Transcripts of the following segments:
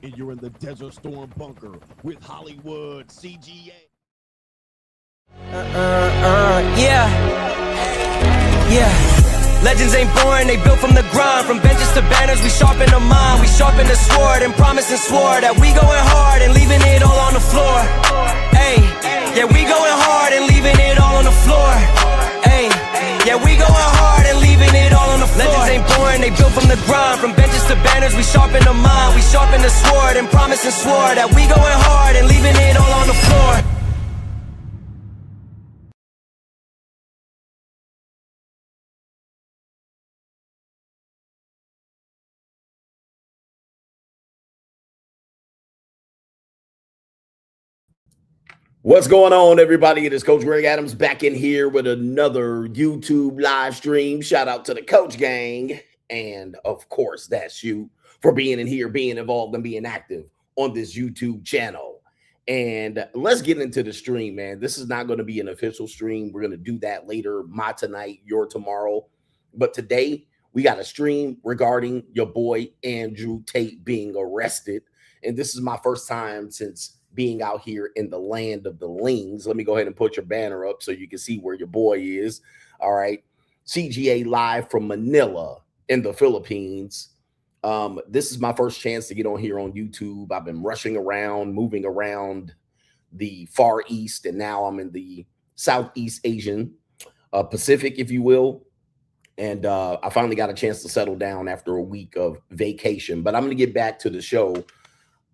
and you're in the Desert Storm bunker with Hollywood CGA. Legends ain't born, they built from the grind. From benches to banners, we sharpen the mind. We sharpen the sword and promise and swore that we going hard and leaving it all on the floor. Ayy, yeah, we going hard and leaving it all on the floor. Ayy, yeah, we going hard and leaving it all on the floor. Legends ain't born, they built from the grind. From benches to banners, we sharpen the mind. We sharpen the sword and promise and swore that we going hard and leaving it all on the floor. What's going on, everybody? It is Coach Greg Adams back in here with another YouTube live stream. Shout out to the Coach Gang. And of course, that's you for being in here, being involved, and being active on this YouTube channel. And let's get into the stream, man. This is not going to be an official stream. We're going to do that later, my tonight, your tomorrow. But today, we got a stream regarding your boy Andrew Tate being arrested. And this is my first time since being out here in the land of the Lings. Let me go ahead and put your banner up so you can see where your boy is. All right. CGA live from Manila in the Philippines. This is my first chance to get on here on YouTube. I've been rushing around, moving around the Far East, and now I'm in the Southeast Asian Pacific, if you will. And I finally got a chance to settle down after a week of vacation. But I'm going to get back to the show.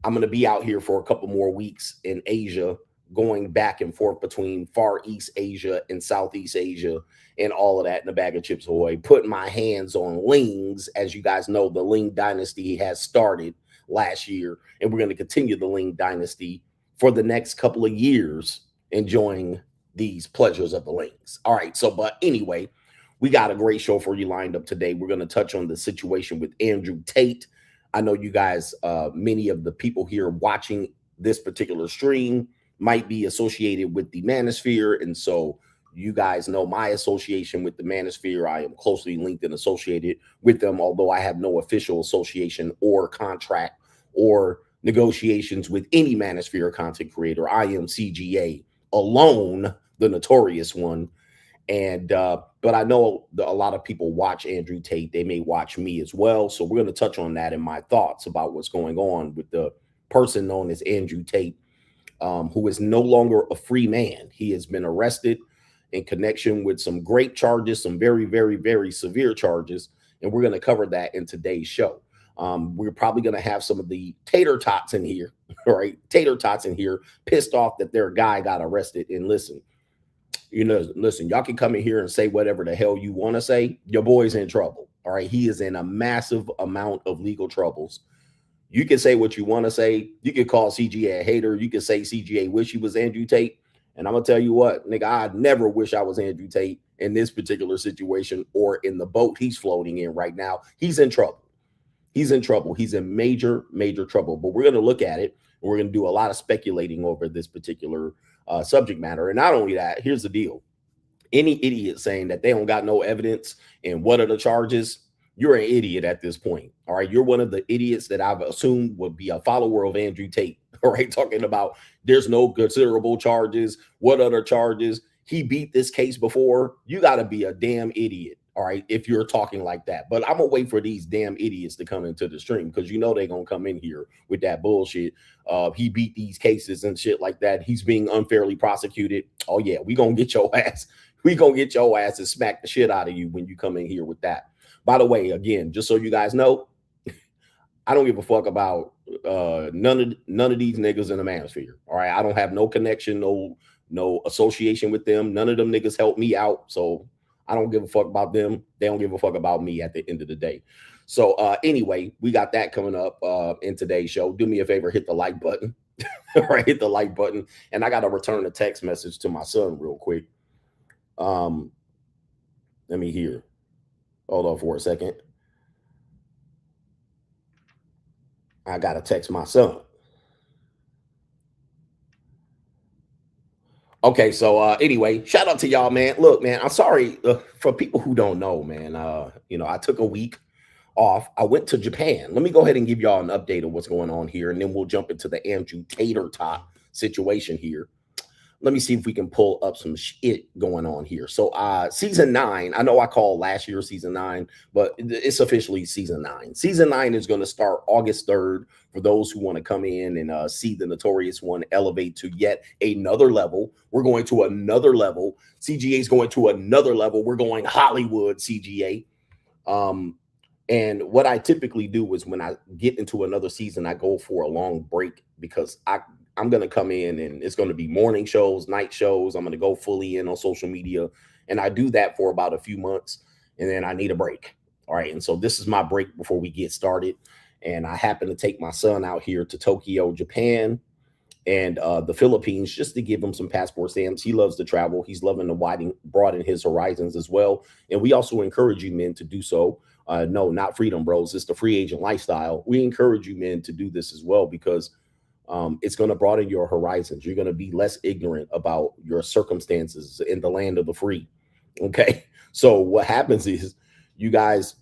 I'm going to be out here for a couple more weeks in Asia, going back and forth between Far East Asia and Southeast Asia and all of that in a bag of chips away, putting my hands on Lings. As you guys know, the Ling dynasty has started last year, and we're going to continue the Ling dynasty for the next couple of years, enjoying these pleasures of the Lings. All right. So, but anyway, we got a great show for you lined up today. We're going to touch on the situation with Andrew Tate. I know you guys, many of the people here watching this particular stream might be associated with the Manosphere. And so you guys know my association with the Manosphere. I am closely linked and associated with them, although I have no official association or contract or negotiations with any Manosphere content creator. I am CGA alone, the notorious one. And but I know a lot of people watch Andrew Tate. They may watch me as well. So we're going to touch on that in my thoughts about what's going on with the person known as Andrew Tate, who is no longer a free man. He has been arrested in connection with some great charges, some very, very, very severe charges. And we're going to cover that in today's show. We're probably going to have some of the tater tots in here, right? Tater tots in here, pissed off that their guy got arrested. And listen, y'all can come in here and say whatever the hell you want to say. Your boy's in trouble. All right. He is in a massive amount of legal troubles. You can say what you want to say. You can call CGA a hater. You can say CGA wish he was Andrew Tate. And I'm going to tell you what, nigga, I'd never wish I was Andrew Tate in this particular situation or in the boat he's floating in right now. He's in trouble. He's in trouble. He's in major, major trouble. But we're going to look at it. And we're going to do a lot of speculating over this particular subject matter. And not only that, here's the deal. Any idiot saying that they don't got no evidence and what are the charges, you're an idiot at this point. All right. You're one of the idiots that I've assumed would be a follower of Andrew Tate. All right. Talking about there's no considerable charges. What other charges? He beat this case before. You got to be a damn idiot. All right. If you're talking like that. But I'm going to wait for these damn idiots to come into the stream because you know they're going to come in here with that bullshit. He beat these cases and shit like that. He's being unfairly prosecuted. Oh, yeah. We going to get your ass. We going to get your ass and smack the shit out of you when you come in here with that. By the way, again, just so you guys know, I don't give a fuck about none of these niggas in the Manosphere. All right. I don't have no connection, no association with them. None of them niggas help me out. So I don't give a fuck about them. They don't give a fuck about me at the end of the day. So anyway, we got that coming up in today's show. Do me a favor, hit the like button. All right, hit the like button. And I got to return a text message to my son real quick. Let me hear. Hold on for a second. I got to text my son. Okay, so anyway, shout out to y'all, man. Look, man, I'm sorry for people who don't know, man. I took a week off, I went to Japan. Let me go ahead and give y'all an update of what's going on here, and then we'll jump into the Andrew Tater Tot situation here. Let me see if we can pull up some shit going on here. So season 9, I know I called last year season 9, but it's officially season 9. Season 9 is going to start August 3rd for those who want to come in and see the Notorious One elevate to yet another level. We're going to another level. CGA is going to another level. We're going Hollywood CGA. And what I typically do is when I get into another season, I go for a long break because I'm going to come in and it's going to be morning shows, night shows. I'm going to go fully in on social media. And I do that for about a few months and then I need a break. All right. And so this is my break before we get started. And I happen to take my son out here to Tokyo, Japan and the Philippines just to give him some passport stamps. He loves to travel. He's loving to broaden his horizons as well. And we also encourage you men to do so. No, not Freedom Bros. It's the free agent lifestyle. We encourage you men to do this as well because it's going to broaden your horizons. You're going to be less ignorant about your circumstances in the land of the free. Okay. So what happens is you guys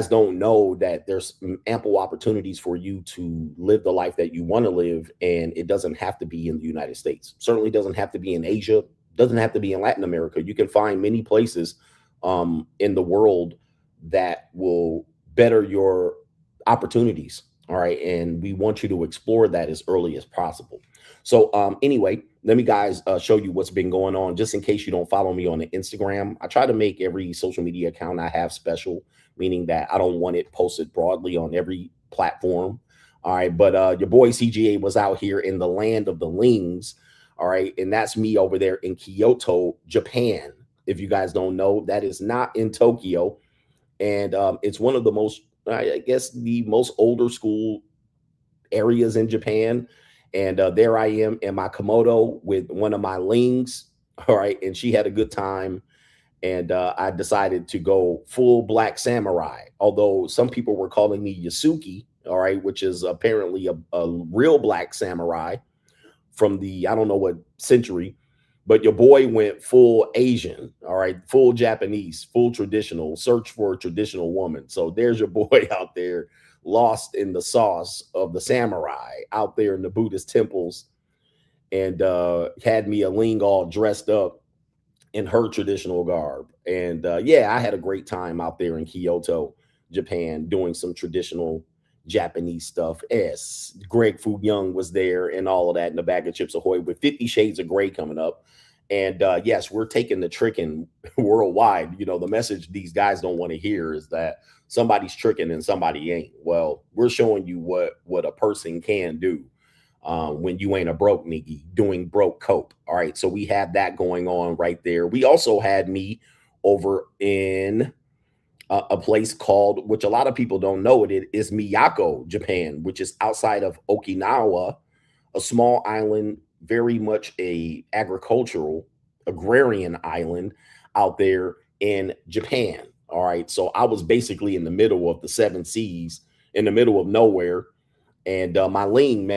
don't know that there's ample opportunities for you to live the life that you want to live. And it doesn't have to be in the United States. Certainly doesn't have to be in Asia. Doesn't have to be in Latin America. You can find many places in the world that will better your opportunities. All right. And we want you to explore that as early as possible. So anyway, let me guys show you what's been going on just in case you don't follow me on the Instagram. I try to make every social media account I have special, meaning that I don't want it posted broadly on every platform. All right. But your boy CGA was out here in the land of the Lings. All right. And that's me over there in Kyoto, Japan. If you guys don't know, that is not in Tokyo. And it's one of the most, I guess, the most older school areas in Japan. And there I am in my Komodo with one of my Lings. All right. And she had a good time. And I decided to go full black samurai, although some people were calling me Yasuki. All right. Which is apparently a real black samurai from the, I don't know what century. But your boy went full Asian, all right, full Japanese, full traditional, search for a traditional woman. So there's your boy out there lost in the sauce of the samurai out there in the Buddhist temples and had me a Ling all dressed up in her traditional garb. And yeah, I had a great time out there in Kyoto, Japan, doing some traditional Japanese stuff. Yes, Greg Fu Young was there and all of that in the bag of Chips Ahoy with 50 Shades of Grey coming up. And yes, we're taking the tricking worldwide. You know, the message these guys don't want to hear is that somebody's tricking and somebody ain't. Well, we're showing you what a person can do when you ain't a broke nigga doing broke cope. All right. So we had that going on right there. We also had me over in a place called, which a lot of people don't know it is Miyako, Japan, which is outside of Okinawa, a small island, very much a agricultural agrarian island out there in Japan. All right. So I was basically in the middle of the 7 seas, in the middle of nowhere. And my Ling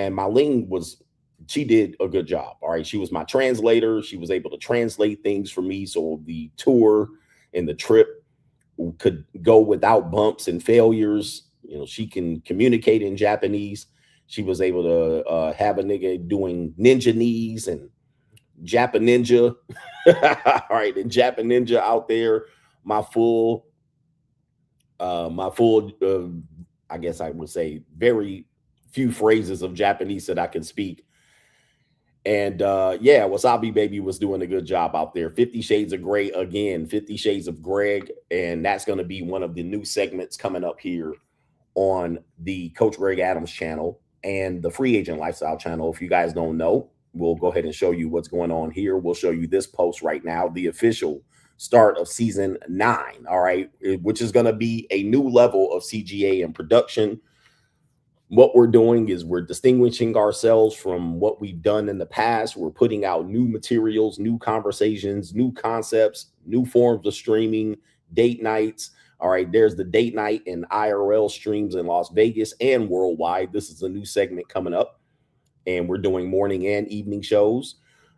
she did a good job. All right. She was my translator. She was able to translate things for me. So the tour and the trip could go without bumps and failures. You know, she can communicate in Japanese. She was able to have a nigga doing ninja knees and Japa ninja. All right. And Japa ninja out there, my full, I guess I would say very few phrases of Japanese that I can speak. And yeah, Wasabi Baby was doing a good job out there. 50 Shades of Grey again, 50 Shades of Greg. And that's going to be one of the new segments coming up here on the Coach Greg Adams channel and the Free Agent Lifestyle channel. If you guys don't know, we'll go ahead and show you what's going on here. We'll show you this post right now, the official start of season 9. All right, which is going to be a new level of CGA and production. What we're doing is we're distinguishing ourselves from what we've done in the past. We're putting out new materials, new conversations, new concepts, new forms of streaming, date nights. All right, there's the date night and IRL streams in Las Vegas and worldwide. This is a new segment coming up, and we're doing morning and evening shows.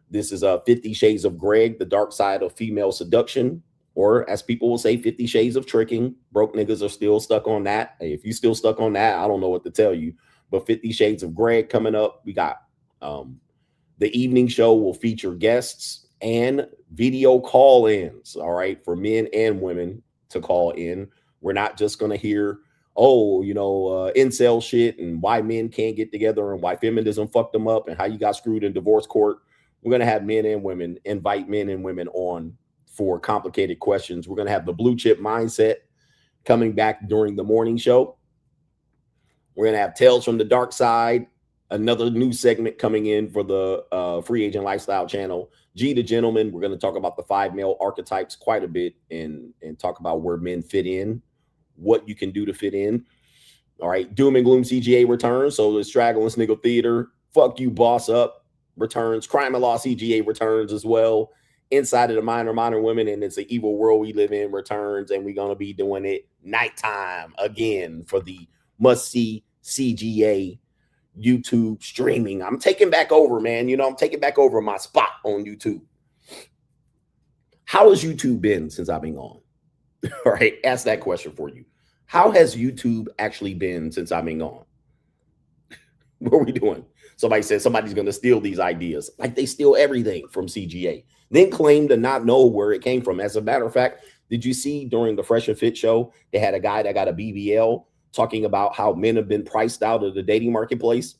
This is 50 Shades of Greg, the dark side of female seduction. or as people will say, 50 Shades of Tricking. Broke niggas are still stuck on that. Hey, if you still stuck on that, I don't know what to tell you. But 50 Shades of Greg coming up. We got the evening show will feature guests and video call-ins, all right, for men and women to call in. We're not just going to hear, incel shit and why men can't get together and why feminism fucked them up and how you got screwed in divorce court. We're going to have men and women, invite men and women on for complicated questions. We're going to have the blue chip mindset coming back during the morning show. We're going to have Tales from the Dark Side, another new segment coming in for the Free Agent Lifestyle channel. G the Gentleman, we're going to talk about the 5 male archetypes quite a bit and talk about where men fit in, what you can do to fit in. All right, Doom and Gloom CGA returns. So the Straggle and Sniggle Theater, Fuck You Boss Up returns. Crime and Law CGA returns as well. Inside of the Minor Women and It's an Evil World We Live In returns. And we're going to be doing it nighttime again for the must-see CGA YouTube streaming. I'm taking back over, man. I'm taking back over my spot on YouTube. How has YouTube been since I've been on? All right, ask that question for you. How has YouTube actually been since I've been gone? What are we doing? Somebody said somebody's going to steal these ideas. Like they steal everything from CGA. Then claim to not know where it came from. As a matter of fact, did you see during the Fresh and Fit show, they had a guy that got a BBL talking about how men have been priced out of the dating marketplace?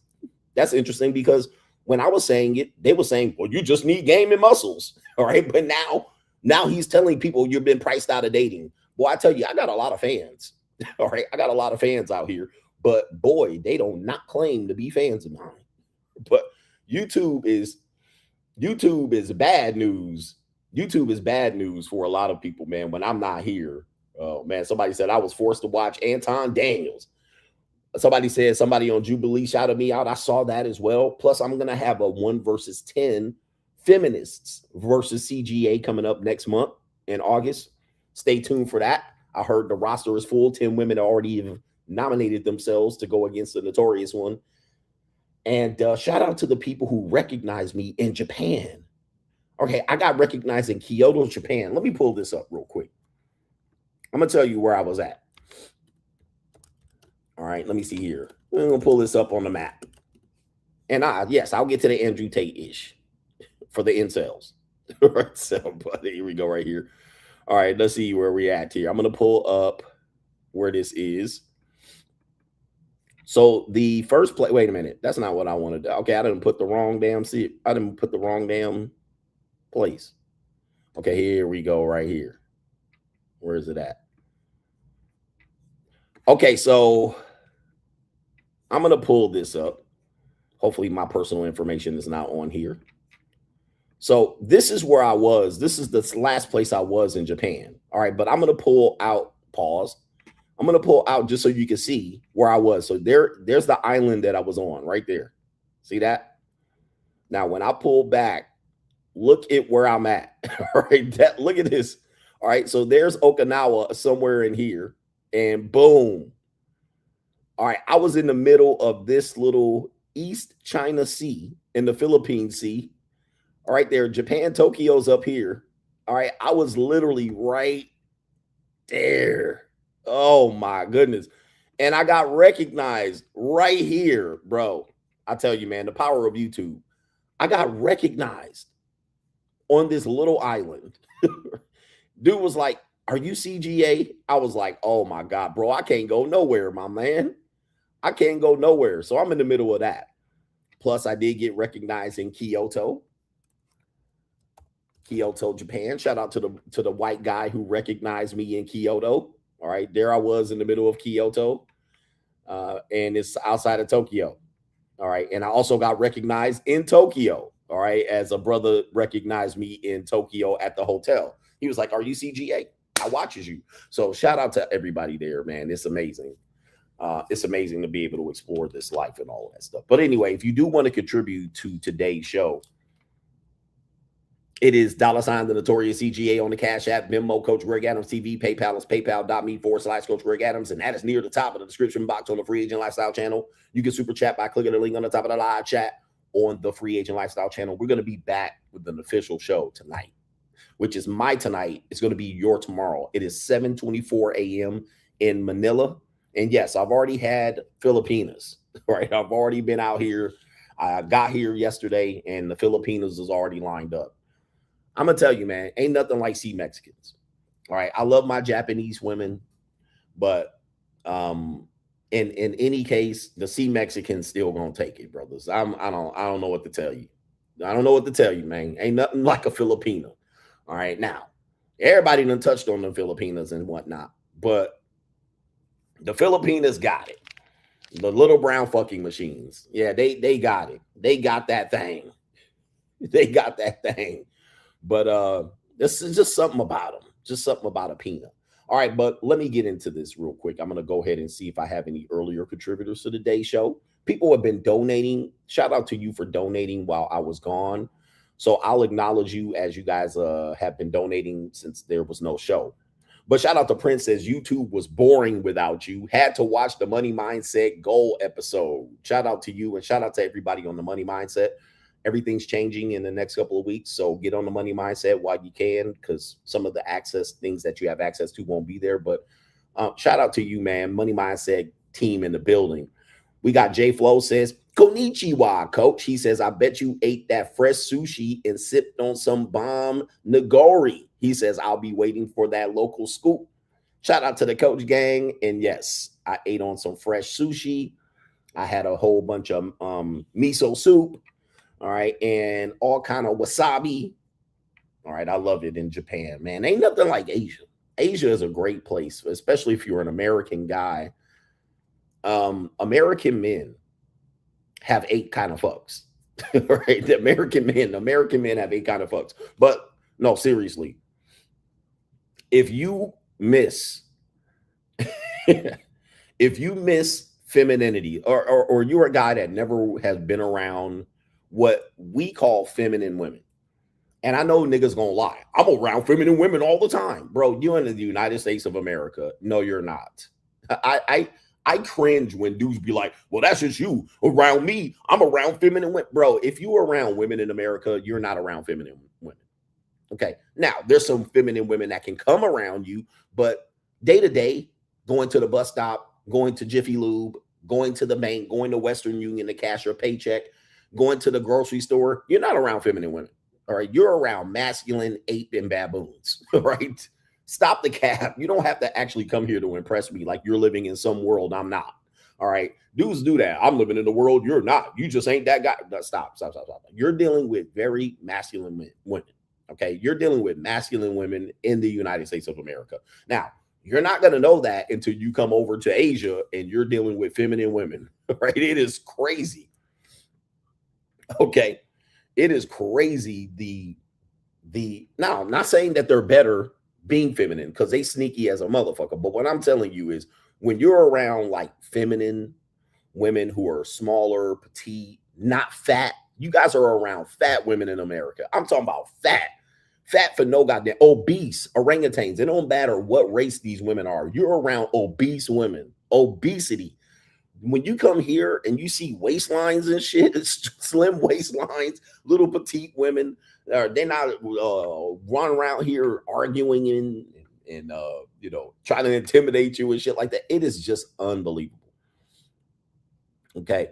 That's interesting because when I was saying it, they were saying, well, you just need game and muscles. All right. But now he's telling people you've been priced out of dating. Boy, I tell you, I got a lot of fans. All right. I got a lot of fans out here. But boy, they don't not claim to be fans of mine. But YouTube is bad news. YouTube is bad news for a lot of people, man, when I'm not here. Oh, man, somebody said I was forced to watch Anton Daniels. Somebody said somebody on Jubilee shouted me out. I saw that as well. Plus, I'm going to have a 1 versus 10 feminists versus CGA coming up next month in August. Stay tuned for that. I heard the roster is full. 10 women already have nominated themselves to go against the notorious one. And shout out to the people who recognize me in Japan. Okay, I got recognized in Kyoto, Japan. Let me pull this up real quick. I'm going to tell you where I was at. All right, let me see here. I'm going to pull this up on the map. And yes, I'll get to the Andrew Tate-ish for the incels. All right, so, but here we go right here. All right, let's see where we're at here. I'm going to pull up where this is. So the first play, wait a minute. That's not what I wanted to. Okay, I didn't put the wrong damn seat. I didn't put the wrong damn place. Okay, here we go right here. Where is it at? Okay, so I'm going to pull this up. Hopefully my personal information is not on here. So this is where I was. This is the last place I was in Japan. All right, but I'm going to pull out, pause. I'm going to pull out just so you can see where I was. So there's the island that I was on right there. See that? Now, when I pull back, look at where I'm at. All right, look at this. All right, so there's Okinawa somewhere in here. And boom. All right, I was in the middle of this little East China Sea in the Philippine Sea. All right, there, Japan, Tokyo's up here. All right, I was literally right there. Oh, my goodness. And I got recognized right here, bro. I tell you, man, the power of YouTube. I got recognized on this little island. Dude was like, are you CGA? I was like, oh, my God, bro, I can't go nowhere, my man. I can't go nowhere. So I'm in the middle of that. Plus, I did get recognized in Kyoto, Japan. Shout out to the white guy who recognized me in Kyoto. All right, there I was in the middle of Kyoto, and it's outside of Tokyo. All right, and I also got recognized in Tokyo. All right, as a brother recognized me in Tokyo at the hotel. He was like, are you CGA? I watches you. So shout out to everybody there, man. It's amazing. It's amazing to be able to explore this life and all of that stuff. But anyway, if you do want to contribute to today's show, it is $ the Notorious CGA on the Cash App, Venmo, Coach Greg Adams TV, PayPal is paypal.me/Coach Greg Adams. And that is near the top of the description box on the Free Agent Lifestyle channel. You can super chat by clicking the link on the top of the live chat on the Free Agent Lifestyle channel. We're going to be back with an official show tonight. which is my tonight, is going to be your tomorrow. It is 7:24 a.m. in Manila. And yes, I've already had Filipinas, right? I've already been out here. I got here yesterday and the Filipinas is already lined up. I'm going to tell you, man, ain't nothing like sea Mexicans. All right. I love my Japanese women, but in any case, the sea Mexicans still going to take it, brothers. I don't know what to tell you. I don't know what to tell you, man. Ain't nothing like a Filipino. All right. Now, everybody done touched on the Filipinas and whatnot, but the Filipinas got it. The little brown fucking machines. Yeah, they got it. They got that thing. They got that thing. But this is just something about them. Just something about a peanut. All right, but let me get into this real quick. I'm going to go ahead and see if I have any earlier contributors to the day show. People have been donating. Shout out to you for donating while I was gone. So I'll acknowledge you as you guys have been donating since there was no show. But shout out to Prince, says YouTube was boring without you. Had to watch the Money Mindset Goal episode. Shout out to you and shout out to everybody on the Money Mindset. Everything's changing in the next couple of weeks. So get on the Money Mindset while you can, because some of the things that you have access to won't be there. But shout out to you, man. Money Mindset team in the building. We got J Flow says, Konnichiwa, coach. He says, I bet you ate that fresh sushi and sipped on some bomb nigori. He says, I'll be waiting for that local scoop. Shout out to the coach gang. And yes, I ate on some fresh sushi. I had a whole bunch of miso soup. All right. And all kind of wasabi. All right. I love it in Japan, man. Ain't nothing like Asia. Asia is a great place, especially if you're an American guy. American men have 8 kind of fucks. Right? The American men have 8 kind of fucks. But no, seriously. If you miss femininity, or you're a guy that never has been around what we call feminine women, and I know niggas gonna lie, I'm around feminine women all the time, bro. You in the United States of America? No, you're not. I cringe when dudes be like, well, that's just you. Around me, I'm around feminine women. Bro, if you're around women in America, you're not around feminine women. Okay. Now, there's some feminine women that can come around you, but day to day, going to the bus stop, going to Jiffy Lube, going to the bank, going to Western Union to cash your paycheck, going to the grocery store, you're not around feminine women. All right. You're around masculine ape and baboons. Right. Stop the cap. You don't have to actually come here to impress me like you're living in some world I'm not. All right. Dudes do that. I'm living in the world you're not. You just ain't that guy. Stop. You're dealing with very masculine women. Okay. You're dealing with masculine women in the United States of America. Now, you're not going to know that until you come over to Asia and you're dealing with feminine women. Right. It is crazy. Okay. It is crazy. Now, I'm not saying that they're better being feminine, because they sneaky as a motherfucker. But what I'm telling you is, when you're around like feminine women who are smaller, petite, not fat, you guys are around fat women in America. I'm talking about fat for no goddamn, obese orangutans. It don't matter what race these women are. You're around obese women, obesity. When you come here and you see waistlines and shit, slim waistlines, little petite women, they're not running around here arguing and trying to intimidate you and shit like that. It is just unbelievable. Okay.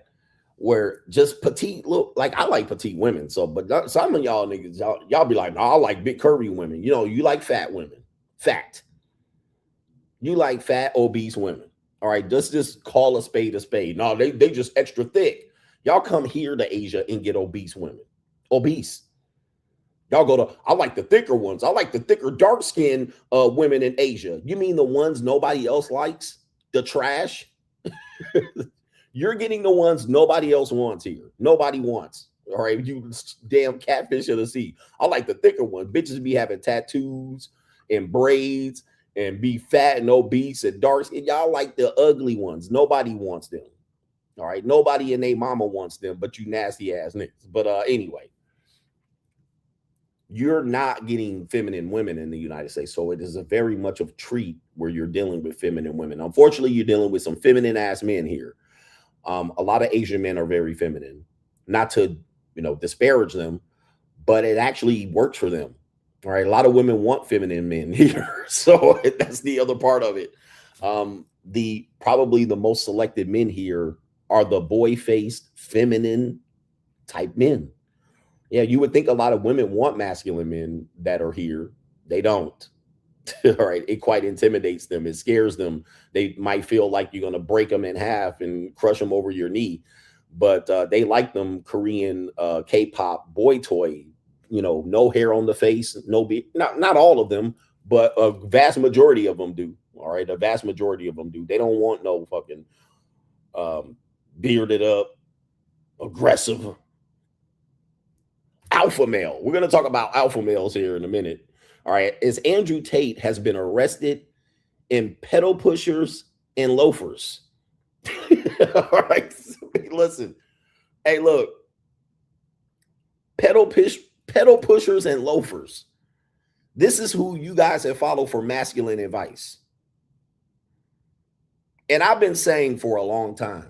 Where just petite look, like I like petite women. So, but some of y'all niggas, y'all be like, no, I like big curvy women. You know, you like fat women. Fat. You like fat, obese women. All right, let's just call a spade a spade. No, they just extra thick. Y'all come here to Asia and get obese women. Obese. Y'all go to, I like the thicker ones. I like the thicker, dark-skinned women in Asia. You mean the ones nobody else likes? The trash? You're getting the ones nobody else wants here. Nobody wants. All right, you damn catfish of the sea. I like the thicker ones. Bitches be having tattoos and braids and be fat and obese and dark. And y'all like the ugly ones. Nobody wants them. All right. Nobody and their mama wants them, but you nasty ass niggas. But anyway, you're not getting feminine women in the United States. So it is a very much of a treat where you're dealing with feminine women. Unfortunately, you're dealing with some feminine ass men here. A lot of Asian men are very feminine, not to, disparage them, but it actually works for them. All right, a lot of women want feminine men here, so that's the other part of it. The probably the most selected men here are the boy-faced, feminine type men. Yeah, you would think a lot of women want masculine men that are here. They don't. All right, it quite intimidates them. It scares them. They might feel like you're going to break them in half and crush them over your knee. But they like them Korean K-pop boy toy. You know, no hair on the face, no beard. Not all of them, but a vast majority of them do. All right, a vast majority of them do. They don't want no fucking bearded up, aggressive alpha male. We're going to talk about alpha males here in a minute. All right, as Andrew Tate has been arrested in pedal pushers and loafers. All right, listen. Hey, look. Pedal pushers and loafers. This is who you guys have followed for masculine advice. And I've been saying for a long time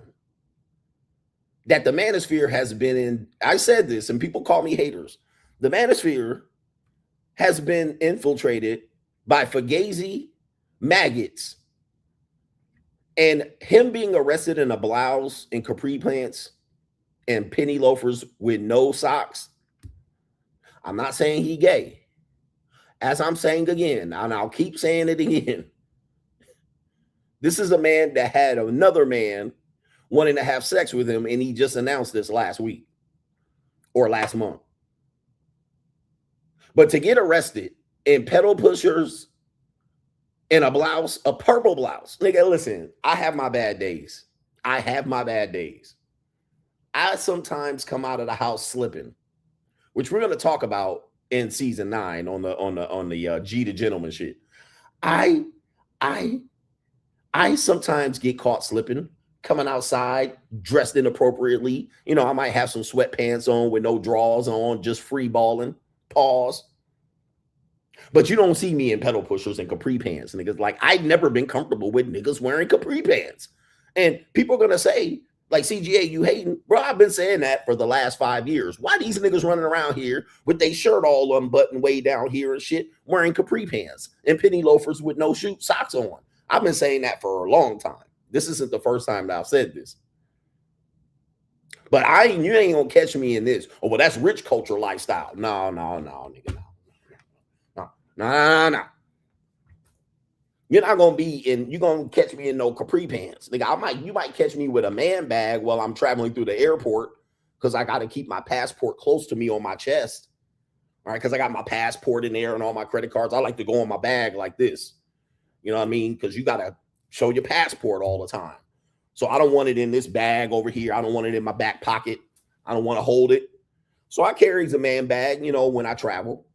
that the manosphere has been in, I said this and people call me haters. The manosphere has been infiltrated by Fugazi maggots, and him being arrested in a blouse and capri pants and penny loafers with no socks. I'm not saying he gay. As I'm saying again, and I'll keep saying it again. This is a man that had another man wanting to have sex with him, and he just announced this last week or last month. But to get arrested in pedal pushers in a blouse, a purple blouse. Nigga, listen, I have my bad days. I have my bad days. I sometimes come out of the house slipping, which we're going to talk about in season 9 on the G to Gentleman shit. I sometimes get caught slipping, coming outside dressed inappropriately. You know, I might have some sweatpants on with no drawers on, just free balling. Pause. But you don't see me in pedal pushers and capri pants, niggas. Like, I've never been comfortable with niggas wearing capri pants. And people are going to say, like, CGA, you hating? Bro, I've been saying that for the last 5 years. Why these niggas running around here with their shirt all unbuttoned way down here and shit, wearing capri pants and penny loafers with no socks on? I've been saying that for a long time. This isn't the first time that I've said this. But you ain't gonna catch me in this. Oh, well, that's rich culture lifestyle. No, nigga, no. You're not gonna be in. You're gonna catch me in no capri pants, nigga. You might catch me with a man bag while I'm traveling through the airport because I got to keep my passport close to me on my chest. All right, because I got my passport in there and all my credit cards. I like to go on my bag like this. You know what I mean? Because you gotta show your passport all the time. So I don't want it in this bag over here. I don't want it in my back pocket. I don't want to hold it. So I carry a man bag, you know, when I travel.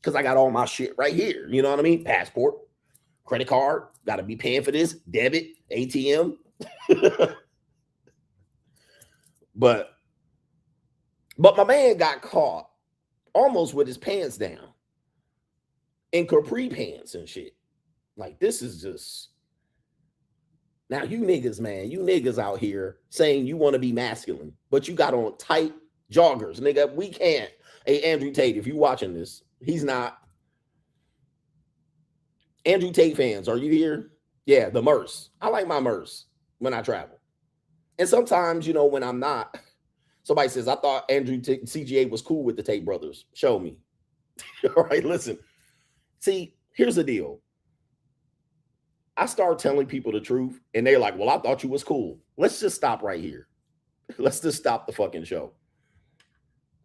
Because I got all my shit right here. You know what I mean? Passport, credit card. Got to be paying for this. Debit, ATM. But my man got caught almost with his pants down. In capri pants and shit. Like, this is just... Now, you niggas, man, you niggas out here saying you want to be masculine, but you got on tight joggers, nigga. We can't. Hey, Andrew Tate, if you watching this, he's not. Andrew Tate fans, are you here? Yeah, the Merce. I like my Merce when I travel. And sometimes, you know, when I'm not, somebody says, I thought CGA was cool with the Tate brothers. Show me. All right, listen. See, here's the deal. I start telling people the truth, and they're like, well, I thought you was cool. Let's just stop right here. Let's just stop the fucking show.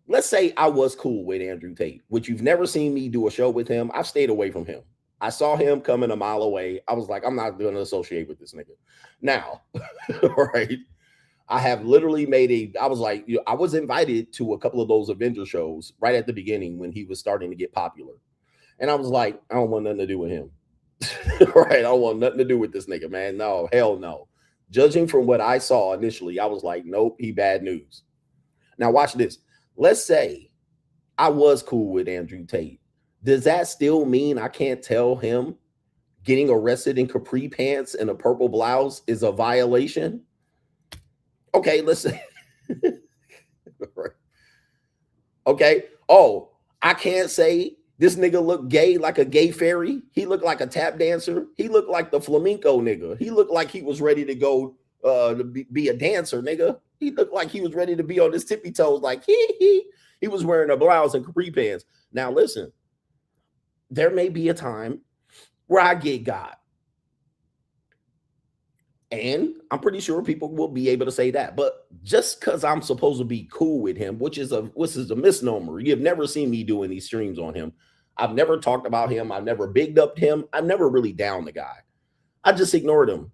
Let's say I was cool with Andrew Tate, which you've never seen me do a show with him. I've stayed away from him. I saw him coming a mile away. I was like, I'm not going to associate with this nigga. Now, right, I have literally I was like, I was invited to a couple of those Avenger shows right at the beginning when he was starting to get popular. And I was like, I don't want nothing to do with him. Right, I don't want nothing to do with this nigga, man. No, hell no. Judging from what I saw initially, I was like, nope, he bad news. Now watch this. Let's say I was cool with Andrew Tate. Does that still mean I can't tell him getting arrested in capri pants and a purple blouse is a violation? Okay, listen. Okay. Oh, I can't say This nigga looked gay like a gay fairy. He looked like a tap dancer. He looked like the flamenco nigga. He looked like he was ready to go to be a dancer, nigga. He looked like he was ready to be on his tippy toes, like he was wearing a blouse and capri pants. Now listen, there may be a time where I get God. And I'm pretty sure people will be able to say that. But just because I'm supposed to be cool with him, which is a misnomer. You've never seen me doing these streams on him. I've never talked about him. I've never bigged up him. I've never really downed the guy. I just ignored him.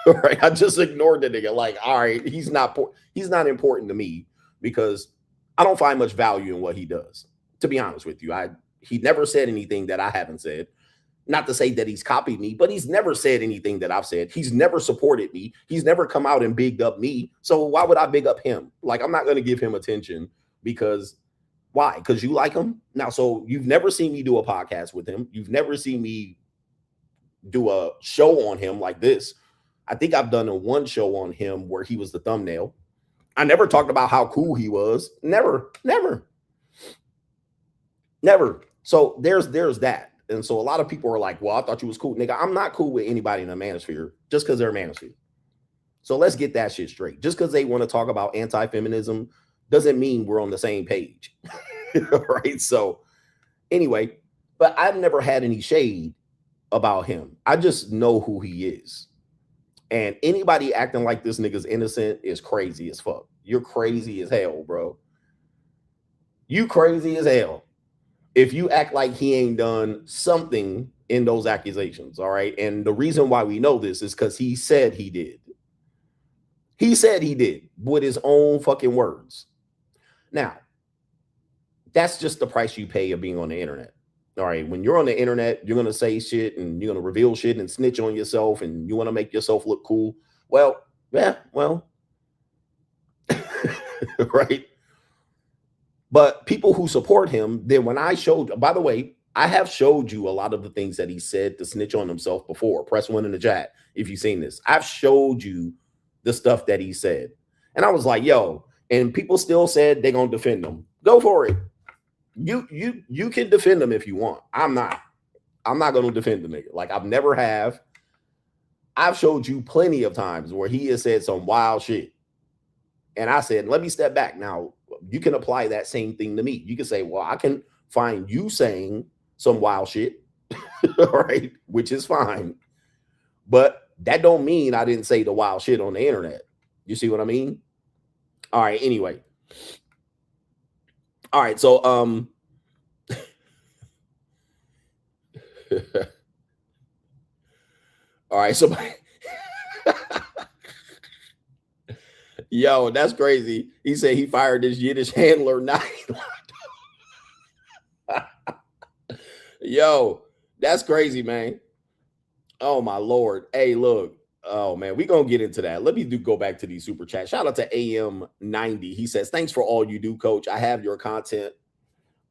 Right? I just ignored the nigga. Like, all right, he's not important to me because I don't find much value in what he does. To be honest with you, he never said anything that I haven't said. Not to say that he's copied me, but he's never said anything that I've said. He's never supported me. He's never come out and bigged up me. So why would I big up him? Like, I'm not going to give him attention because why? Because you like him? Now, so you've never seen me do a podcast with him. You've never seen me do a show on him like this. I think I've done one show on him where he was the thumbnail. I never talked about how cool he was. Never. So there's that. And so a lot of people are like, well, I thought you was cool. Nigga, I'm not cool with anybody in the manosphere just because they're a manosphere. So let's get that shit straight. Just because they want to talk about anti-feminism doesn't mean we're on the same page. Right? So anyway, but I've never had any shade about him. I just know who he is. And anybody acting like this nigga's innocent is crazy as fuck. You're crazy as hell, bro. You crazy as hell. If you act like he ain't done something in those accusations, all right? And the reason why we know this is because he said he did. He said he did with his own fucking words. Now, that's just the price you pay of being on the internet. All right, when you're on the internet, you're going to say shit and you're going to reveal shit and snitch on yourself and you want to make yourself look cool. Well, yeah, well, right? But people who support him, then when I showed, by the way, I have showed you a lot of the things that he said to snitch on himself before. Press 1 in the chat if you've seen this. I've showed you the stuff that he said. And I was like, yo, and people still said they're going to defend him. Go for it. You can defend him if you want. I'm not going to defend the nigga. Like I've never have. I've showed you plenty of times where he has said some wild shit. And I said, let me step back. Now, you can apply that same thing to me. You can say, well, I can find you saying some wild shit, right? Which is fine. But that don't mean I didn't say the wild shit on the internet. You see what I mean? All right, anyway. All right, so all right, so yo, that's crazy. He said he fired his Yiddish handler. Yo, that's crazy, man. Oh my Lord. Hey, look. Oh man, we're gonna get into that. Let me go back to these super chats. Shout out to AM90. He says, thanks for all you do, coach. I have your content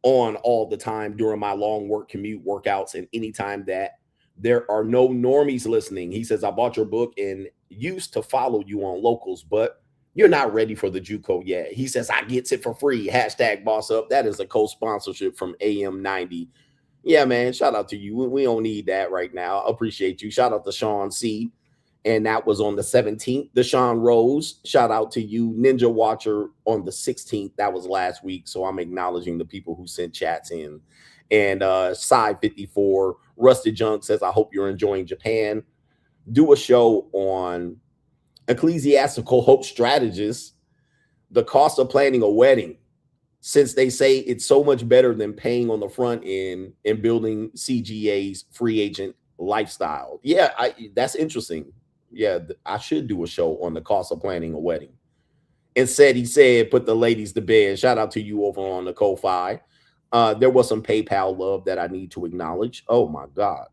on all the time during my long work commute workouts and anytime that there are no normies listening. He says, I bought your book and used to follow you on locals, but you're not ready for the JUCO yet. He says, I gets it for free. Hashtag boss up. That is a co-sponsorship from AM90. Yeah, man. Shout out to you. We don't need that right now. Appreciate you. Shout out to Sean C. And that was on the 17th. Deshaun Rose, shout out to you. Ninja Watcher on the 16th. That was last week. So I'm acknowledging the people who sent chats in. And Side 54, Rusted Junk says, I hope you're enjoying Japan. Do a show on ecclesiastical hope strategists, the cost of planning a wedding, since they say it's so much better than paying on the front end and building CGA's free agent lifestyle. Yeah, that's interesting. Yeah, I should do a show on the cost of planning a wedding. He said, put the ladies to bed. Shout out to you over on the Ko-Fi. There was some PayPal love that I need to acknowledge. Oh my God.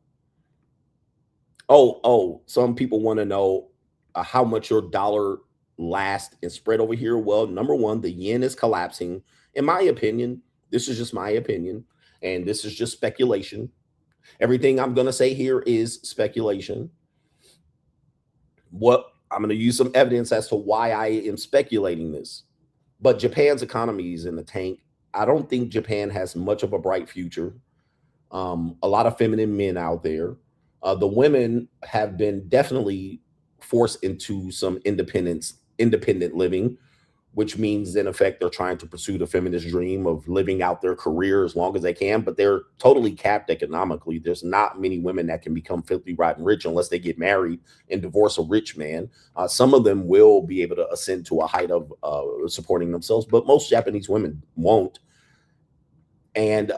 Oh, some people want to know how much your dollar lasts and spread over here. Well, number one, the yen is collapsing. In my opinion, this is just my opinion, and this is just speculation. Everything I'm going to say here is speculation. What I'm going to use some evidence as to why I am speculating this. But Japan's economy is in the tank. I don't think Japan has much of a bright future. A lot of feminine men out there. The women have been definitely forced into some independent living, which means in effect they're trying to pursue the feminist dream of living out their career as long as they can, but they're totally capped economically. There's not many women that can become filthy rotten rich unless they get married and divorce a rich man. Some of them will be able to ascend to a height of supporting themselves, but most Japanese women won't. And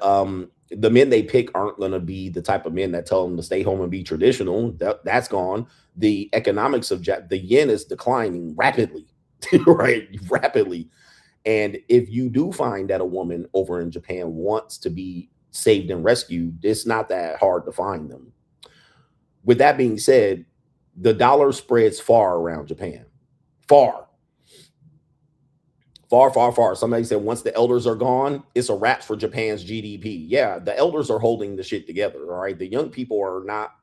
the men they pick aren't going to be the type of men that tell them to stay home and be traditional. That's gone. The economics of the yen is declining rapidly, right? Rapidly. And if you do find that a woman over in Japan wants to be saved and rescued, it's not that hard to find them. With that being said, the dollar spreads far around Japan. Far. Far, far, far. Somebody said once the elders are gone, it's a wrap for Japan's GDP. Yeah, the elders are holding the shit together. All right. The young people are not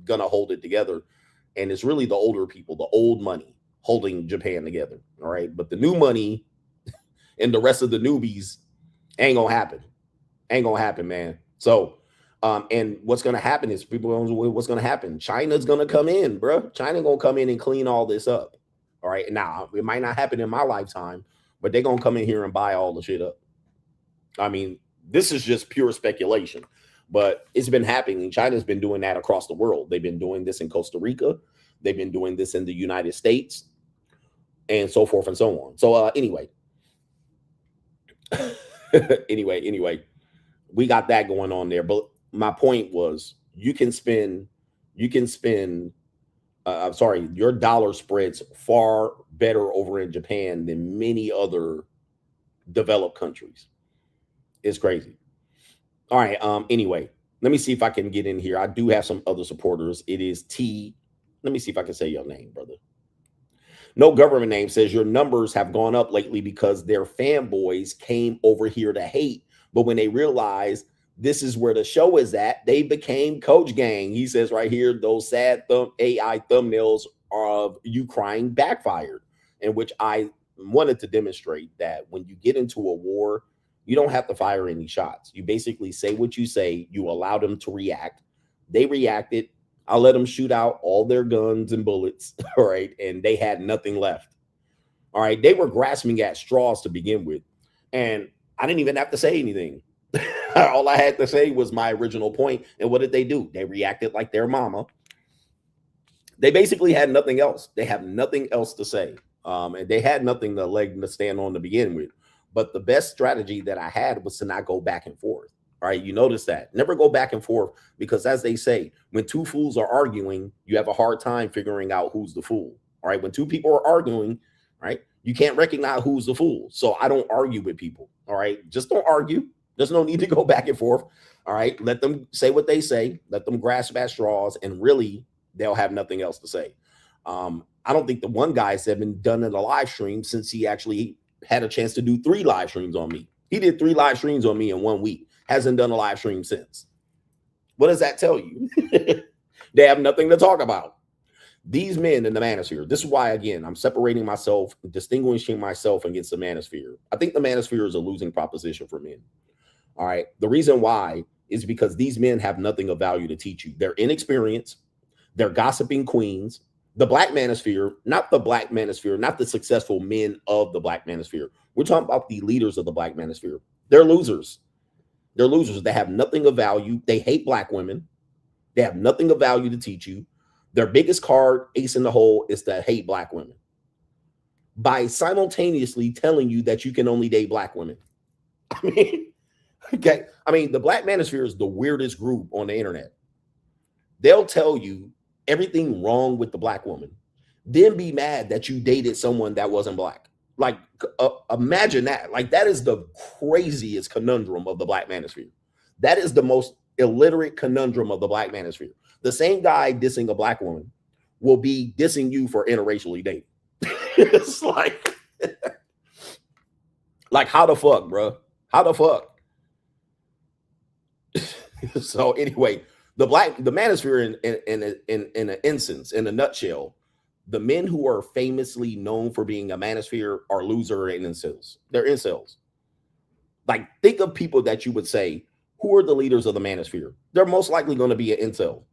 going to hold it together. And it's really the older people, the old money holding Japan together. All right. But the new money and the rest of the newbies ain't going to happen. Ain't going to happen, man. So, and what's going to happen is what's going to happen? China's going to come in, bro. China going to come in and clean all this up. All right. Now, it might not happen in my lifetime, but they're going to come in here and buy all the shit up. I mean, this is just pure speculation, but it's been happening. China's been doing that across the world. They've been doing this in Costa Rica. They've been doing this in the United States and so forth and so on. So anyway, we got that going on there. But my point was your dollar spreads far better over in Japan than many other developed countries. It's crazy. All right. Anyway, let me see if I can get in here. I do have some other supporters. It is T. Let me see if I can say your name, brother. No government name says your numbers have gone up lately because their fanboys came over here to hate. But when they realized this is where the show is at, they became Coach Gang. He says right here, those sad AI thumbnails of you crying backfired, in which I wanted to demonstrate that when you get into a war, you don't have to fire any shots. You basically say what you say. You allow them to react. They reacted. I let them shoot out all their guns and bullets. All right. And they had nothing left. All right. They were grasping at straws to begin with. And I didn't even have to say anything. All I had to say was my original point. And what did they do? They reacted like their mama. They basically had nothing else. They have nothing else to say. And they had nothing to stand on to begin with. But the best strategy that I had was to not go back and forth. All right. You notice that. Never go back and forth, because as they say, when two fools are arguing, you have a hard time figuring out who's the fool. All right. When two people are arguing, right, you can't recognize who's the fool. So I don't argue with people. All right. Just don't argue. There's no need to go back and forth. All right. Let them say what they say. Let them grasp at straws, and really they'll have nothing else to say. I don't think the one guy's have been done in a live stream since he actually had a chance to do 3 live streams on me. He did 3 live streams on me in 1 week. Hasn't done a live stream since. What does that tell you? They have nothing to talk about. These men in the manosphere. This is why, again, I'm separating myself, distinguishing myself against the manosphere. I think the manosphere is a losing proposition for men. All right. The reason why is because these men have nothing of value to teach you. They're inexperienced. They're gossiping queens. The black manosphere, not the black manosphere, not the successful men of the black manosphere. We're talking about the leaders of the black manosphere. They're losers. They're losers. They have nothing of value. They hate black women. They have nothing of value to teach you. Their biggest card, ace in the hole, is to hate black women by simultaneously telling you that you can only date black women. I mean, the black manosphere is the weirdest group on the internet. They'll tell you everything wrong with the black woman, then be mad that you dated someone that wasn't black. Like, imagine that. Like, that is the craziest conundrum of the black manosphere. That is the most illiterate conundrum of the black manosphere. The same guy dissing a black woman will be dissing you for interracially dating. It's like how the fuck, bro? How the fuck? So anyway, the manosphere in an instance, in a nutshell, the men who are famously known for being a manosphere are loser and incels. They're incels. Like, think of people that you would say who are the leaders of the manosphere? They're most likely going to be an incel.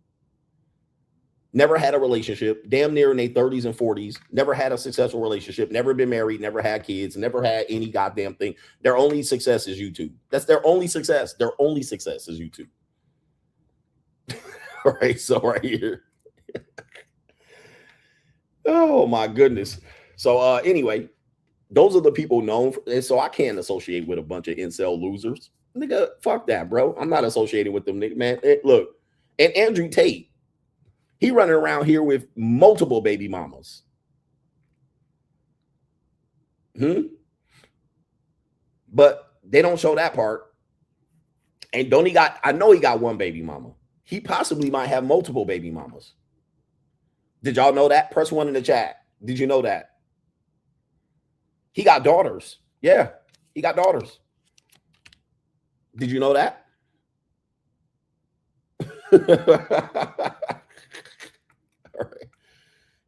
Never had a relationship, damn near in their 30s and 40s, never had a successful relationship, never been married, never had kids, never had any goddamn thing. Their only success is YouTube. That's their only success. Their only success is YouTube. All right, so right here. Oh my goodness. So anyway, those are the people known for, and so I can't associate with a bunch of incel losers. Nigga, fuck that, bro. I'm not associated with them, nigga, man. Look, and Andrew Tate, he running around here with multiple baby mamas. But they don't show that part. And don't he got, I know he got one baby mama. He possibly might have multiple baby mamas. Did y'all know that? Press 1 in the chat. Did you know that? He got daughters. Yeah, he got daughters. Did you know that? All right.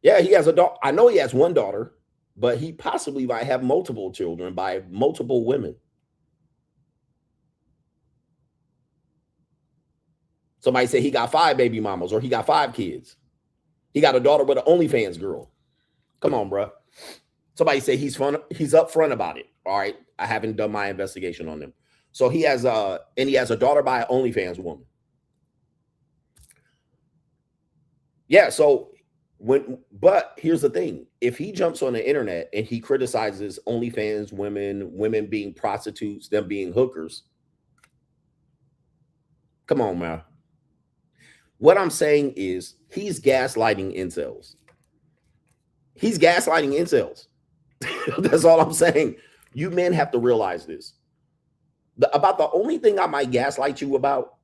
Yeah, he has a daughter. I know he has one daughter, but he possibly might have multiple children by multiple women. Somebody said he got 5 baby mamas or he got 5 kids. He got a daughter with an OnlyFans girl. Come on, bro. Somebody say he's upfront about it. All right. I haven't done my investigation on him. So he has a daughter by an OnlyFans woman. Yeah. So but here's the thing. If he jumps on the internet and he criticizes OnlyFans women being prostitutes, them being hookers. Come on, man. What I'm saying is he's gaslighting incels. He's gaslighting incels. That's all I'm saying. You men have to realize this. About the only thing I might gaslight you about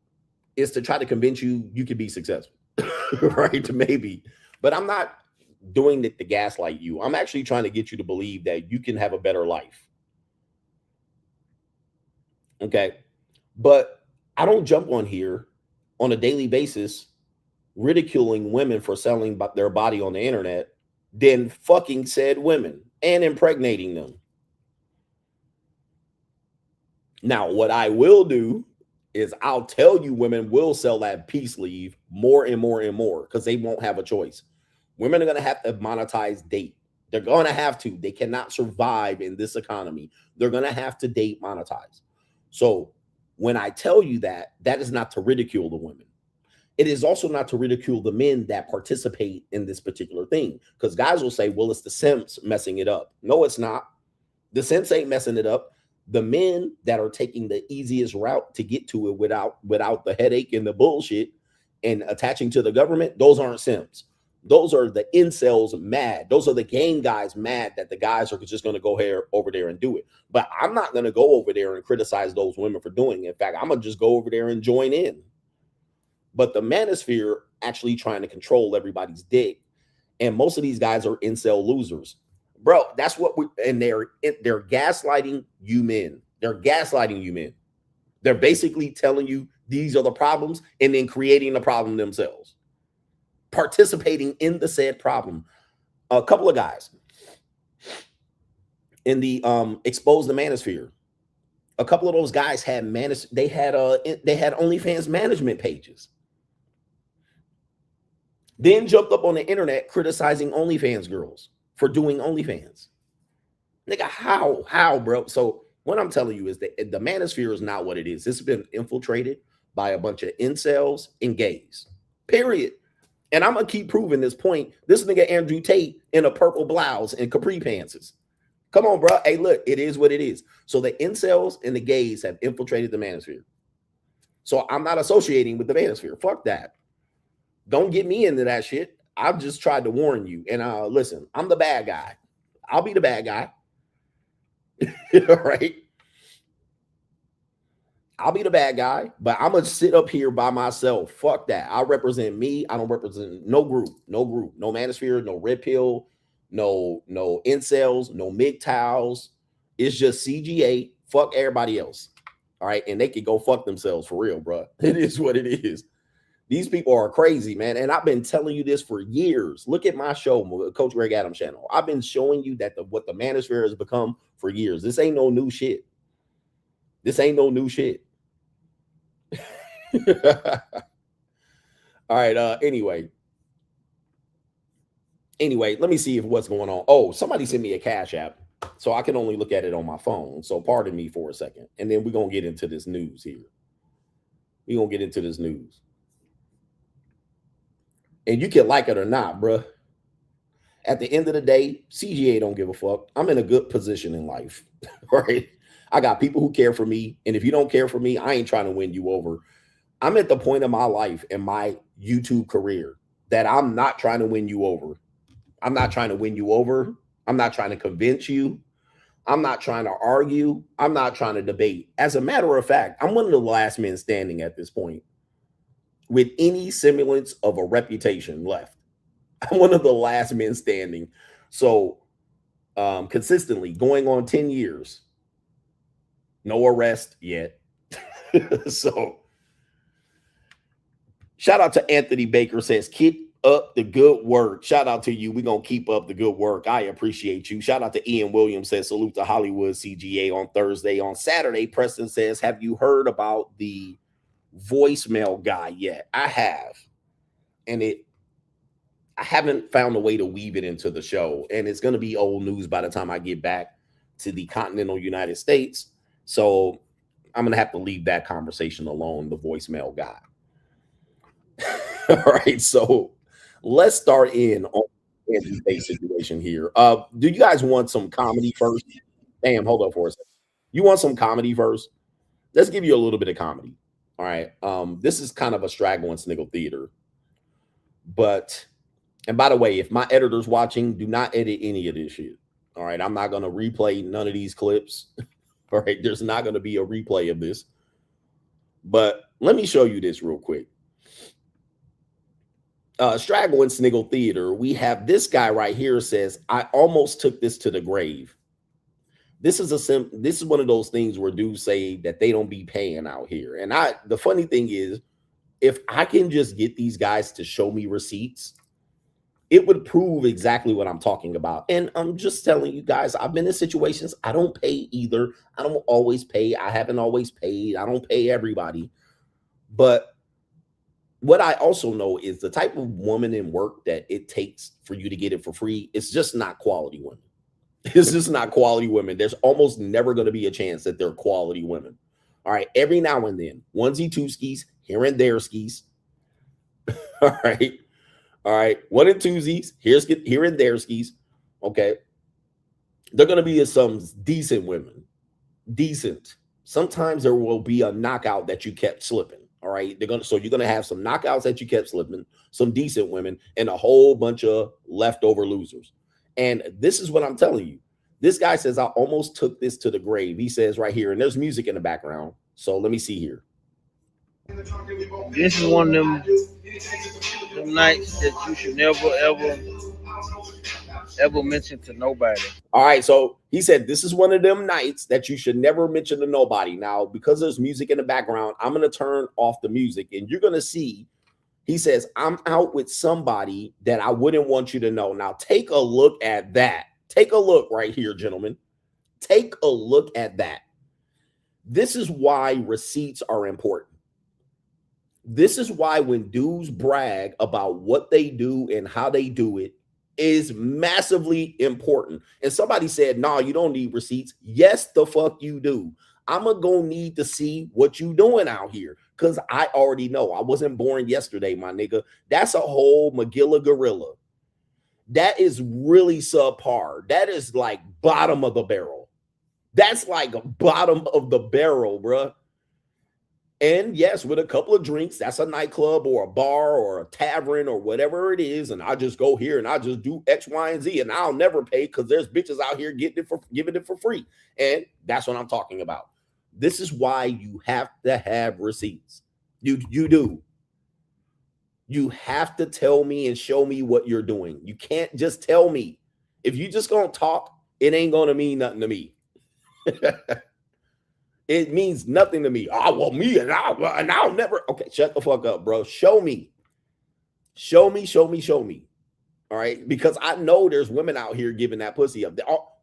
is to try to convince you can be successful. Right? Maybe. But I'm not doing it to gaslight you. I'm actually trying to get you to believe that you can have a better life. Okay? But I don't jump on here on a daily basis ridiculing women for selling their body on the internet, then fucking said women and impregnating them. Now, what I will do is I'll tell you women will sell that peace leave more and more and more because they won't have a choice. Women are going to have to monetize date. They're going to have to. They cannot survive in this economy. They're going to have to date monetize. So when I tell you that, that is not to ridicule the women. It is also not to ridicule the men that participate in this particular thing. Because guys will say, well, it's the simps messing it up. No, it's not. The simps ain't messing it up. The men that are taking the easiest route to get to it without the headache and the bullshit and attaching to the government, those aren't simps. Those are the incels mad. Those are the gang guys mad that the guys are just going to go over there and do it. But I'm not going to go over there and criticize those women for doing it. In fact, I'm going to just go over there and join in. But the manosphere actually trying to control everybody's dick. And most of these guys are incel losers. Bro, that's what they're gaslighting you men. They're gaslighting you men. They're basically telling you these are the problems and then creating the problem themselves. Participating in the said problem. A couple of guys in the Expose the Manosphere. A couple of those guys had they had OnlyFans management pages. Then jumped up on the internet criticizing OnlyFans girls for doing OnlyFans. Nigga, how, bro? So what I'm telling you is that the manosphere is not what it is. This has been infiltrated by a bunch of incels and gays, period. And I'm going to keep proving this point. This nigga Andrew Tate in a purple blouse and capri pantses. Come on, bro. Hey, look, it is what it is. So the incels and the gays have infiltrated the manosphere. So I'm not associating with the manosphere. Fuck that. Don't get me into that shit. I've just tried to warn you. And listen, I'm the bad guy. I'll be the bad guy. All right. I'll be the bad guy, but I'm going to sit up here by myself. Fuck that. I represent me. I don't represent no group, no manosphere, no red pill, no incels, no MGTOWs. It's just CGA. Fuck everybody else. All right. And they can go fuck themselves for real, bro. It is what it is. These people are crazy, man. And I've been telling you this for years. Look at my show, Coach Greg Adams channel. I've been showing you that what the manosphere has become for years. This ain't no new shit. This ain't no new shit. All right. Anyway, let me see if what's going on. Oh, somebody sent me a Cash App, so I can only look at it on my phone. So pardon me for a second, and then we're gonna get into this news here. We're gonna get into this news, and you can like it or not, bruh. At the end of the day, CGA don't give a fuck. I'm in a good position in life, right? I got people who care for me, and if you don't care for me, I ain't trying to win you over. I'm at the point of my life in my YouTube career that I'm not trying to win you over. I'm not trying to win you over. I'm not trying to convince you. I'm not trying to argue. I'm not trying to debate. As a matter of fact, I'm one of the last men standing at this point with any semblance of a reputation left. I'm one of the last men standing. So consistently going on 10 years, no arrest yet. So shout out to Anthony Baker, says, keep up the good work. Shout out to you. We're going to keep up the good work. I appreciate you. Shout out to Ian Williams, says, salute to Hollywood CGA on Thursday. On Saturday, Preston says, have you heard about the voicemail guy yet? I have. And I haven't found a way to weave it into the show. And it's going to be old news by the time I get back to the continental United States. So I'm going to have to leave that conversation alone, the voicemail guy. All right, so let's start in on the situation here. Do you guys want some comedy first? Damn, hold up for a second. You want some comedy first? Let's give you a little bit of comedy. All right. This is kind of a straggle and sniggle theater. But, and by the way, if my editor's watching, do not edit any of this shit. All right, I'm not going to replay none of these clips. All right, there's not going to be a replay of this. But let me show you this real quick. Straggle and Sniggle Theater, we have this guy right here says, I almost took this to the grave. This is one of those things where dudes say that they don't be paying out here. And the funny thing is, if I can just get these guys to show me receipts, it would prove exactly what I'm talking about. And I'm just telling you guys, I've been in situations I don't pay either. I don't always pay. I haven't always paid. I don't pay everybody. But what I also know is the type of woman in work that it takes for you to get it for free. It's just not quality women. It's just not quality women. There's almost never going to be a chance that they're quality women. All right. Every now and then, onesie, two skis, here and there skis. All right. All right. One and twosies, here and there skis. Okay. They're going to be some decent women. Decent. Sometimes there will be a knockout that you kept slipping. All right. So you're going to have some knockouts that you kept slipping, some decent women, and a whole bunch of leftover losers. And this is what I'm telling you. This guy says, I almost took this to the grave. He says right here, and there's music in the background. So let me see here. This is one of them nights that you should never, ever mention to nobody. All right. So he said, this is one of them nights that you should never mention to nobody. Now, because there's music in the background, I'm going to turn off the music and you're going to see, he says, I'm out with somebody that I wouldn't want you to know. Now, take a look at that. Take a look right here, gentlemen. Take a look at that. This is why receipts are important. This is why when dudes brag about what they do and how they do it is massively important. And somebody said, no, you don't need receipts. Yes, the fuck you do. I'm going to need to see what you doing out here because I already know. I wasn't born yesterday, my nigga. That's a whole Magilla gorilla. That is really subpar. That is like bottom of the barrel. That's like a bottom of the barrel, bruh. And yes, with a couple of drinks, that's a nightclub or a bar or a tavern or whatever it is. And I just go here and I just do X, Y, and Z. And I'll never pay because there's bitches out here giving it for free. And that's what I'm talking about. This is why you have to have receipts. You do. You have to tell me and show me what you're doing. You can't just tell me. If you just gonna talk, it ain't gonna mean nothing to me. It means nothing to me. Oh, well, me and I'll never. Okay, shut the fuck up, bro. Show me. Show me. All right, because I know there's women out here giving that pussy up.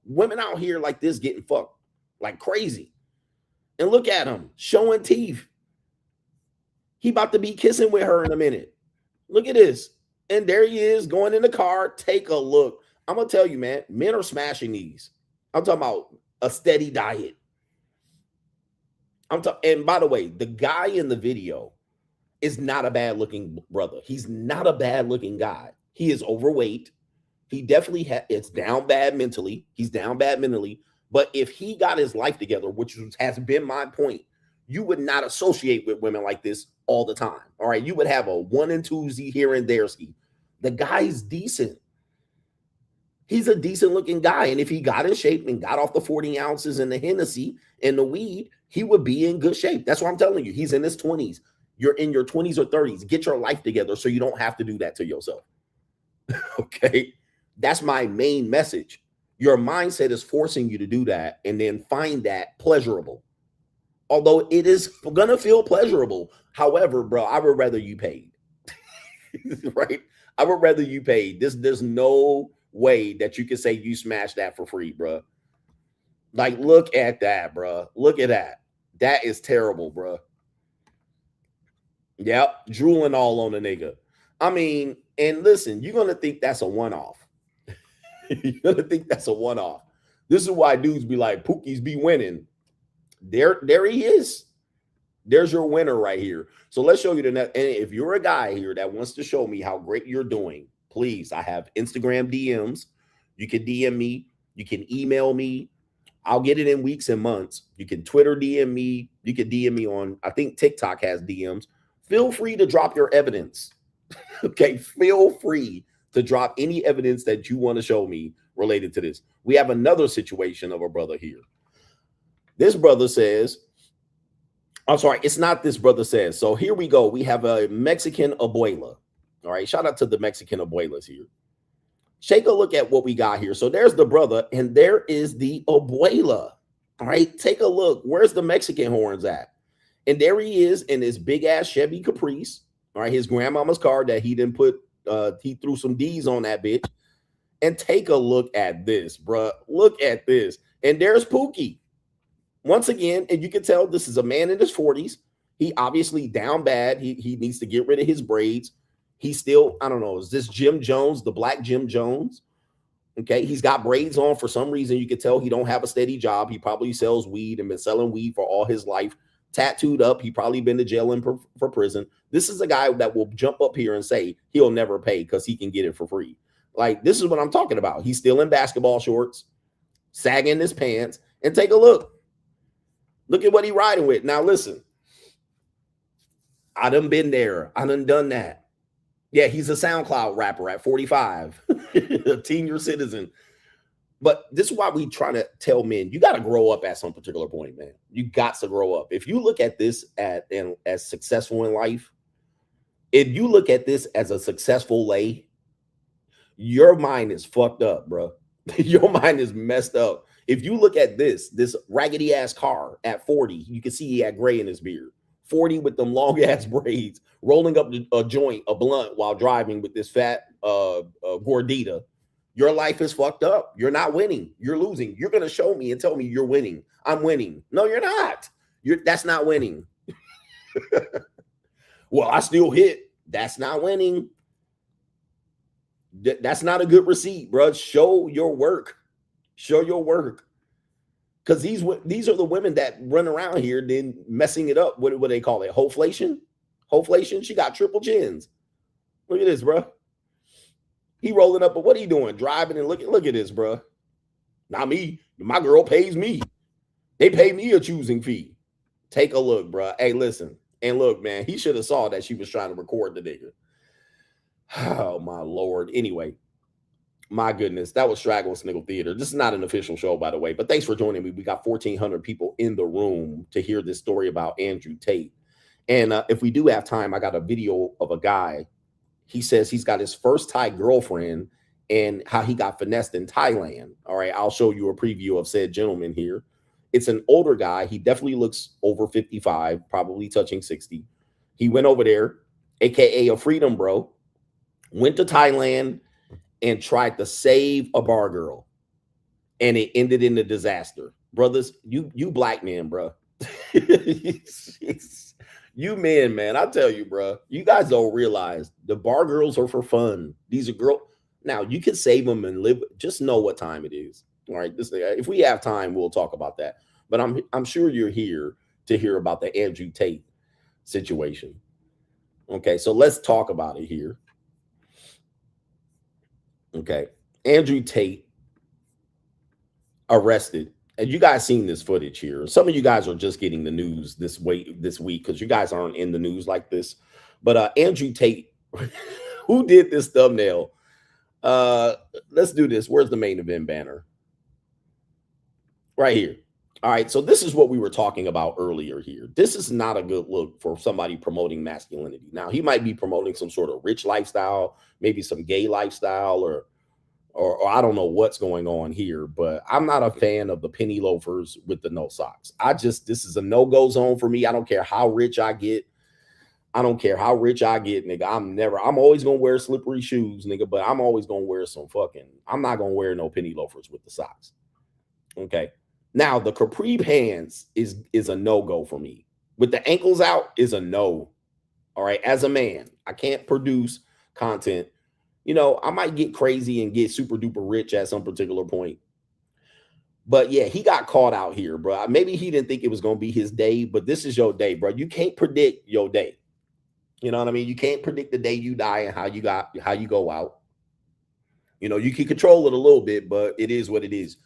Women out here like this getting fucked like crazy. And look at them showing teeth. He about to be kissing with her in a minute. Look at this. And there he is going in the car. Take a look. I'm going to tell you, man, men are smashing these. I'm talking about a steady diet. And by the way, the guy in the video is not a bad looking brother. He's not a bad looking guy. He is overweight. He definitely it's down bad mentally. He's down bad mentally. But if he got his life together, which has been my point, you would not associate with women like this all the time. All right. You would have a 1 and 2 here and there. The guy's decent. He's a decent looking guy. And if he got in shape and got off the 40 ounces and the Hennessy and the weed, he would be in good shape. That's what I'm telling you. He's in his 20s. You're in your 20s or 30s. Get your life together so you don't have to do that to yourself. Okay. That's my main message. Your mindset is forcing you to do that and then find that pleasurable. Although it is going to feel pleasurable. However, bro, I would rather you paid. Right? I would rather you paid. There's no way that you can say you smashed that for free, bro. Like, look at that, bro. Look at that. That is terrible, bro. Yep. Drooling all on the nigga. I mean, and listen, you're going to think that's a one-off. You're going to think that's a one-off. This is why dudes be like, Pookies be winning. There he is. There's your winner right here. So let's show you the net. And if you're a guy here that wants to show me how great you're doing, please, I have Instagram DMs. You can DM me. You can email me. I'll get it in weeks and months. You can Twitter DM me. You can DM me on, I think TikTok has DMs. Feel free to drop your evidence. Okay, feel free to drop any evidence that you want to show me related to this. We have another situation of a brother here. This brother says, I'm sorry, it's not this brother says. So here we go. We have a Mexican abuela. All right, shout out to the Mexican abuelas here. Take a look at what we got here. So there's the brother and there is the abuela. All right, take a look. Where's the Mexican horns at? And there he is in his big ass Chevy Caprice. All right, his grandmama's car that he didn't put, he threw some D's on that bitch. And take a look at this, bruh. Look at this. And there's Pookie. Once again, and you can tell this is a man in his 40s. He obviously down bad. He needs to get rid of his braids. He's still, I don't know, is this Jim Jones, the black Jim Jones? Okay, he's got braids on for some reason. You can tell he don't have a steady job. He probably sells weed and been selling weed for all his life. Tattooed up. He probably been to jail and for prison. This is a guy that will jump up here and say he'll never pay because he can get it for free. Like, this is what I'm talking about. He's still in basketball shorts, sagging his pants, and take a look. Look at what he riding with. Now, listen, I done been there. I done that. Yeah, he's a SoundCloud rapper at 45, a senior citizen. But this is why we try to tell men, you got to grow up at some particular point, man. You got to grow up. If you look at this as successful in life, if you look at this as a successful lay, your mind is fucked up, bro. Your mind is messed up. If you look at this raggedy ass car at 40, you can see he had gray in his beard. 40 with them long ass braids, rolling up a joint, a blunt while driving with this fat gordita. Your life is fucked up. You're not winning. You're losing. You're going to show me and tell me you're winning. I'm winning. No, you're not. That's not winning. Well, I still hit. That's not winning. That's not a good receipt, bro. Show your work. Show your work. Because these are the women that run around here then messing it up. What do they call it? Hoflation? Hoflation? She got triple chins. Look at this, bro. He rolling up, but what are you doing? Driving and look at this, bro. Not me. My girl pays me. They pay me a choosing fee. Take a look, bro. Hey, listen. And look, man, he should have saw that she was trying to record the nigga. Oh, my Lord. Anyway, my goodness. That was Straggle and Sniggle Theater. This is not an official show, by the way, but thanks for joining me. We got 1,400 people in the room to hear this story about Andrew Tate. And if we do have time, I got a video of a guy. He says he's got his first Thai girlfriend and how he got finessed in Thailand. All right, I'll show you a preview of said gentleman here. It's an older guy. He definitely looks over 55, probably touching 60. He went over there, aka a freedom bro, went to Thailand and tried to save a bar girl. And it ended in a disaster. Brothers, you black men, bro. You men, man, I tell you, bro, you guys don't realize the bar girls are for fun. These are girls. Now you can save them and live. Just know what time it is. All right. If we have time, we'll talk about that. But I'm sure you're here to hear about the Andrew Tate situation. Okay, so let's talk about it here. Okay, Andrew Tate arrested, and you guys seen this footage here. Some of you guys are just getting the news this week because you guys aren't in the news like this. But Andrew Tate, who did this thumbnail? Let's do this. Where's the main event banner? Right here. All right, so this is what we were talking about earlier here. This is not a good look for somebody promoting masculinity. Now, he might be promoting some sort of rich lifestyle, maybe some gay lifestyle, or I don't know what's going on here, but I'm not a fan of the penny loafers with the no socks. This is a no-go zone for me. I don't care how rich I get. Nigga. I'm always going to wear slippery shoes, nigga, but I'm always going to wear I'm not going to wear no penny loafers with the socks. Okay. Now, the capri pants is a no-go for me. With the ankles out is a no. All right. As a man, I can't produce content. You know, I might get crazy and get super duper rich at some particular point. But yeah, he got caught out here, bro. Maybe he didn't think it was going to be his day, but this is your day, bro. You can't predict your day. You know what I mean? You can't predict the day you die and how you go out. You know, you can control it a little bit, but it is what it is.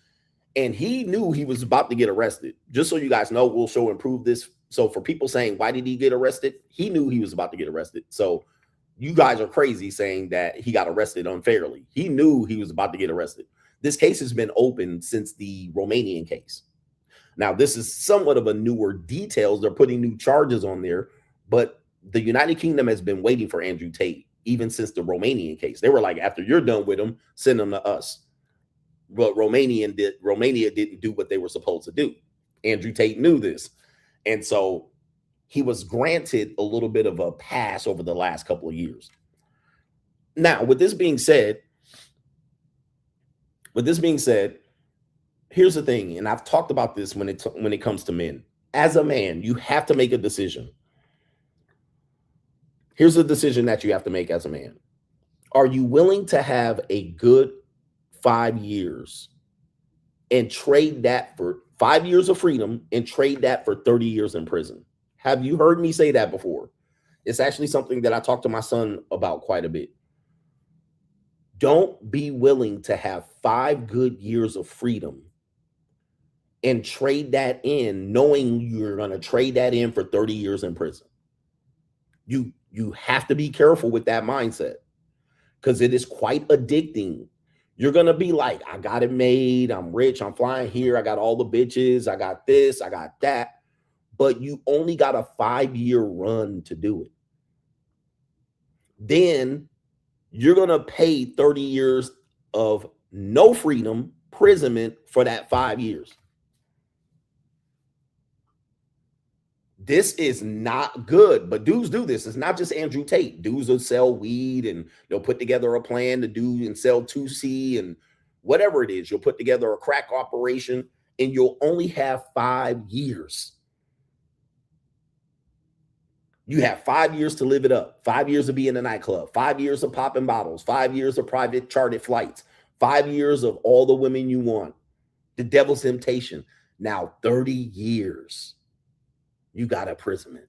And he knew he was about to get arrested. Just so you guys know, we'll show and prove this. So for people saying, why did he get arrested? He knew he was about to get arrested. So you guys are crazy saying that he got arrested unfairly. He knew he was about to get arrested. This case has been open since the Romanian case. Now, this is somewhat of a newer details. They're putting new charges on there, but the United Kingdom has been waiting for Andrew Tate even since the Romanian case. They were like, after you're done with him, send him to us. But Romania didn't do what they were supposed to do. Andrew Tate knew this. And so he was granted a little bit of a pass over the last couple of years. Now, with this being said, here's the thing, and I've talked about this when it comes to men. As a man, you have to make a decision. Here's the decision that you have to make as a man. Are you willing to have a good 5 years and trade that for 5 years of freedom and trade that for 30 years in prison? Have you heard me say that before? It's actually something that I talk to my son about quite a bit. Don't be willing to have 5 good years of freedom and trade that in, knowing you're going to trade that in for 30 years in prison. You have to be careful with that mindset because it is quite addicting. You're going to be like, I got it made. I'm rich. I'm flying here. I got all the bitches. I got this. I got that. But you only got a 5-year run to do it. Then you're going to pay 30 years of no freedom, imprisonment for that 5 years. This is not good, but dudes do this. It's not just Andrew Tate. Dudes will sell weed and they'll put together a plan to do and sell 2C and whatever it is. You'll put together a crack operation and you'll only have 5 years. You have 5 years to live it up, 5 years to be in a nightclub, 5 years of popping bottles, 5 years of private chartered flights, 5 years of all the women you want, the devil's temptation. Now 30 years. You got imprisonment.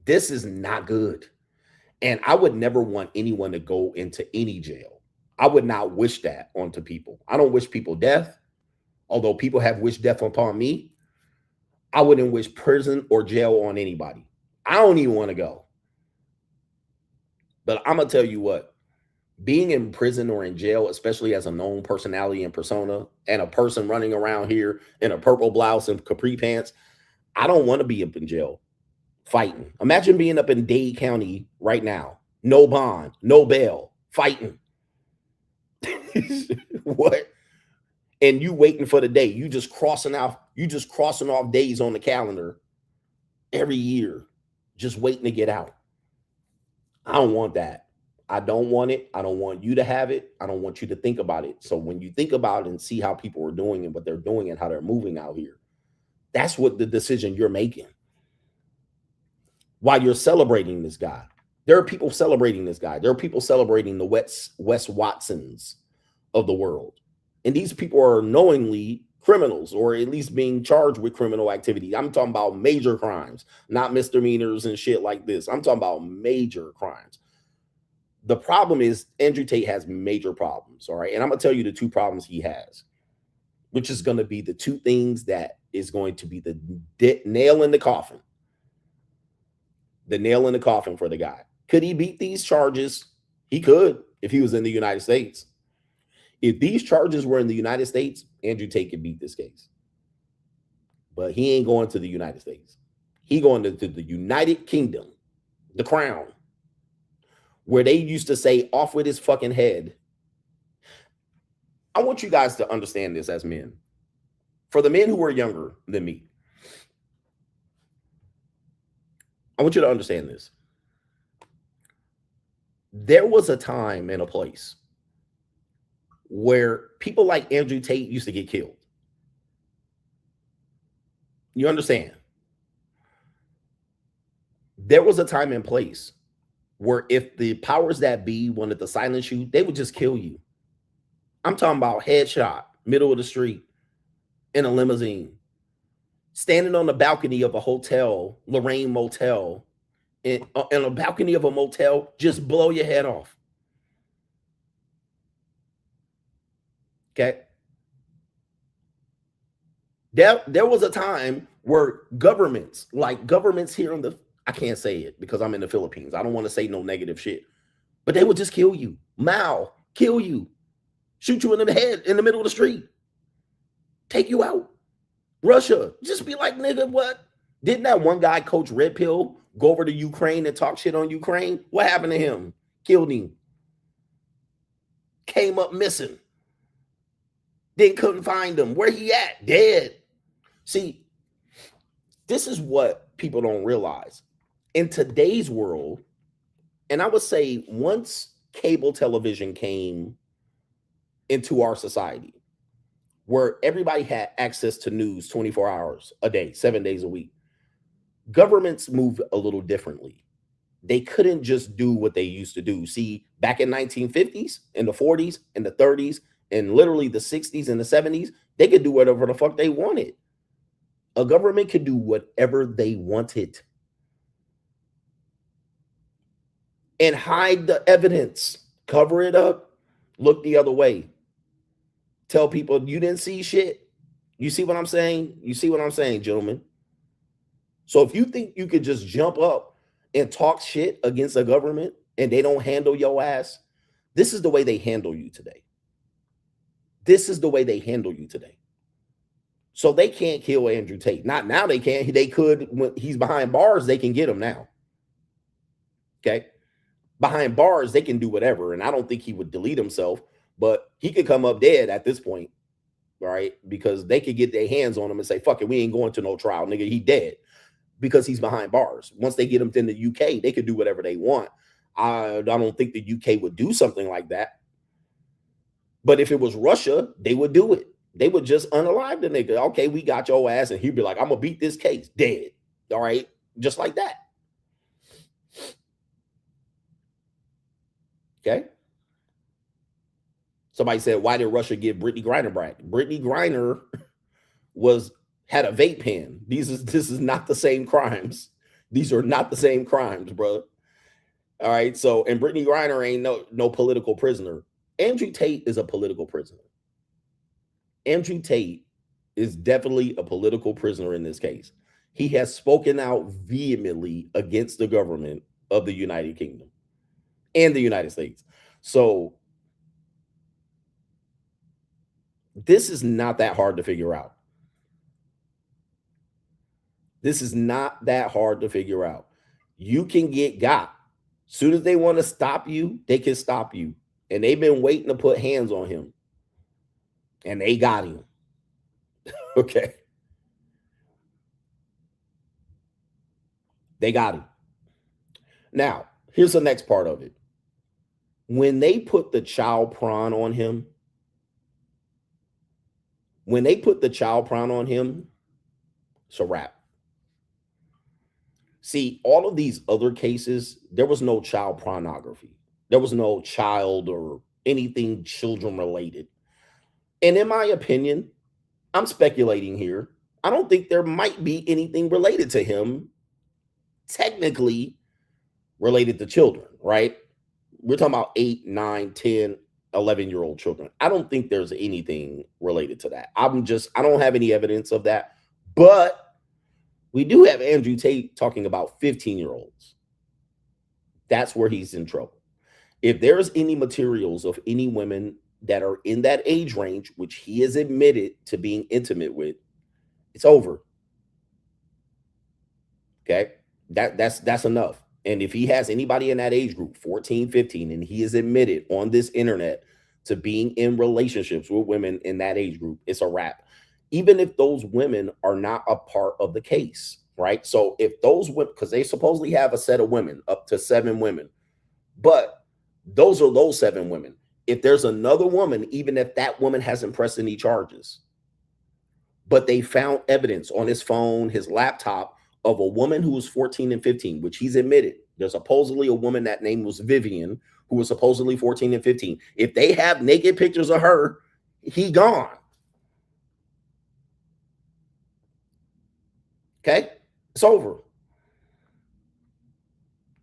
This is not good. And I would never want anyone to go into any jail. I would not wish that onto people. I don't wish people death, although people have wished death upon me. I wouldn't wish prison or jail on anybody. I don't even want to go. But I'm going to tell you what. Being in prison or in jail, especially as a known personality and persona and a person running around here in a purple blouse and capri pants, I don't want to be up in jail fighting. Imagine being up in Dade County right now. No bond, no bail, fighting. What? And you waiting for the day. You just crossing off days on the calendar every year, just waiting to get out. I don't want that. I don't want it. I don't want you to have it. I don't want you to think about it. So when you think about it and see how people are doing and what they're doing and how they're moving out here, That's what the decision you're making. While you're celebrating this guy, there are people celebrating this guy. There are people celebrating the Wes Watsons of the world. And these people are knowingly criminals, or at least being charged with criminal activity. I'm talking about major crimes, not misdemeanors and shit like this. I'm talking about major crimes. The problem is Andrew Tate has major problems, all right? And I'm going to tell you the two problems he has, which is going to be the two things that is going to be the nail in the coffin. The nail in the coffin for the guy. Could he beat these charges? He could if he was in the United States. If these charges were in the United States, Andrew Tate could beat this case. But he ain't going to the United States. He going to the United Kingdom, the Crown, where they used to say, off with his fucking head. I want you guys to understand this as men. For the men who are younger than me, I want you to understand this. There was a time and a place where people like Andrew Tate used to get killed. You understand? There was a time and place where if the powers that be wanted to silence you, they would just kill you. I'm talking about headshot, middle of the street, in a limousine, standing on the balcony of a hotel, Lorraine Motel, in a balcony of a motel, just blow your head off. Okay. There was a time where governments, like governments here in the, I can't say it because I'm in the Philippines. I don't want to say no negative shit, but they would just kill you. Mao, kill you, shoot you in the head in the middle of the street, take you out. Russia, just be like, nigga, what? Didn't that one guy, Coach Red Pill, go over to Ukraine and talk shit on Ukraine? What happened to him? Killed him. Came up missing. Then couldn't find him. Where he at? Dead. See, this is what people don't realize. In today's world, and I would say once cable television came into our society, where everybody had access to news 24 hours a day, 7 days a week, governments moved a little differently. They couldn't just do what they used to do. See, back in 1950s, in the 40s, in the 30s, and literally the 60s and the 70s, they could do whatever the fuck they wanted. A government could do whatever they wanted and hide the evidence, cover it up, look the other way. Tell people you didn't see shit. You see what I'm saying? You see what I'm saying, gentlemen? So if you think you could just jump up and talk shit against a government and they don't handle your ass, this is the way they handle you today. This is the way they handle you today. So they can't kill Andrew Tate. Not now they can't. They could when he's behind bars, they can get him now. Okay? Behind bars, they can do whatever. And I don't think he would delete himself, but he could come up dead at this point, right? Because they could get their hands on him and say, fuck it, we ain't going to no trial, nigga. He dead because he's behind bars. Once they get him in the UK, they could do whatever they want. I don't think the UK would do something like that. But if it was Russia, they would do it. They would just unalive the nigga. Okay, we got your ass. And he'd be like, I'm going to beat this case. Dead. All right? Just like that. Okay? Somebody said, why did Russia give Brittany Griner back? Brittany Griner had a vape pen. This is not the same crimes. These are not the same crimes, brother. All right? So, and Brittany Griner ain't no political prisoner. Andrew Tate is a political prisoner. Andrew Tate is definitely a political prisoner in this case. He has spoken out vehemently against the government of the United Kingdom and the United States. So this is not that hard to figure out. This is not that hard to figure out. You can get got. As soon as they want to stop you, they can stop you. And they've been waiting to put hands on him. And they got him. Okay. They got him. Now, here's the next part of it. When they put the child prawn on him, It's a wrap. See, all of these other cases, there was no child pornography. There was no child or anything children related. And in my opinion, I'm speculating here. I don't think there might be anything related to him, technically related to children, right? We're talking about 8, 9, 10, 11-year-old children. I don't think there's anything related to that. I don't have any evidence of that. But we do have Andrew Tate talking about 15-year-olds. That's where he's in trouble. If there's any materials of any women that are in that age range, which he has admitted to being intimate with, it's over. Okay? That's enough. And if he has anybody in that age group, 14, 15, and he is admitted on this internet to being in relationships with women in that age group, it's a wrap. Even if those women are not a part of the case, right? So if those women, because they supposedly have a set of women, up to 7 women, but those are those 7 women. If there's another woman, even if that woman hasn't pressed any charges, but they found evidence on his phone, his laptop, of a woman who was 14 and 15, which he's admitted. There's supposedly a woman, that name was Vivian, who was supposedly 14 and 15. If they have naked pictures of her, he gone. Okay? It's over.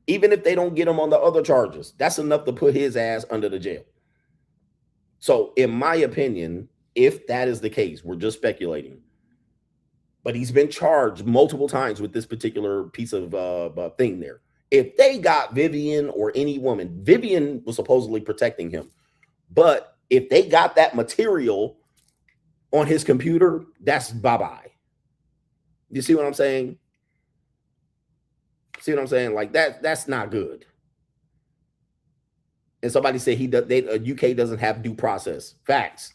Even if they don't get him on the other charges, that's enough to put his ass under the jail. So in my opinion, if that is the case, we're just speculating, but he's been charged multiple times with this particular piece of thing there. If they got Vivian or any woman, Vivian was supposedly protecting him, but if they got that material on his computer, that's bye-bye. You see what I'm saying? See what I'm saying? Like that's not good. And somebody said UK doesn't have due process. Facts.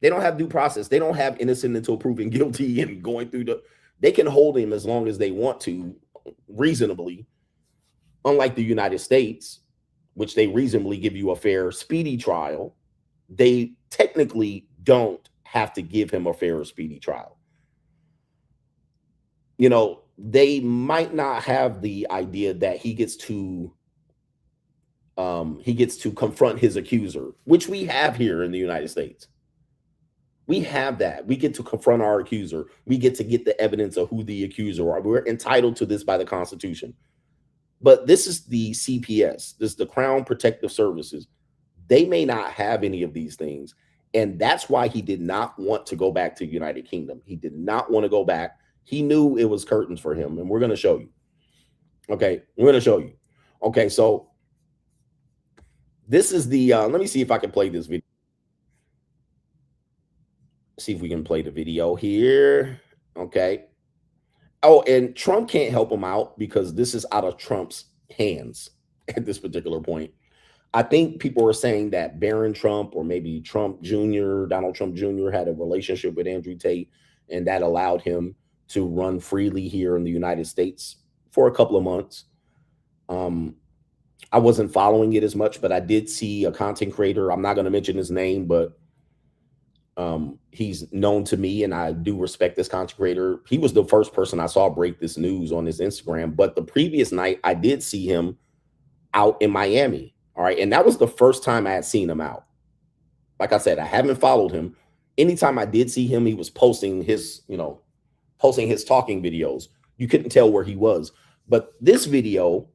They don't have due process. They don't have innocent until proven guilty and going through they can hold him as long as they want to, reasonably. Unlike the United States, which they reasonably give you a fair, speedy trial, they technically don't have to give him a fair or speedy trial. You know, they might not have the idea that he gets to confront his accuser, which we have here in the United States. We have that. We get to confront our accuser. We get to get the evidence of who the accuser are. We're entitled to this by the Constitution. But this is the CPS. This is the Crown Protective Services. They may not have any of these things. And that's why he did not want to go back to the United Kingdom. He did not want to go back. He knew it was curtains for him. And we're going to show you. Okay, we're going to show you. Okay, so this is the, let me see if I can play this video. See if we can play the video here. Okay. Oh, and Trump can't help him out because this is out of Trump's hands at this particular point. I think people are saying that Barron Trump or maybe Trump Jr., Donald Trump Jr. had a relationship with Andrew Tate, and that allowed him to run freely here in the United States for a couple of months. I wasn't following it as much, but I did see a content creator. I'm not going to mention his name, but he's known to me, and I do respect this content creator. He was the first person I saw break this news on his Instagram. But the previous night, I did see him out in Miami. All right. And that was the first time I had seen him out. Like I said, I haven't followed him. Anytime I did see him, he was posting his talking videos. You couldn't tell where he was. But this video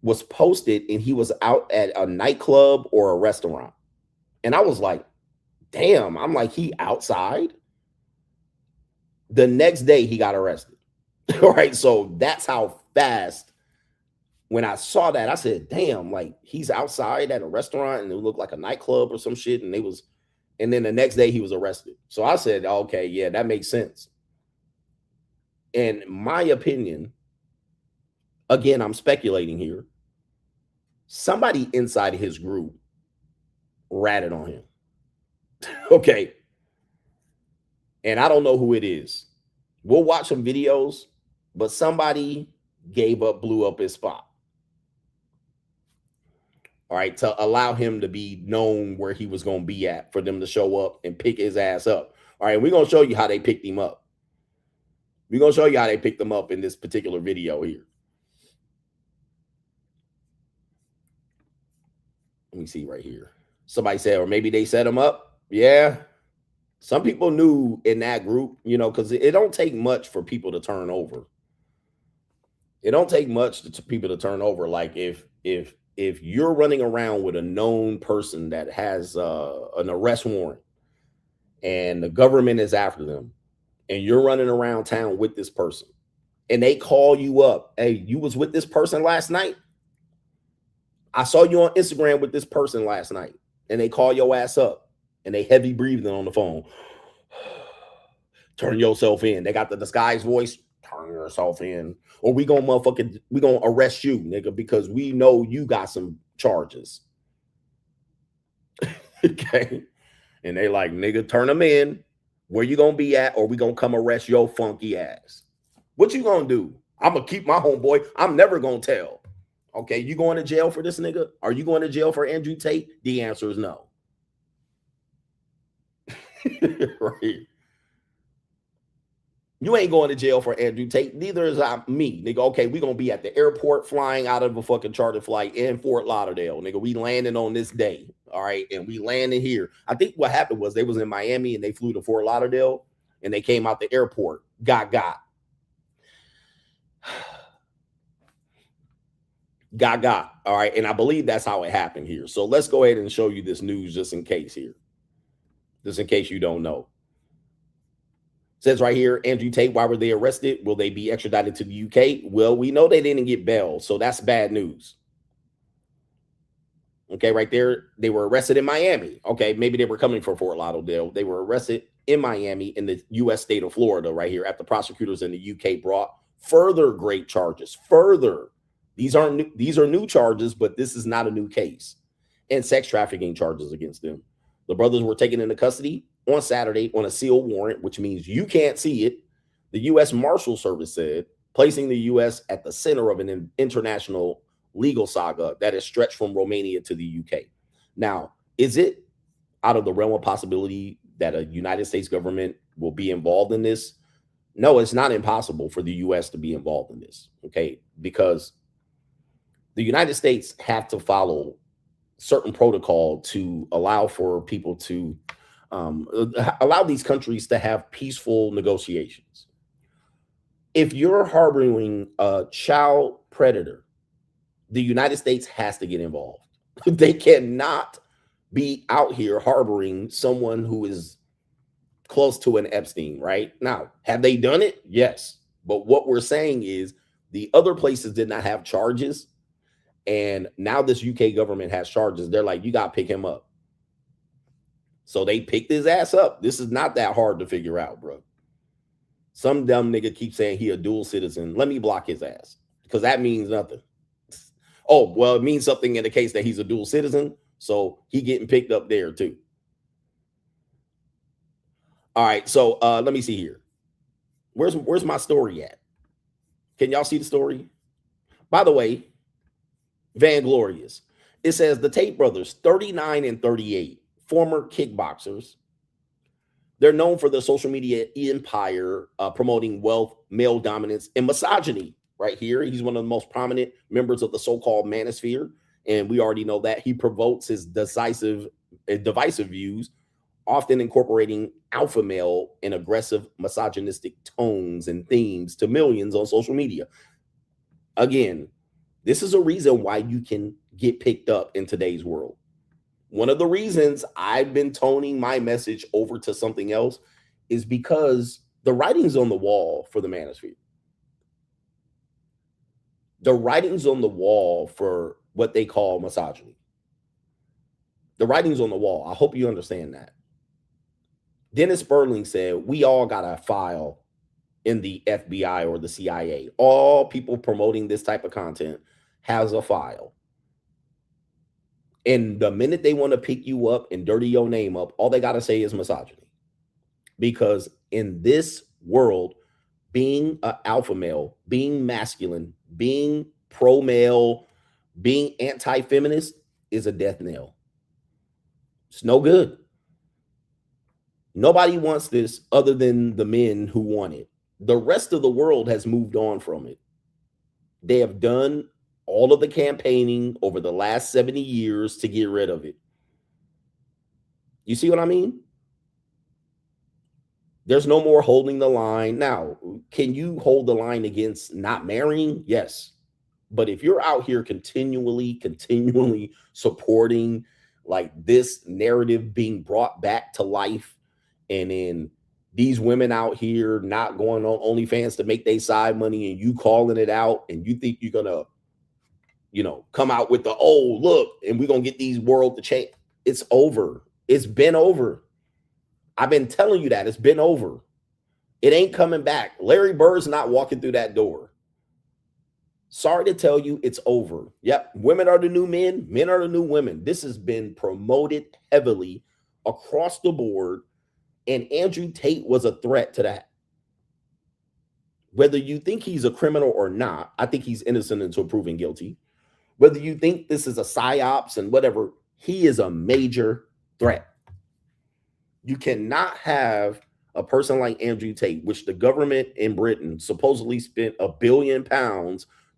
was posted, and he was out at a nightclub or a restaurant. And I was like, damn, I'm like, he outside? The next day he got arrested. All right. So that's how fast. When I saw that, I said, damn, like he's outside at a restaurant and it looked like a nightclub or some shit. And then the next day he was arrested. So I said, okay, yeah, that makes sense. In my opinion, again, I'm speculating here. Somebody inside of his group ratted on him. Okay. And I don't know who it is. We'll watch some videos, but somebody blew up his spot. All right, to allow him to be known where he was going to be at, for them to show up and pick his ass up. All right, we're going to show you how they picked him up. We're going to show you how they picked them up in this particular video here. Let me see right here. Somebody said, or maybe they set them up. Yeah. Some people knew in that group, you know, because it don't take much for people to turn over. It don't take much to people to turn over. Like if you're running around with a known person that has an arrest warrant and the government is after them, and you're running around town with this person, and they call you up, hey, you was with this person last night? I saw you on Instagram with this person last night, and they call your ass up, and they heavy breathing on the phone. Turn yourself in. They got the disguised voice. Turn yourself in, or we gonna arrest you, nigga, because we know you got some charges. Okay, and they like, nigga, turn them in. Where you gonna be at, or we gonna come arrest your funky ass? What you gonna do? I'm gonna keep my homeboy. I'm never gonna tell. Okay, you going to jail for this nigga? Are you going to jail for Andrew Tate? The answer is no. Right. You ain't going to jail for Andrew Tate. Neither is me, nigga. Okay, we gonna be at the airport flying out of a fucking charter flight in Fort Lauderdale, nigga. We landing on this day, all right, and we landing here. I think what happened was they was in Miami and they flew to Fort Lauderdale and they came out the airport. Got. All right, and I believe that's how it happened here. So let's go ahead and show you this news just in case here. Just in case you don't know. Says right here, Andrew Tate, why were they arrested? Will they be extradited to the UK? Well, we know they didn't get bail, so that's bad news. Okay, right there, they were arrested in Miami. Okay, maybe they were coming for Fort Lauderdale. They were arrested in Miami in the U.S. state of Florida right here after prosecutors in the UK brought further great charges. These are new charges, but this is not a new case. And sex trafficking charges against them. The brothers were taken into custody on Saturday on a sealed warrant, which means you can't see it. The U.S. Marshal Service said, placing the U.S. at the center of an international legal saga that is stretched from Romania to the U.K. Now, is it out of the realm of possibility that a United States government will be involved in this? No, it's not impossible for the U.S. to be involved in this, okay? Because the United States have to follow certain protocol to allow for people to allow these countries to have peaceful negotiations. If you're harboring a child predator, the United States has to get involved. They cannot be out here harboring someone who is close to an Epstein, right? Now, have they done it? Yes. But what we're saying is the other places did not have charges. And now this UK government has charges. They're like, you got to pick him up. So they picked his ass up. This is not that hard to figure out, bro. Some dumb nigga keeps saying he a dual citizen. Let me block his ass because that means nothing. Oh, well, it means something in the case that he's a dual citizen. So he getting picked up there too. All right. So let me see here. Where's my story at? Can y'all see the story? By the way, Vanglorious. It says the Tate brothers, 39 and 38, former kickboxers. They're known for their social media empire, promoting wealth, male dominance, and misogyny. Right here, he's one of the most prominent members of the so-called manosphere, and we already know that he promotes his divisive views, often incorporating alpha male and aggressive misogynistic tones and themes to millions on social media. Again, this is a reason why you can get picked up in today's world. One of the reasons I've been toning my message over to something else is because the writing's on the wall for the manosphere. The writing's on the wall for what they call misogyny. The writing's on the wall. I hope you understand that. Dennis Sperling said, we all got a file in the FBI or the CIA. All people promoting this type of content has a file. And the minute they want to pick you up and dirty your name up, all they got to say is misogyny. Because in this world, being an alpha male, being masculine, being pro-male, being anti-feminist is a death knell. It's no good. Nobody wants this other than the men who want it. The rest of the world has moved on from it. They have done all of the campaigning over the last 70 years to get rid of it. You see what I mean? There's no more holding the line. Now, can you hold the line against not marrying? Yes. But if you're out here continually supporting like this narrative being brought back to life, and then these women out here not going on OnlyFans to make their side money, and you calling it out, and you think you're gonna, come out with the, oh, look, and we're gonna get these world to change. It's over. It's been over. I've been telling you that. It's been over. It ain't coming back. Larry Bird's not walking through that door. Sorry to tell you, it's over. Yep. Women are the new men. Men are the new women. This has been promoted heavily across the board. And Andrew Tate was a threat to that. Whether you think he's a criminal or not, I think he's innocent until proven guilty. Whether you think this is a psyops and whatever, he is a major threat. You cannot have a person like Andrew Tate, which the government in Britain supposedly spent £1 billion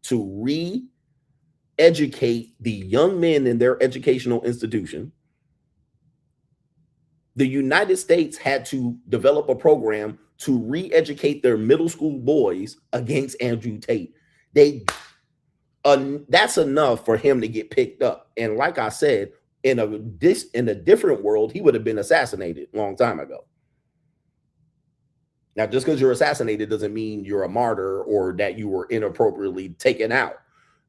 to re-educate the young men in their educational institution. The United States had to develop a program to re-educate their middle school boys against Andrew Tate. That's enough for him to get picked up. And like I said, in a different world, he would have been assassinated a long time ago. Now, just because you're assassinated doesn't mean you're a martyr or that you were inappropriately taken out.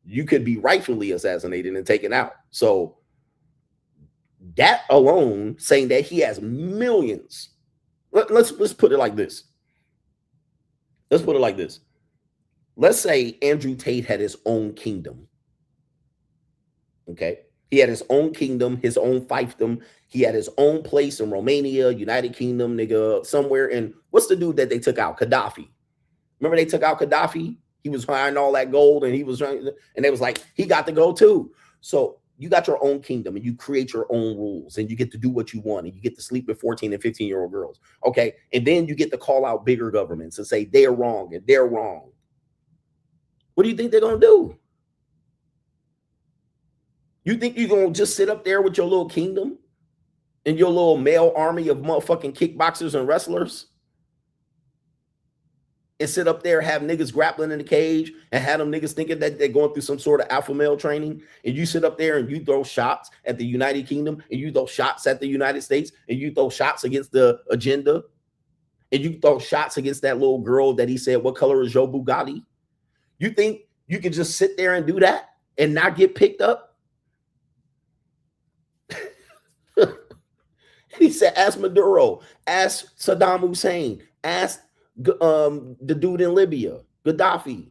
You could be rightfully assassinated and taken out. So that alone, saying that he has millions, let's put it like this. Let's put it like this. Let's say Andrew Tate had his own kingdom. Okay. He had his own kingdom, his own fiefdom. He had his own place in Romania, United Kingdom, nigga, somewhere. And what's the dude that they took out? Gaddafi. Remember they took out Gaddafi? He was hiding all that gold, and he was trying, and they was like, he got to go too. So you got your own kingdom, and you create your own rules, and you get to do what you want, and you get to sleep with 14 and 15-year-old girls. Okay. And then you get to call out bigger governments and say they're wrong and they're wrong. What do you think they're going to do? You think you're going to just sit up there with your little kingdom and your little male army of motherfucking kickboxers and wrestlers and sit up there, have niggas grappling in the cage and have them niggas thinking that they're going through some sort of alpha male training, and you sit up there and you throw shots at the United Kingdom, and you throw shots at the United States, and you throw shots against the agenda, and you throw shots against that little girl that he said, what color is your Bugatti? You think you can just sit there and do that and not get picked up? He said, ask Maduro, ask Saddam Hussein, ask the dude in Libya, Gaddafi.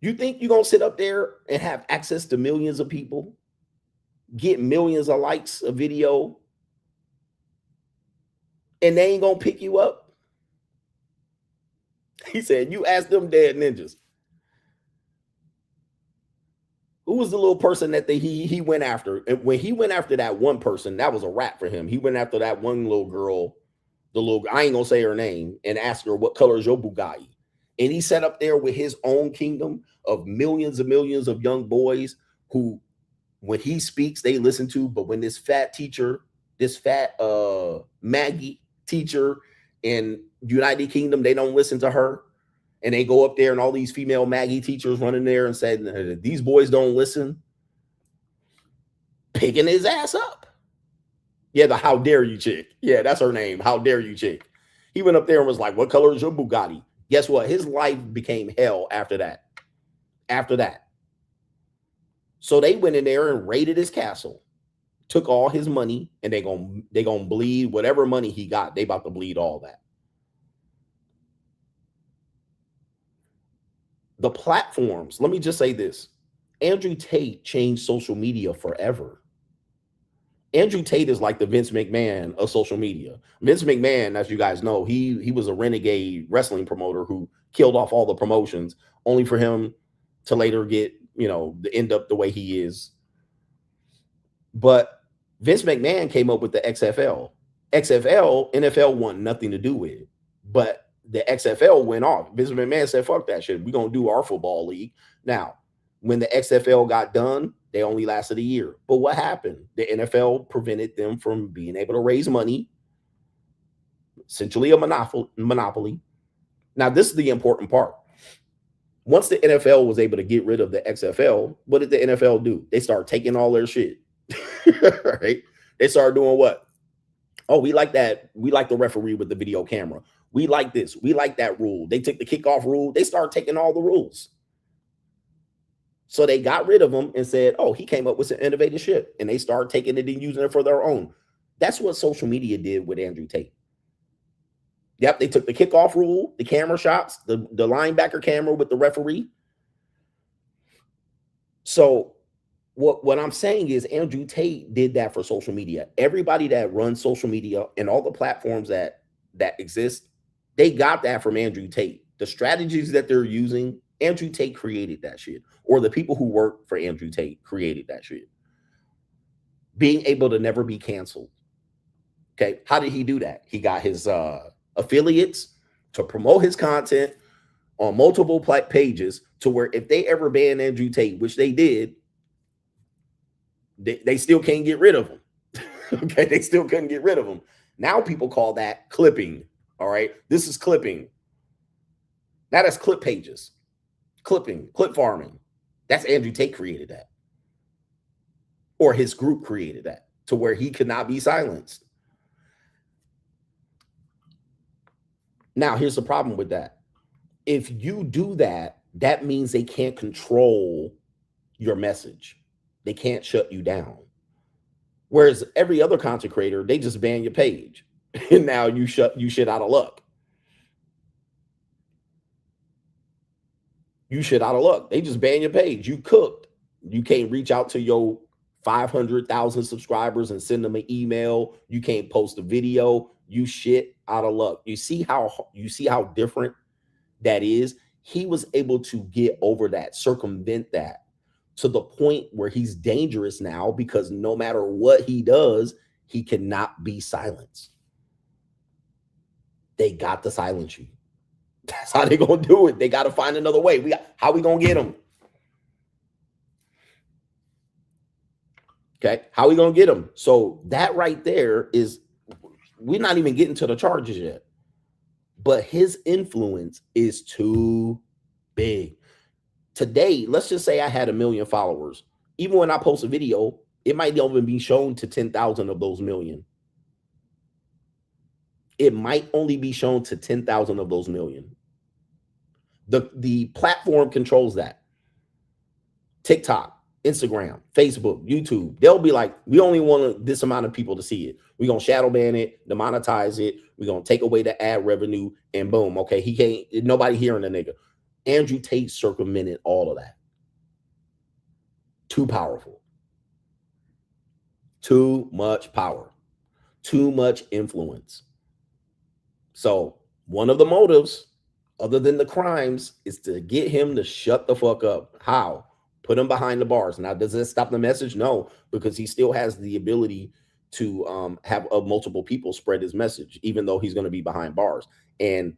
You think you're going to sit up there and have access to millions of people, get millions of likes a video, and they ain't going to pick you up? He said, you ask them dead ninjas. Who was the little person that he went after? And when he went after that one person, that was a wrap for him. He went after that one little girl, I ain't gonna say her name, and asked her, what color is your Bugatti? And he sat up there with his own kingdom of millions and millions of young boys who, when he speaks, they listen to. But when this fat Maggie teacher in United Kingdom, they don't listen to her. And they go up there and all these female Maggie teachers run in there and say, these boys don't listen. Picking his ass up. Yeah, the how dare you chick. Yeah, that's her name. How dare you chick. He went up there and was like, what color is your Bugatti? Guess what? His life became hell after that. So they went in there and raided his castle, took all his money, and they gonna bleed whatever money he got. They about to bleed all that. The platforms, let me just say this. Andrew Tate changed social media forever. Andrew Tate is like the Vince McMahon of social media. Vince McMahon, as you guys know, he was a renegade wrestling promoter who killed off all the promotions, only for him to later get, end up the way he is. But Vince McMahon came up with the XFL. XFL, NFL want nothing to do with it. But the XFL went off. Vince McMahon said, fuck that shit. We're going to do our football league. Now, when the XFL got done, they only lasted a year. But what happened? The NFL prevented them from being able to raise money, essentially a monopoly. Now, this is the important part. Once the NFL was able to get rid of the XFL, what did the NFL do? They started taking all their shit. Right? They started doing what? Oh, we like that. We like the referee with the video camera. We like this. We like that rule. They took the kickoff rule. They started taking all the rules. So they got rid of him and said, oh, he came up with some innovative shit. And they started taking it and using it for their own. That's what social media did with Andrew Tate. Yep, they took the kickoff rule, the camera shots, the linebacker camera with the referee. So what I'm saying is Andrew Tate did that for social media. Everybody that runs social media and all the platforms that exist, they got that from Andrew Tate. The strategies that they're using, Andrew Tate created that shit. Or the people who work for Andrew Tate created that shit. Being able to never be canceled. Okay, how did he do that? He got his affiliates to promote his content on multiple pages to where if they ever ban Andrew Tate, which they did, they still can't get rid of him. Okay, they still couldn't get rid of him. Now people call that clipping. All right, this is clipping. Now that's clip pages, clipping, clip farming. That's Andrew Tate created that, or his group created that to where he could not be silenced. Now, here's the problem with that. If you do that, that means they can't control your message. They can't shut you down. Whereas every other content creator, they just ban your page. And now you shit out of luck. You shit out of luck. They just ban your page. You cooked. You can't reach out to your 500,000 subscribers and send them an email. You can't post a video. You shit out of luck. You see how different that is? He was able to get over that, circumvent that to the point where he's dangerous now because no matter what he does, he cannot be silenced. They got to silence you. That's how they gonna do it. They got to find another way. How we gonna get him? Okay, how we gonna get him? So that right there is, we're not even getting to the charges yet, but his influence is too big. Today, let's just say I had 1 million followers. Even when I post a video, it might even be shown to 10,000 of those million. It might only be shown to 10,000 of those million. The platform controls that. TikTok, Instagram, Facebook, YouTube, they'll be like, we only want this amount of people to see it. We're going to shadow ban it, demonetize it. We're going to take away the ad revenue and boom. Okay, he can't, nobody hearing the nigga. Andrew Tate circumvented all of that. Too powerful. Too much power. Too much influence. So one of the motives, other than the crimes, is to get him to shut the fuck up. How? Put him behind the bars. Now, does this stop the message? No, because he still has the ability to have multiple people spread his message, even though he's going to be behind bars. And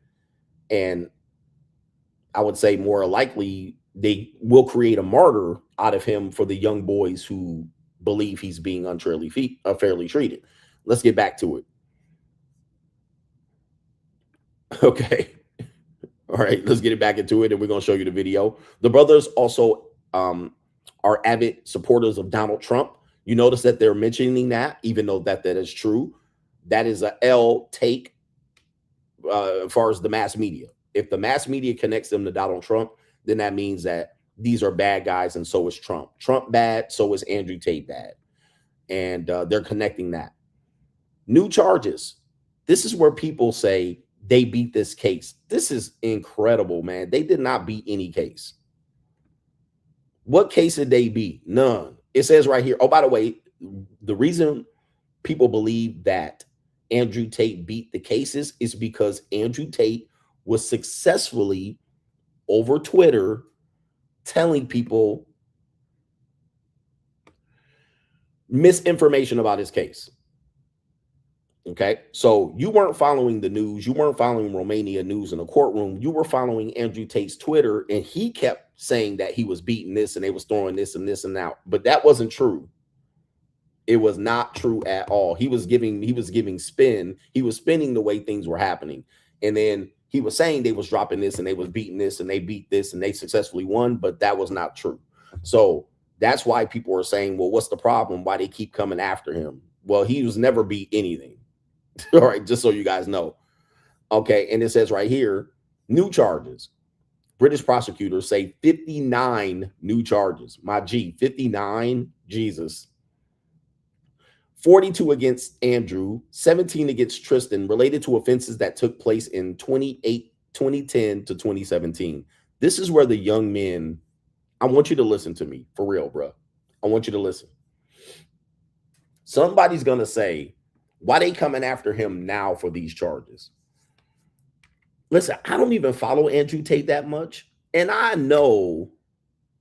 I would say more likely they will create a martyr out of him for the young boys who believe he's being unfairly treated. Let's get back to it. Okay. All right, let's get it back into it, and we're going to show you the video. The brothers also are avid supporters of Donald Trump. You notice that they're mentioning that, even though that is true. That is a L take as far as the mass media. If the mass media connects them to Donald Trump, then that means that these are bad guys, and so is Trump. Trump bad, so is Andrew Tate bad. And they're connecting that. New charges. This is where people say they beat this case. This is incredible, man. They did not beat any case. What case did they beat? None. It says right here. Oh, by the way, the reason people believe that Andrew Tate beat the cases is because Andrew Tate was successfully over Twitter telling people misinformation about his case. Okay, so you weren't following the news. You weren't following Romania news in the courtroom. You were following Andrew Tate's Twitter, and he kept saying that he was beating this and they was throwing this and this and out. But that wasn't true. It was not true at all. He was giving spin. He was spinning the way things were happening. And then he was saying they was dropping this and they was beating this and they beat this and they successfully won, but that was not true. So that's why people are saying, well, what's the problem? Why they keep coming after him? Well, he was never beat anything. All right, just so you guys know. Okay, and it says right here, new charges. British prosecutors say 59 new charges. My G, 59, Jesus. 42 against Andrew, 17 against Tristan, related to offenses that took place in 2010 to 2017. This is where the young men, I want you to listen to me, for real, bro. I want you to listen. Somebody's going to say, why they coming after him now for these charges? Listen, I don't even follow Andrew Tate that much. And I know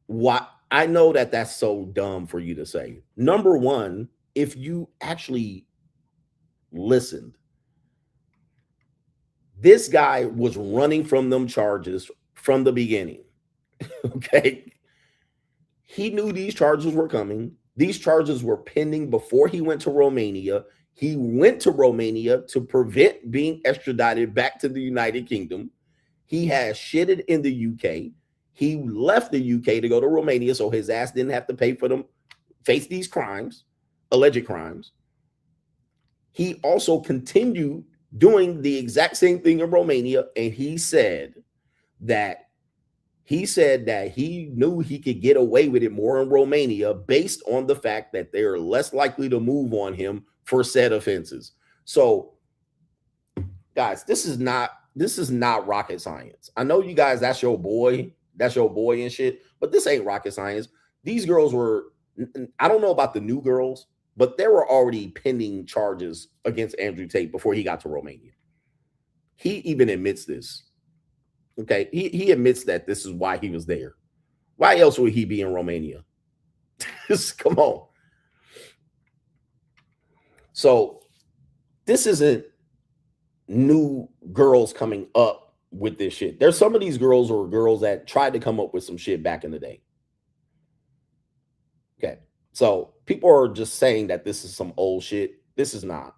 that that's so dumb for you to say. Number one, if you actually listened, this guy was running from them charges from the beginning. Okay. He knew these charges were coming. These charges were pending before he went to Romania. He went to Romania to prevent being extradited back to the United Kingdom. He has shitted in the UK. He left the UK to go to Romania so his ass didn't have to pay for them, face these crimes, alleged crimes. He also continued doing the exact same thing in Romania, and he said that he knew he could get away with it more in Romania based on the fact that they're less likely to move on him for said offenses. So, guys, this is not rocket science. I know you guys, that's your boy and shit, but this ain't rocket science. These girls were, I don't know about the new girls, but there were already pending charges against Andrew Tate before he got to Romania. He even admits this. Okay, he admits that this is why he was there. Why else would he be in Romania? Come on. So this isn't new girls coming up with this shit. There's some of these girls or girls that tried to come up with some shit back in the day. Okay, so people are just saying that this is some old shit. This is not.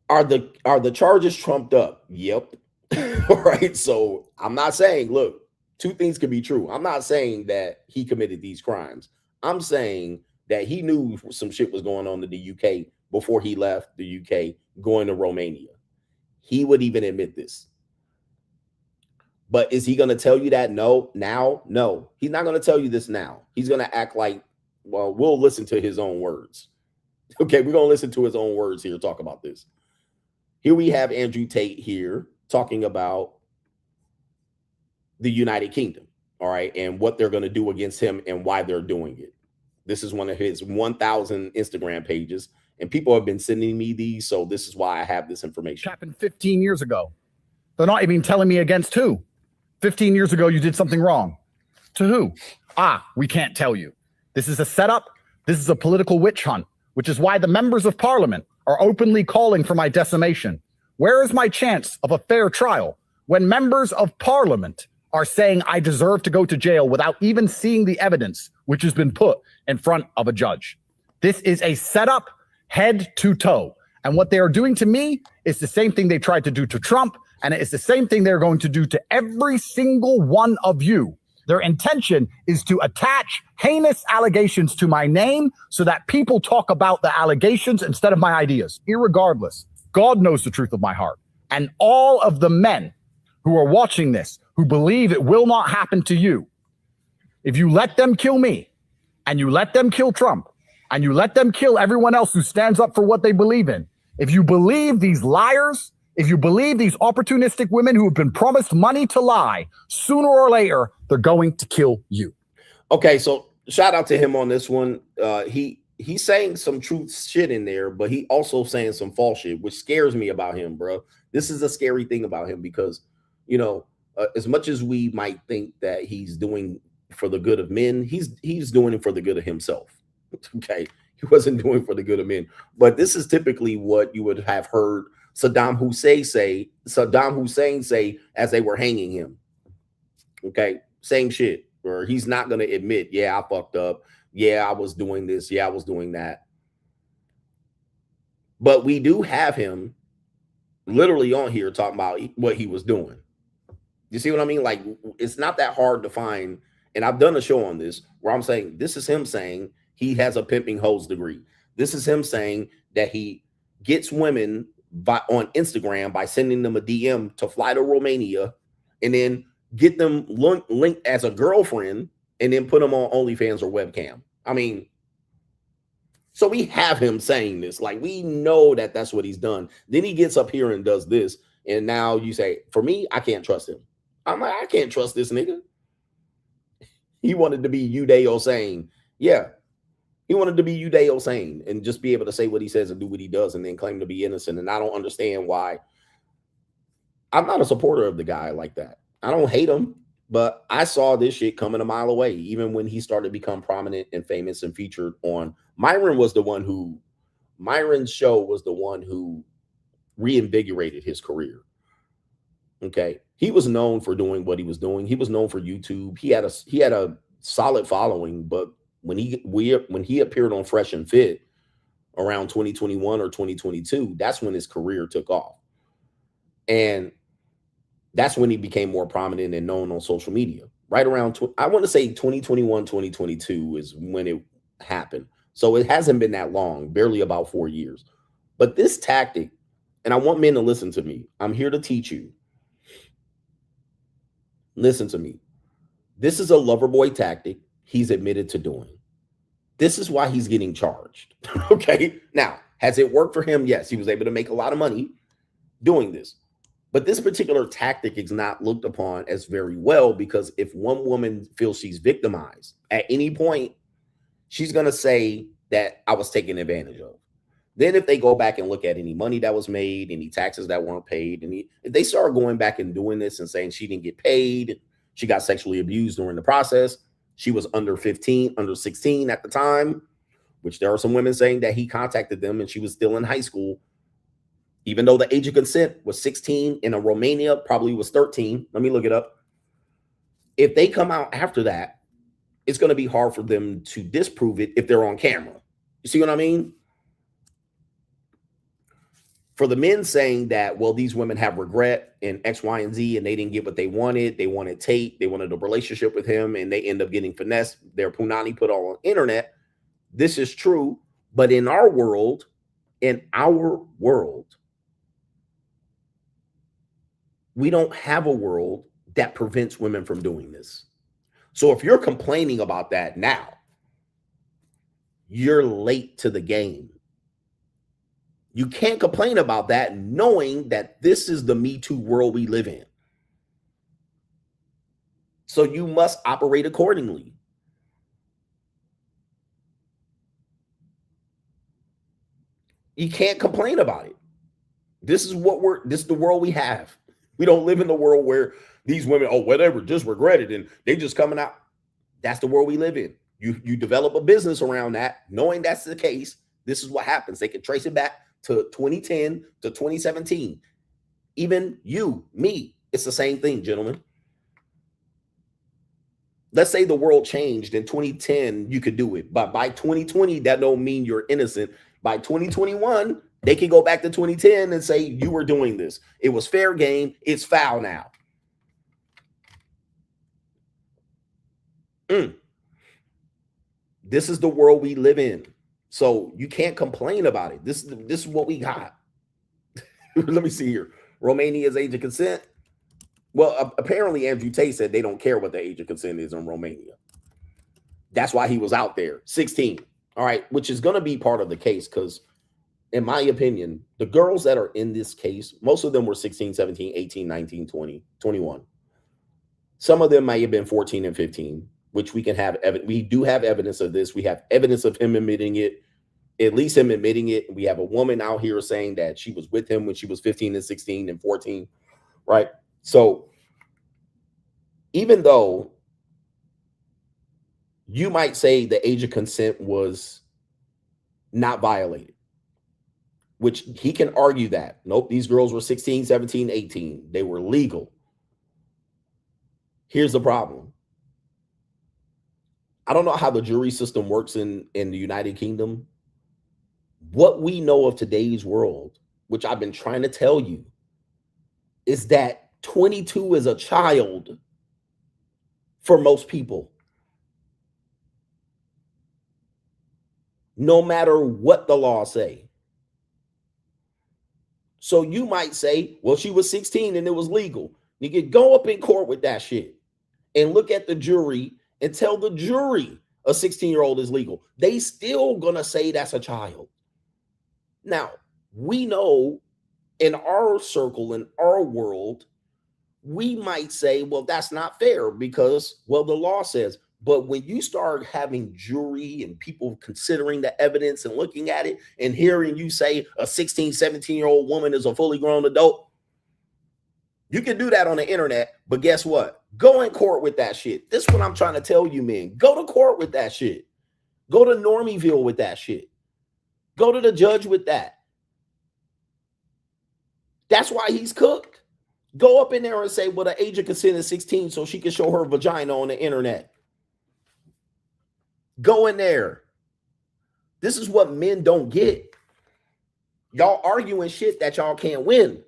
Are the charges trumped up? Yep. All right. So I'm not saying, look, two things can be true. I'm not saying that he committed these crimes. I'm saying that he knew some shit was going on in the UK before he left the UK going to Romania. He would even admit this. But is he going to tell you that now? No, he's not going to tell you this now. He's going to act like, well, we'll listen to his own words. Okay, we're going to listen to his own words here, talk about this. Here we have Andrew Tate here talking about the United Kingdom, all right, and what they're going to do against him and why they're doing it. This is one of his 1,000 Instagram pages, and people have been sending me these, so this is why I have this information. Happened 15 years ago. They're not even telling me against who. 15 years ago, you did something wrong. To who? We can't tell you. This is a setup. This is a political witch hunt, which is why the members of parliament are openly calling for my decimation. Where is my chance of a fair trial when members of parliament are saying I deserve to go to jail without even seeing the evidence which has been put in front of a judge? This is a setup head to toe. And what they are doing to me is the same thing they tried to do to Trump. And it's the same thing they're going to do to every single one of you. Their intention is to attach heinous allegations to my name so that people talk about the allegations instead of my ideas. Irregardless, God knows the truth of my heart. And all of the men who are watching this, who believe it will not happen to you, if you let them kill me, and you let them kill Trump, and you let them kill everyone else who stands up for what they believe in, if you believe these liars, if you believe these opportunistic women who have been promised money to lie, sooner or later, they're going to kill you. Okay, so shout out to him on this one. He's saying some truth shit in there, but he also saying some false shit, which scares me about him, bro. This is a scary thing about him because, you know, as much as we might think that he's doing for the good of men, he's doing it for the good of himself. Okay, He wasn't doing for the good of men. But this is typically what you would have heard Saddam Hussein say as they were hanging him. Okay, same shit. Or he's not going to admit, yeah, I fucked up. Yeah, I was doing this. Yeah, I was doing that. But we do have him literally on here talking about what he was doing. You see what I mean? Like, it's not that hard to find. And I've done a show on this where I'm saying this is him saying he has a pimping hoes degree. This is him saying that he gets women on Instagram by sending them a DM to fly to Romania and then get them linked as a girlfriend and then put them on OnlyFans or webcam. I mean, so we have him saying this. Like, we know that that's what he's done. Then he gets up here and does this. And now you say, for me, I can't trust him. I'm like, I can't trust this nigga. He wanted to be Judeo saying, yeah, he wanted to be Judeo saying and just be able to say what he says and do what he does and then claim to be innocent. And I don't understand why. I'm not a supporter of the guy like that. I don't hate him, but I saw this shit coming a mile away. Even when he started to become prominent and famous and featured on Myron's show was the one who reinvigorated his career. Okay. He was known for doing what he was doing. He was known for YouTube. He had a solid following, but when he appeared on Fresh and Fit around 2021 or 2022, that's when his career took off. And that's when he became more prominent and known on social media. Right around, I want to say 2021, 2022 is when it happened. So it hasn't been that long, barely about 4 years. But this tactic, and I want men to listen to me. I'm here to teach you. Listen to me. This is a lover boy tactic he's admitted to doing. This is why he's getting charged. Okay. Now, has it worked for him? Yes. He was able to make a lot of money doing this. But this particular tactic is not looked upon as very well because if one woman feels she's victimized at any point, she's going to say that I was taken advantage of. Then if they go back and look at any money that was made, any taxes that weren't paid, and if they start going back and doing this and saying she didn't get paid, she got sexually abused during the process, she was under 16 at the time, which there are some women saying that he contacted them and she was still in high school, even though the age of consent was 16 in Romania, probably was 13. Let me look it up. If they come out after that, it's going to be hard for them to disprove it if they're on camera. You see what I mean? For the men saying that, well, these women have regret and X, Y, and Z, and they didn't get what they wanted. They wanted Tate. They wanted a relationship with him, and they end up getting finessed. Their punani put all on internet. This is true. But in our world, we don't have a world that prevents women from doing this. So if you're complaining about that now, you're late to the game. You can't complain about that knowing that this is the Me Too world we live in. So you must operate accordingly. You can't complain about it. This is the world we have. We don't live in the world where these women, oh, whatever, just regret it and they just coming out. That's the world we live in. You develop a business around that, knowing that's the case. This is what happens. They can trace it back to 2010 to 2017. Even you, me, it's the same thing, gentlemen. Let's say the world changed in 2010, you could do it. But by 2020, that don't mean you're innocent. By 2021, they can go back to 2010 and say you were doing this. It was fair game. It's foul now. This is the world we live in. So you can't complain about it. This is what we got. Let me see here. Romania's age of consent. Well, apparently Andrew Tate said they don't care what the age of consent is in Romania. That's why he was out there. 16. All right. Which is going to be part of the case because, in my opinion, the girls that are in this case, most of them were 16, 17, 18, 19, 20, 21. Some of them might have been 14 and 15. Which we can have evidence. We do have evidence of this. We have evidence of him admitting it, at least him admitting it. We have a woman out here saying that she was with him when she was 15 and 16 and 14, right? So even though you might say the age of consent was not violated, which he can argue that. Nope, these girls were 16, 17, 18. They were legal. Here's the problem. I don't know how the jury system works in the United Kingdom. What we know of today's world, which I've been trying to tell you, is that 22 is a child for most people. No matter what the law say. So you might say, well, she was 16 and it was legal. You could go up in court with that shit and look at the jury and tell the jury a 16-year-old is legal. They still gonna say that's a child. Now, we know in our circle, in our world, we might say, well, that's not fair because, well, the law says. But when you start having jury and people considering the evidence and looking at it and hearing you say a 16, 17-year-old woman is a fully grown adult, you can do that on the internet, but guess what? Go in court with that shit. This is what I'm trying to tell you, man. Go to court with that shit. Go to Normieville with that shit. Go to the judge with that. That's why he's cooked. Go up in there and say, well, the age of consent is 16 so she can show her vagina on the internet. Go in there. This is what men don't get. Y'all arguing shit that y'all can't win.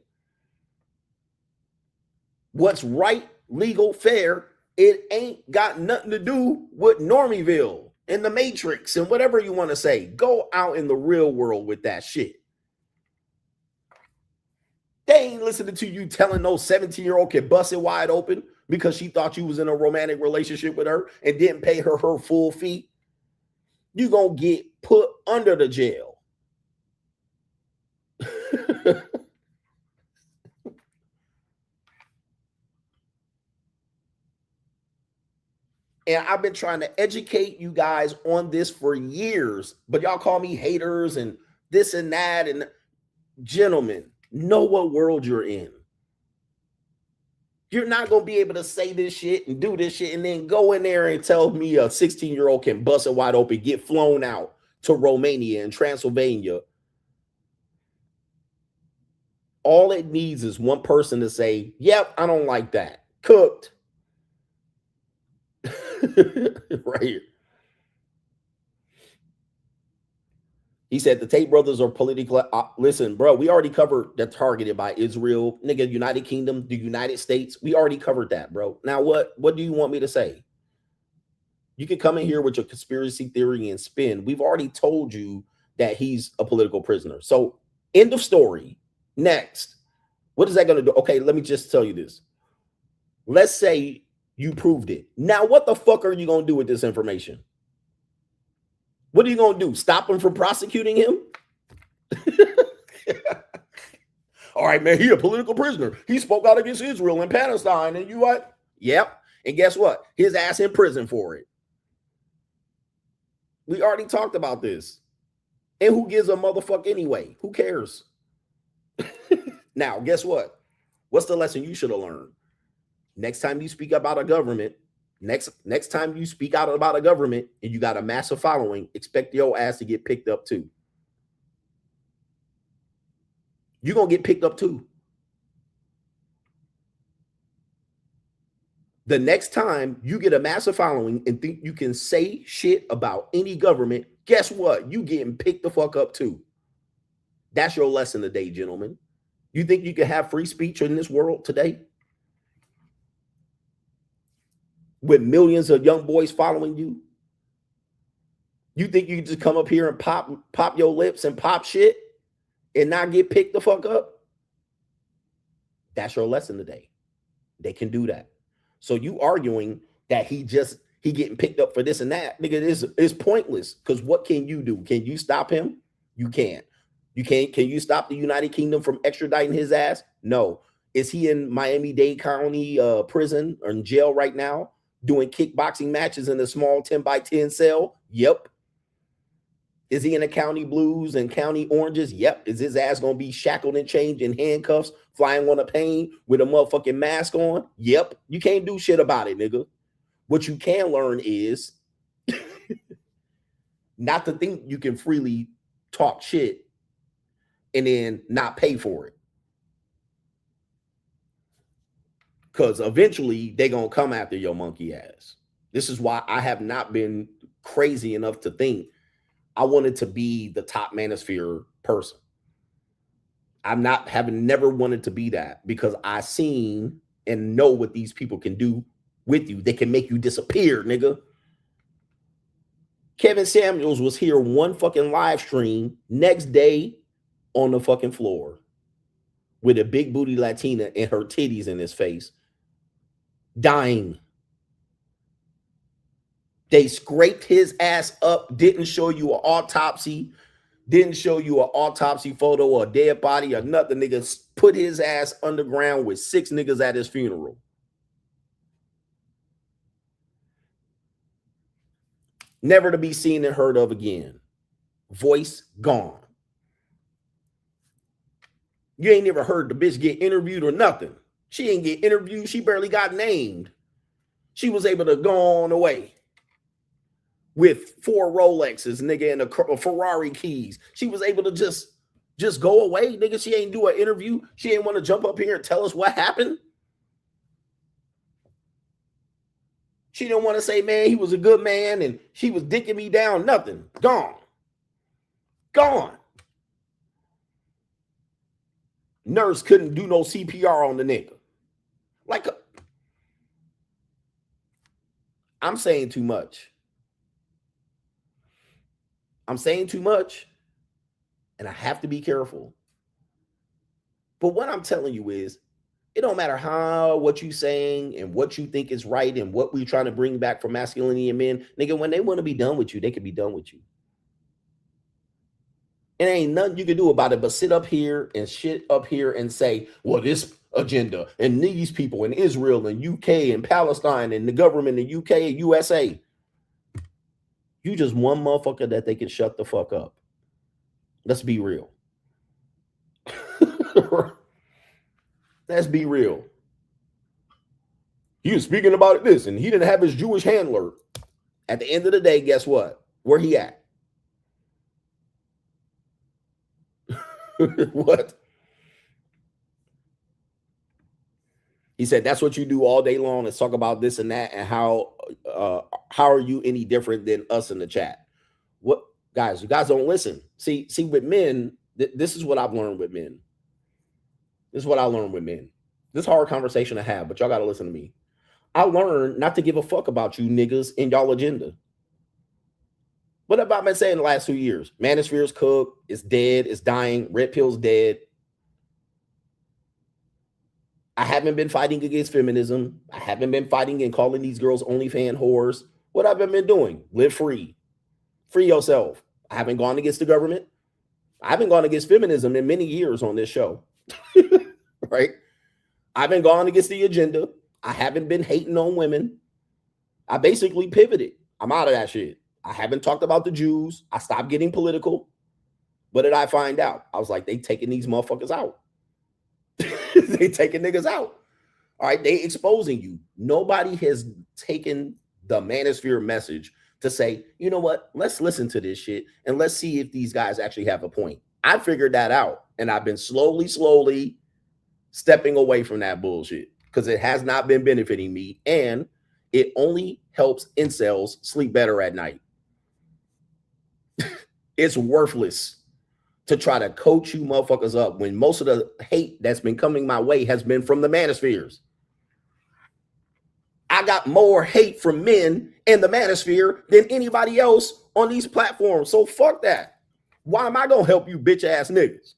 What's right, legal, fair, it ain't got nothing to do with Normieville and the Matrix and whatever you want to say. Go out in the real world with that shit. They ain't listening to you telling no 17-year-old kid bust it wide open because she thought you was in a romantic relationship with her and didn't pay her full fee. You gonna get put under the jail. And I've been trying to educate you guys on this for years, but y'all call me haters and this and that. And gentlemen, know what world you're in. You're not going to be able to say this shit and do this shit and then go in there and tell me a 16-year-old can bust it wide open, get flown out to Romania and Transylvania. All it needs is one person to say, yep, I don't like that. Cooked. Right here. He said the Tate brothers are politically. Listen, bro, we already covered that targeted by Israel, nigga, United Kingdom, the United States. We already covered that, bro. Now, what do you want me to say? You can come in here with your conspiracy theory and spin. We've already told you that he's a political prisoner. So, end of story. Next, what is that going to do? Okay, let me just tell you this. Let's say you proved it. Now, what the fuck are you going to do with this information? What are you going to do? Stop him from prosecuting him? All right, man, he a political prisoner. He spoke out against Israel and Palestine. And you what? Yep. And guess what? His ass in prison for it. We already talked about this. And who gives a motherfucker anyway? Who cares? Now, guess what? What's the lesson you should have learned? Next time you speak about a government, next time you speak out about a government and you got a massive following, expect your ass to get picked up too. You're going to get picked up too. The next time you get a massive following and think you can say shit about any government, guess what? You getting picked the fuck up too. That's your lesson today, gentlemen. You think you can have free speech in this world today? With millions of young boys following you? You think you can just come up here and pop your lips and pop shit and not get picked the fuck up? That's your lesson today. They can do that. So you arguing that he getting picked up for this and that, nigga, is pointless. Because what can you do? Can you stop him? You can't. You can't. Can you stop the United Kingdom from extraditing his ass? No. Is he in Miami-Dade County prison or in jail right now doing kickboxing matches in a small 10x10 cell? Yep. Is he in the county blues and county oranges? Yep. Is his ass going to be shackled and chained in handcuffs, flying on a plane with a motherfucking mask on? Yep. You can't do shit about it, nigga. What you can learn is not to think you can freely talk shit and then not pay for it. Because eventually they're going to come after your monkey ass. This is why I have not been crazy enough to think I wanted to be the top manosphere person. Never wanted to be that, because I seen and know what these people can do with you. They can make you disappear, nigga. Kevin Samuels was here one fucking live stream, next day on the fucking floor with a big booty Latina and her titties in his face, dying. They scraped his ass up, didn't show you an autopsy, didn't show you an autopsy photo or a dead body or nothing. Niggas put his ass underground with 6 niggas at his funeral. Never to be seen and heard of again. Voice gone. You ain't never heard the bitch get interviewed or nothing. She ain't get interviewed. She barely got named. She was able to go on away with 4 Rolexes, nigga, and a Ferrari keys. She was able to just go away, nigga. She ain't do an interview. She ain't want to jump up here and tell us what happened. She didn't want to say, man, he was a good man and she was dicking me down. Nothing. Gone. Gone. Nurse couldn't do no CPR on the nigga. Like, I'm saying too much. I'm saying too much, and I have to be careful. But what I'm telling you is, it don't matter what you saying and what you think is right and what we're trying to bring back for masculinity in men. Nigga, when they want to be done with you, they can be done with you. It ain't nothing you can do about it but sit up here and shit up here and say, well, this agenda and these people in Israel and UK and Palestine and the government in UK and USA. You just one motherfucker that they can shut the fuck up. Let's be real. Let's be real. He was speaking about this and he didn't have his Jewish handler. At the end of the day, guess what? Where he at? What? He said, that's what you do all day long is talk about this and that and how are you any different than us in the chat? What, guys, you guys don't listen. See with men, this is what I've learned with men. This is what I learned with men. This is a hard conversation to have, but y'all got to listen to me. I learned not to give a fuck about you niggas and y'all agenda. What have I been saying the last 2 years? Manosphere is cooked. It's dead. It's dying. Red pill's dead. I haven't been fighting against feminism. I haven't been fighting and calling these girls OnlyFans whores. What have I been doing? Live free. Free yourself. I haven't gone against the government. I haven't gone against feminism in many years on this show. Right? I haven't gone against the agenda. I haven't been hating on women. I basically pivoted. I'm out of that shit. I haven't talked about the Jews. I stopped getting political. What did I find out? I was like, they taking these motherfuckers out. They taking niggas out. All right, they exposing you. Nobody has taken the manosphere message to say, you know what? Let's listen to this shit and let's see if these guys actually have a point. I figured that out, and I've been slowly stepping away from that bullshit because it has not been benefiting me, and it only helps incels sleep better at night. It's worthless to try to coach you motherfuckers up when most of the hate that's been coming my way has been from the manospheres. I got more hate from men in the manosphere than anybody else on these platforms. So fuck that. Why am I gonna help you bitch ass niggas?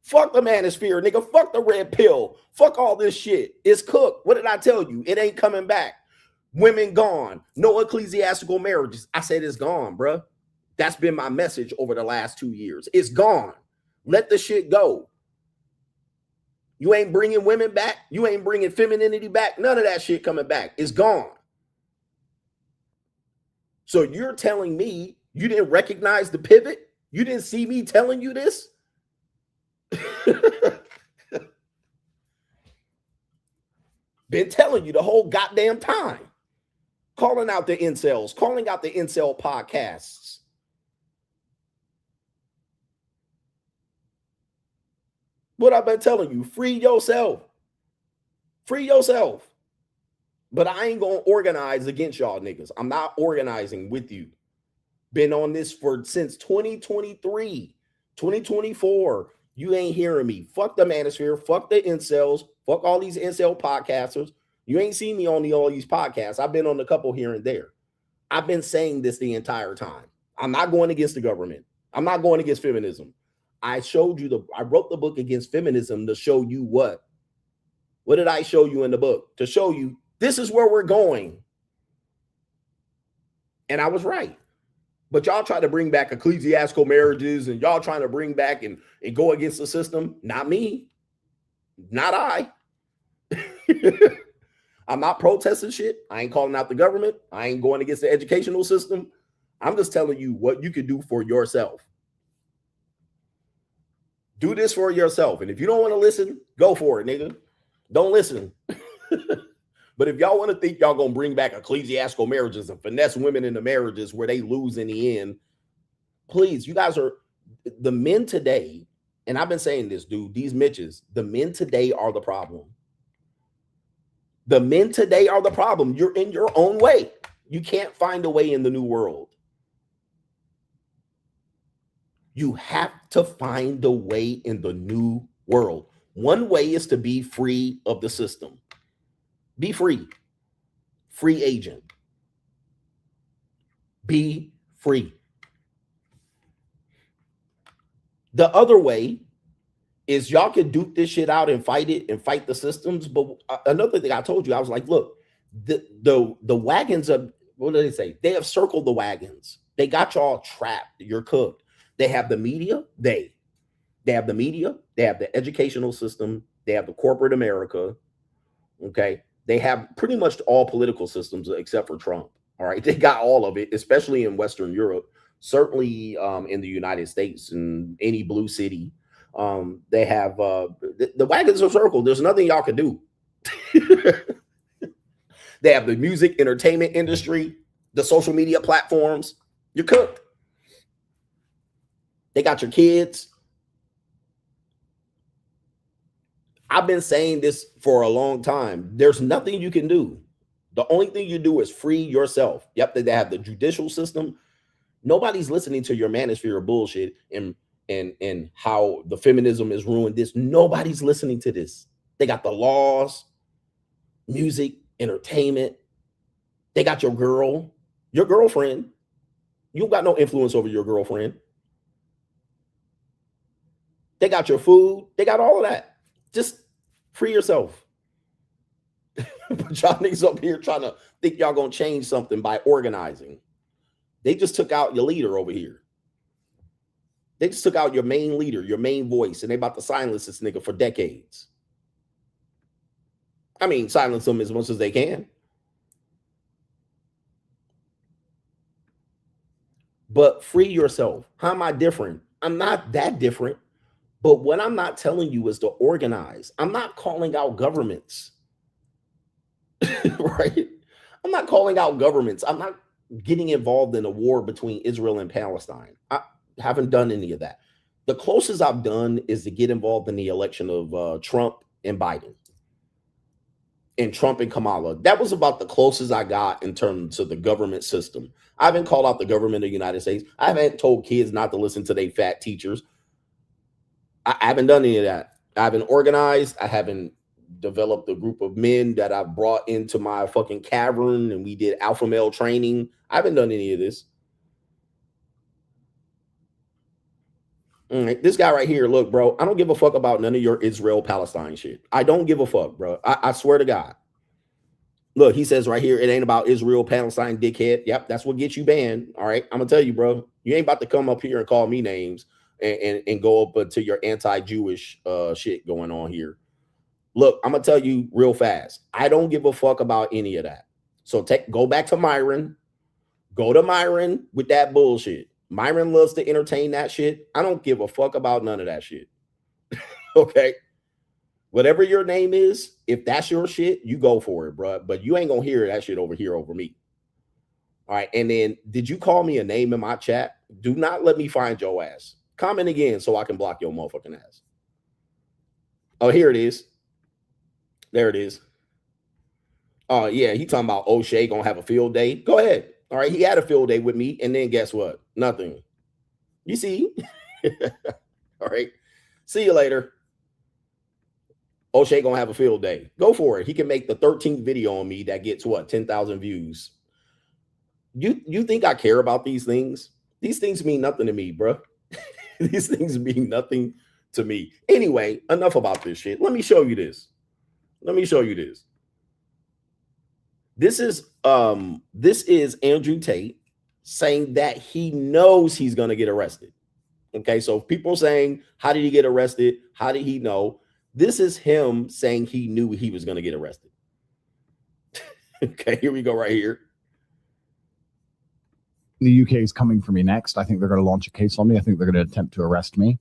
Fuck the manosphere, nigga. Fuck the red pill. Fuck all this shit. It's cooked. What did I tell you? It ain't coming back. Women gone. No ecclesiastical marriages. I said it's gone, bruh. That's been my message over the last 2 years. It's gone. Let the shit go. You ain't bringing women back. You ain't bringing femininity back. None of that shit coming back. It's gone. So you're telling me you didn't recognize the pivot? You didn't see me telling you this? Been telling you the whole goddamn time. Calling out the incels. Calling out the incel podcasts. What I've been telling you, free yourself. Free yourself. But I ain't gonna organize against y'all niggas. I'm not organizing with you. Been on this since 2023, 2024. You ain't hearing me. Fuck the manosphere. Fuck the incels. Fuck all these incel podcasters. You ain't seen me on all these podcasts. I've been on a couple here and there. I've been saying this the entire time. I'm not going against the government. I'm not going against feminism. I wrote the book against feminism to show you what? What did I show you in the book? To show you this is where we're going. And I was right. But y'all try to bring back ecclesiastical marriages and y'all trying to bring back and go against the system. Not me. Not I. I'm not protesting shit. I ain't calling out the government. I ain't going against the educational system. I'm just telling you what you can do for yourself. Do this for yourself. And if you don't want to listen, go for it, nigga. Don't listen. But if y'all want to think y'all going to bring back ecclesiastical marriages and finesse women into marriages where they lose in the end, please, you guys are the men today. And I've been saying this, dude, these Mitches, the men today are the problem. The men today are the problem. You're in your own way. You can't find a way in the new world. You have to find a way in the new world. One way is to be free of the system. Be free. Free agent. Be free. The other way is y'all can duke this shit out and fight it and fight the systems. But another thing I told you, I was like, look, the wagons of, what do they say? They have circled the wagons. They got y'all trapped. You're cooked. They have the media. They have the media. They have the educational system. They have the corporate America. Okay. They have pretty much all political systems except for Trump. All right. They got all of it, especially in Western Europe, certainly in the United States and any blue city. They have the wagons are circled. There's nothing y'all can do. They have the music entertainment industry, the social media platforms. You're cooked. They got your kids. I've been saying this for a long time. There's nothing you can do. The only thing you do is free yourself. Yep, they have the judicial system. Nobody's listening to your manosphere bullshit and how the feminism is ruined this. Nobody's listening to this. They got the laws, music, entertainment. They got your girlfriend. You got no influence over your girlfriend. They got your food. They got all of that. Just free yourself. But y'all niggas up here trying to think y'all gonna change something by organizing. They just took out your leader over here. They just took out your main leader, your main voice, and they about to silence this nigga for decades. I mean, silence them as much as they can. But free yourself. How am I different? I'm not that different. But what I'm not telling you is to organize. I'm not calling out governments. Right? I'm not calling out governments. I'm not getting involved in a war between Israel and Palestine. I haven't done any of that. The closest I've done is to get involved in the election of Trump and Biden. And Trump and Kamala. That was about the closest I got in terms of the government system. I haven't called out the government of the United States. I haven't told kids not to listen to their fat teachers. I haven't done any of that. I haven't organized. I haven't developed a group of men that I've brought into my fucking cavern and we did alpha male training. I haven't done any of this. All right, this guy right here, look, bro, I don't give a fuck about none of your Israel-Palestine shit. I don't give a fuck, bro. I swear to God. Look, he says right here, it ain't about Israel-Palestine, dickhead. Yep, that's what gets you banned. All right, I'm going to tell you, bro. You ain't about to come up here and call me names and go up to your anti-Jewish shit going on here. Look, I'm going to tell you real fast. I don't give a fuck about any of that. So go back to Myron. Go to Myron with that bullshit. Myron loves to entertain that shit. I don't give a fuck about none of that shit. Okay? Whatever your name is, if that's your shit, you go for it, bro. But you ain't going to hear that shit over here over me. All right? And then, did you call me a name in my chat? Do not let me find your ass. Comment again so I can block your motherfucking ass. Oh, here it is. There it is. Oh, yeah. He talking about O'Shea gonna have a field day. Go ahead. All right. He had a field day with me, and then guess what? Nothing. You see? All right. See you later. O'Shea gonna have a field day. Go for it. He can make the 13th video on me that gets what? 10,000 views. You think I care about these things? These things mean nothing to me, bro. These things mean nothing to me. Anyway, enough about this shit. Let me show you this. Let me show you this. This is Andrew Tate saying that he knows he's going to get arrested. Okay, so people saying, how did he get arrested? How did he know? This is him saying he knew he was going to get arrested. Okay, here we go right here. The UK is coming for me next. I think they're going to launch a case on me. I think they're going to attempt to arrest me.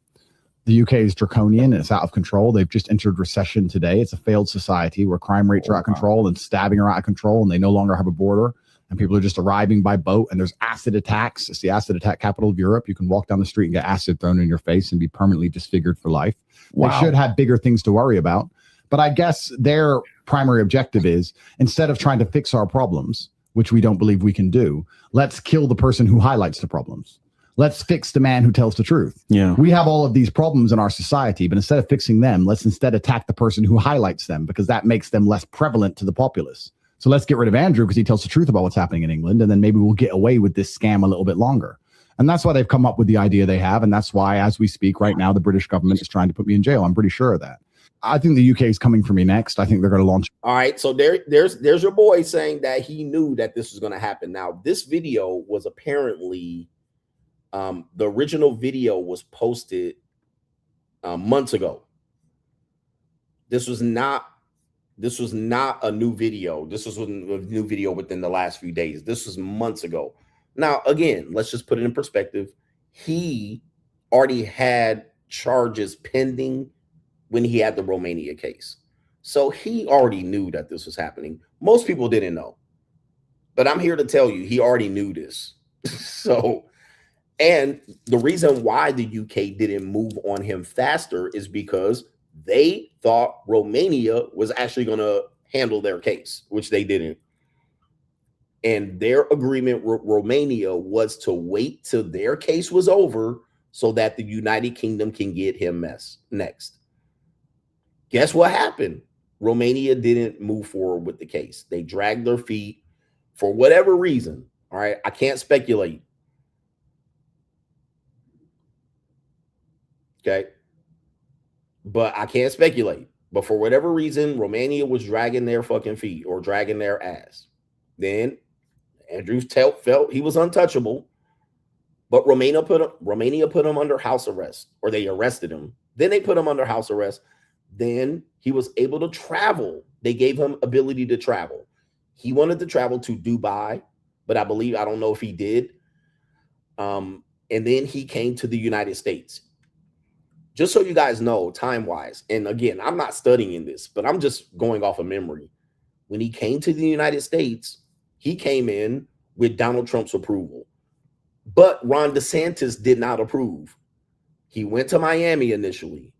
The UK is draconian. It's out of control. They've just entered recession today. It's a failed society where crime rates are out of control and stabbing are out of control, and they no longer have a border, and people are just arriving by boat, and there's acid attacks. It's the acid attack capital of Europe. You can walk down the street and get acid thrown in your face and be permanently disfigured for life. Wow. They should have bigger things to worry about. But I guess their primary objective is, instead of trying to fix our problems, which we don't believe we can do, let's kill the person who highlights the problems. Let's fix the man who tells the truth. Yeah. We have all of these problems in our society, but instead of fixing them, let's instead attack the person who highlights them, because that makes them less prevalent to the populace. So let's get rid of Andrew because he tells the truth about what's happening in England, and then maybe we'll get away with this scam a little bit longer. And that's why they've come up with the idea they have, and that's why, as we speak right now, the British government is trying to put me in jail. I'm pretty sure of that. I think the UK is coming for me next. I think they're going to launch. All right, so there's your boy saying that he knew that this was going to happen. Now, this video was apparently the original video was posted months ago. This was not a new video. This was a new video within the last few days. This was months ago. Now, again, let's just put it in perspective. He already had charges pending when he had the Romania case. So he already knew that this was happening. Most people didn't know. But I'm here to tell you, he already knew this. So, and the reason why the UK didn't move on him faster is because they thought Romania was actually going to handle their case, which they didn't. And their agreement with Romania was to wait till their case was over so that the United Kingdom can get him next. Guess what happened? Romania didn't move forward with the case. They dragged their feet for whatever reason. All right, I can't speculate. Okay. But I can't speculate. But for whatever reason, Romania was dragging their fucking feet or dragging their ass. Then Andrew felt he was untouchable. But Romania put him under house arrest, or they arrested him. Then they put him under house arrest. Then he was able to travel. They gave him ability to travel. He wanted to travel to Dubai, but I don't know if he did. And then he came to the United States. Just so you guys know, time-wise, and again, I'm not studying this, but I'm just going off of memory. When he came to the United States, he came in with Donald Trump's approval. But Ron DeSantis did not approve. He went to Miami initially.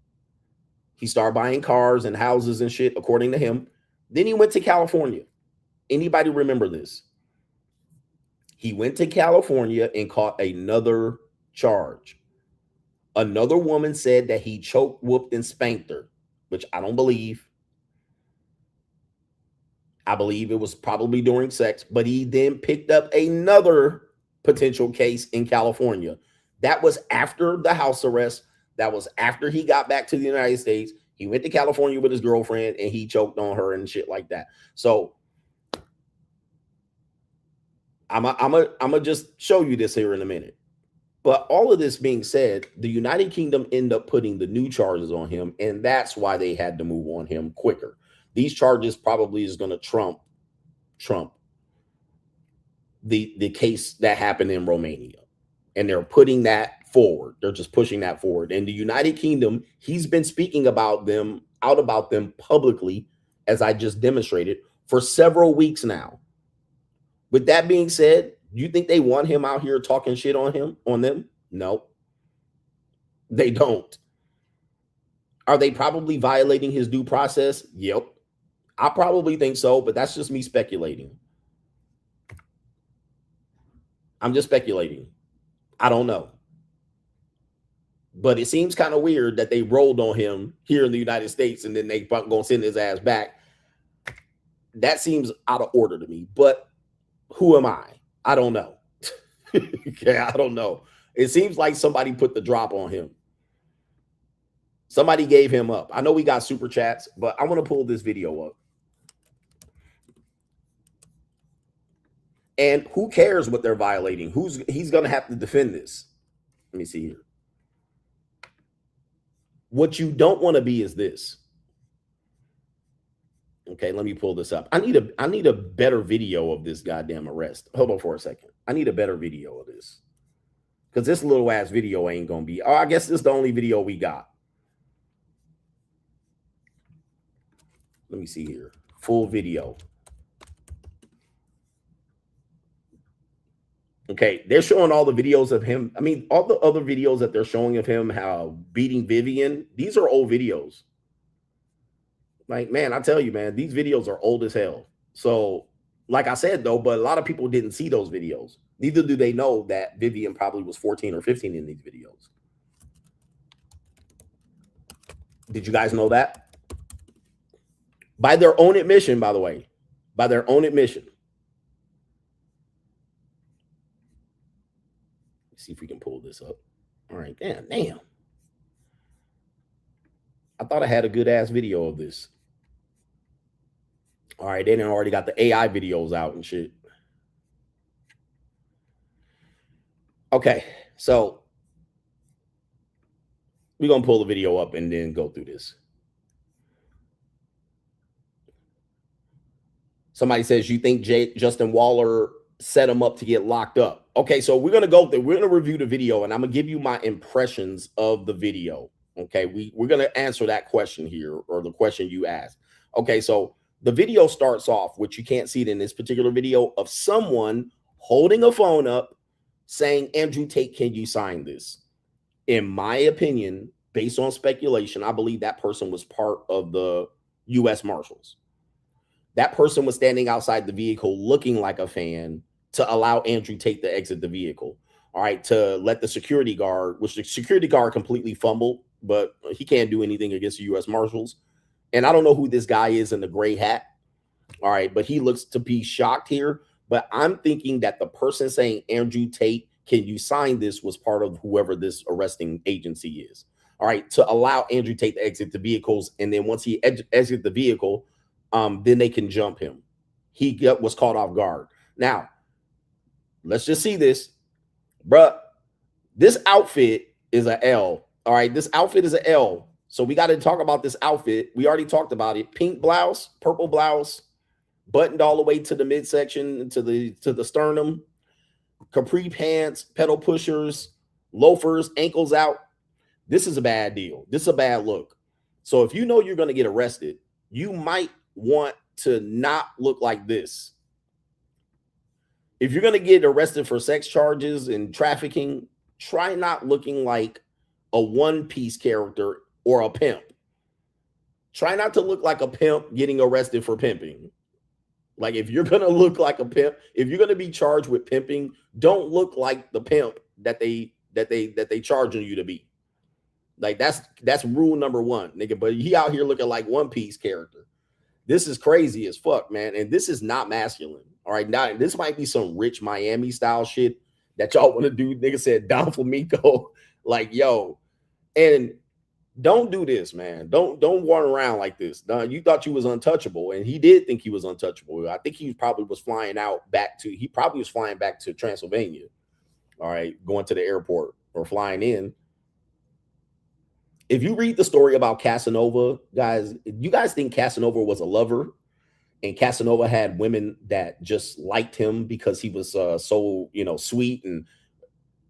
He started buying cars and houses and shit, according to him. Then he went to California. Anybody remember this? He went to California and caught another charge. Another woman said that he choked, whooped, and spanked her, which I don't believe. I believe it was probably during sex, but he then picked up another potential case in California. That was after the house arrest. That was after he got back to the United States. He went to California with his girlfriend and he choked on her and shit like that. So I'm gonna just show you this here in a minute. But all of this being said, the United Kingdom ended up putting the new charges on him, and that's why they had to move on him quicker. These charges probably is going to trump the case that happened in Romania. And they're putting that forward. They're just pushing that forward. And the United Kingdom, he's been speaking about them publicly, as I just demonstrated, for several weeks now. With that being said, you think they want him out here talking shit on them? No, they don't. Are they probably violating his due process? Yep. I probably think so, but that's just me speculating. I'm just speculating. I don't know. But it seems kind of weird that they rolled on him here in the United States and then they gonna send his ass back. That seems out of order to me. But who am I? I don't know. Okay, I don't know. It seems like somebody put the drop on him. Somebody gave him up. I know we got super chats, but I want to pull this video up. And who cares what they're violating? He's going to have to defend this. Let me see here. What you don't want to be is this. Okay, let me pull this up. I need a better video of this goddamn arrest. Hold on for a second. I need a better video of this. Because this little ass video ain't going to be. Oh, I guess this is the only video we got. Let me see here. Full video. Okay, they're showing all the videos of him. I mean, all the other videos that they're showing of him, how beating Vivian, these are old videos. Like, man, I tell you, man, these videos are old as hell. So, like I said, though, but a lot of people didn't see those videos. Neither do they know that Vivian probably was 14 or 15 in these videos. Did you guys know that? By their own admission, by the way. By their own admission. Let's see if we can pull this up. All right, damn. I thought I had a good-ass video of this. All right, they done already got the AI videos out and shit. Okay, so we're going to pull the video up and then go through this. Somebody says, you think Justin Waller set him up to get locked up? Okay, so we're going to go through. We're going to review the video, and I'm going to give you my impressions of the video. Okay, we're going to answer that question here, or the question you asked. Okay, so the video starts off, which you can't see it in this particular video, of someone holding a phone up saying, Andrew Tate, can you sign this? In my opinion, based on speculation, I believe that person was part of the U.S. Marshals. That person was standing outside the vehicle looking like a fan to allow Andrew Tate to exit the vehicle. All right, to let the security guard, which the security guard completely fumbled, but he can't do anything against the U.S. Marshals. And I don't know who this guy is in the gray hat. All right, but he looks to be shocked here. But I'm thinking that the person saying, Andrew Tate, can you sign this, was part of whoever this arresting agency is. All right, to allow Andrew Tate to exit the vehicles. And then once he exits the vehicle, then they can jump him. He was caught off guard. Now, let's just see this. Bruh, this outfit is an L. All right, this outfit is an L. So we got to talk about this outfit. We already talked about it. Pink blouse, purple blouse, buttoned all the way to the midsection, to the sternum, capri pants, pedal pushers, loafers, ankles out. This is a bad deal. This is a bad look. So if you know you're going to get arrested, you might want to not look like this. If you're going to get arrested for sex charges and trafficking, try not looking like a one-piece character or a pimp. Try not to look like a pimp getting arrested for pimping. Like, if you're going to look like a pimp, if you're going to be charged with pimping, don't look like the pimp that they charging you to be. Like, that's rule number one, nigga. But he out here looking like one-piece character. This is crazy as fuck, man. And this is not masculine. All right, now this might be some rich Miami style shit that y'all want to do. Nigga said Don Flamico, like, yo, and don't do this, man. Don't run around like this. You thought you was untouchable, and he did think he was untouchable. I think he probably was flying back to Transylvania. All right, going to the airport or flying in. If you read the story about Casanova, guys, you guys think Casanova was a lover? And Casanova had women that just liked him because he was so, sweet. And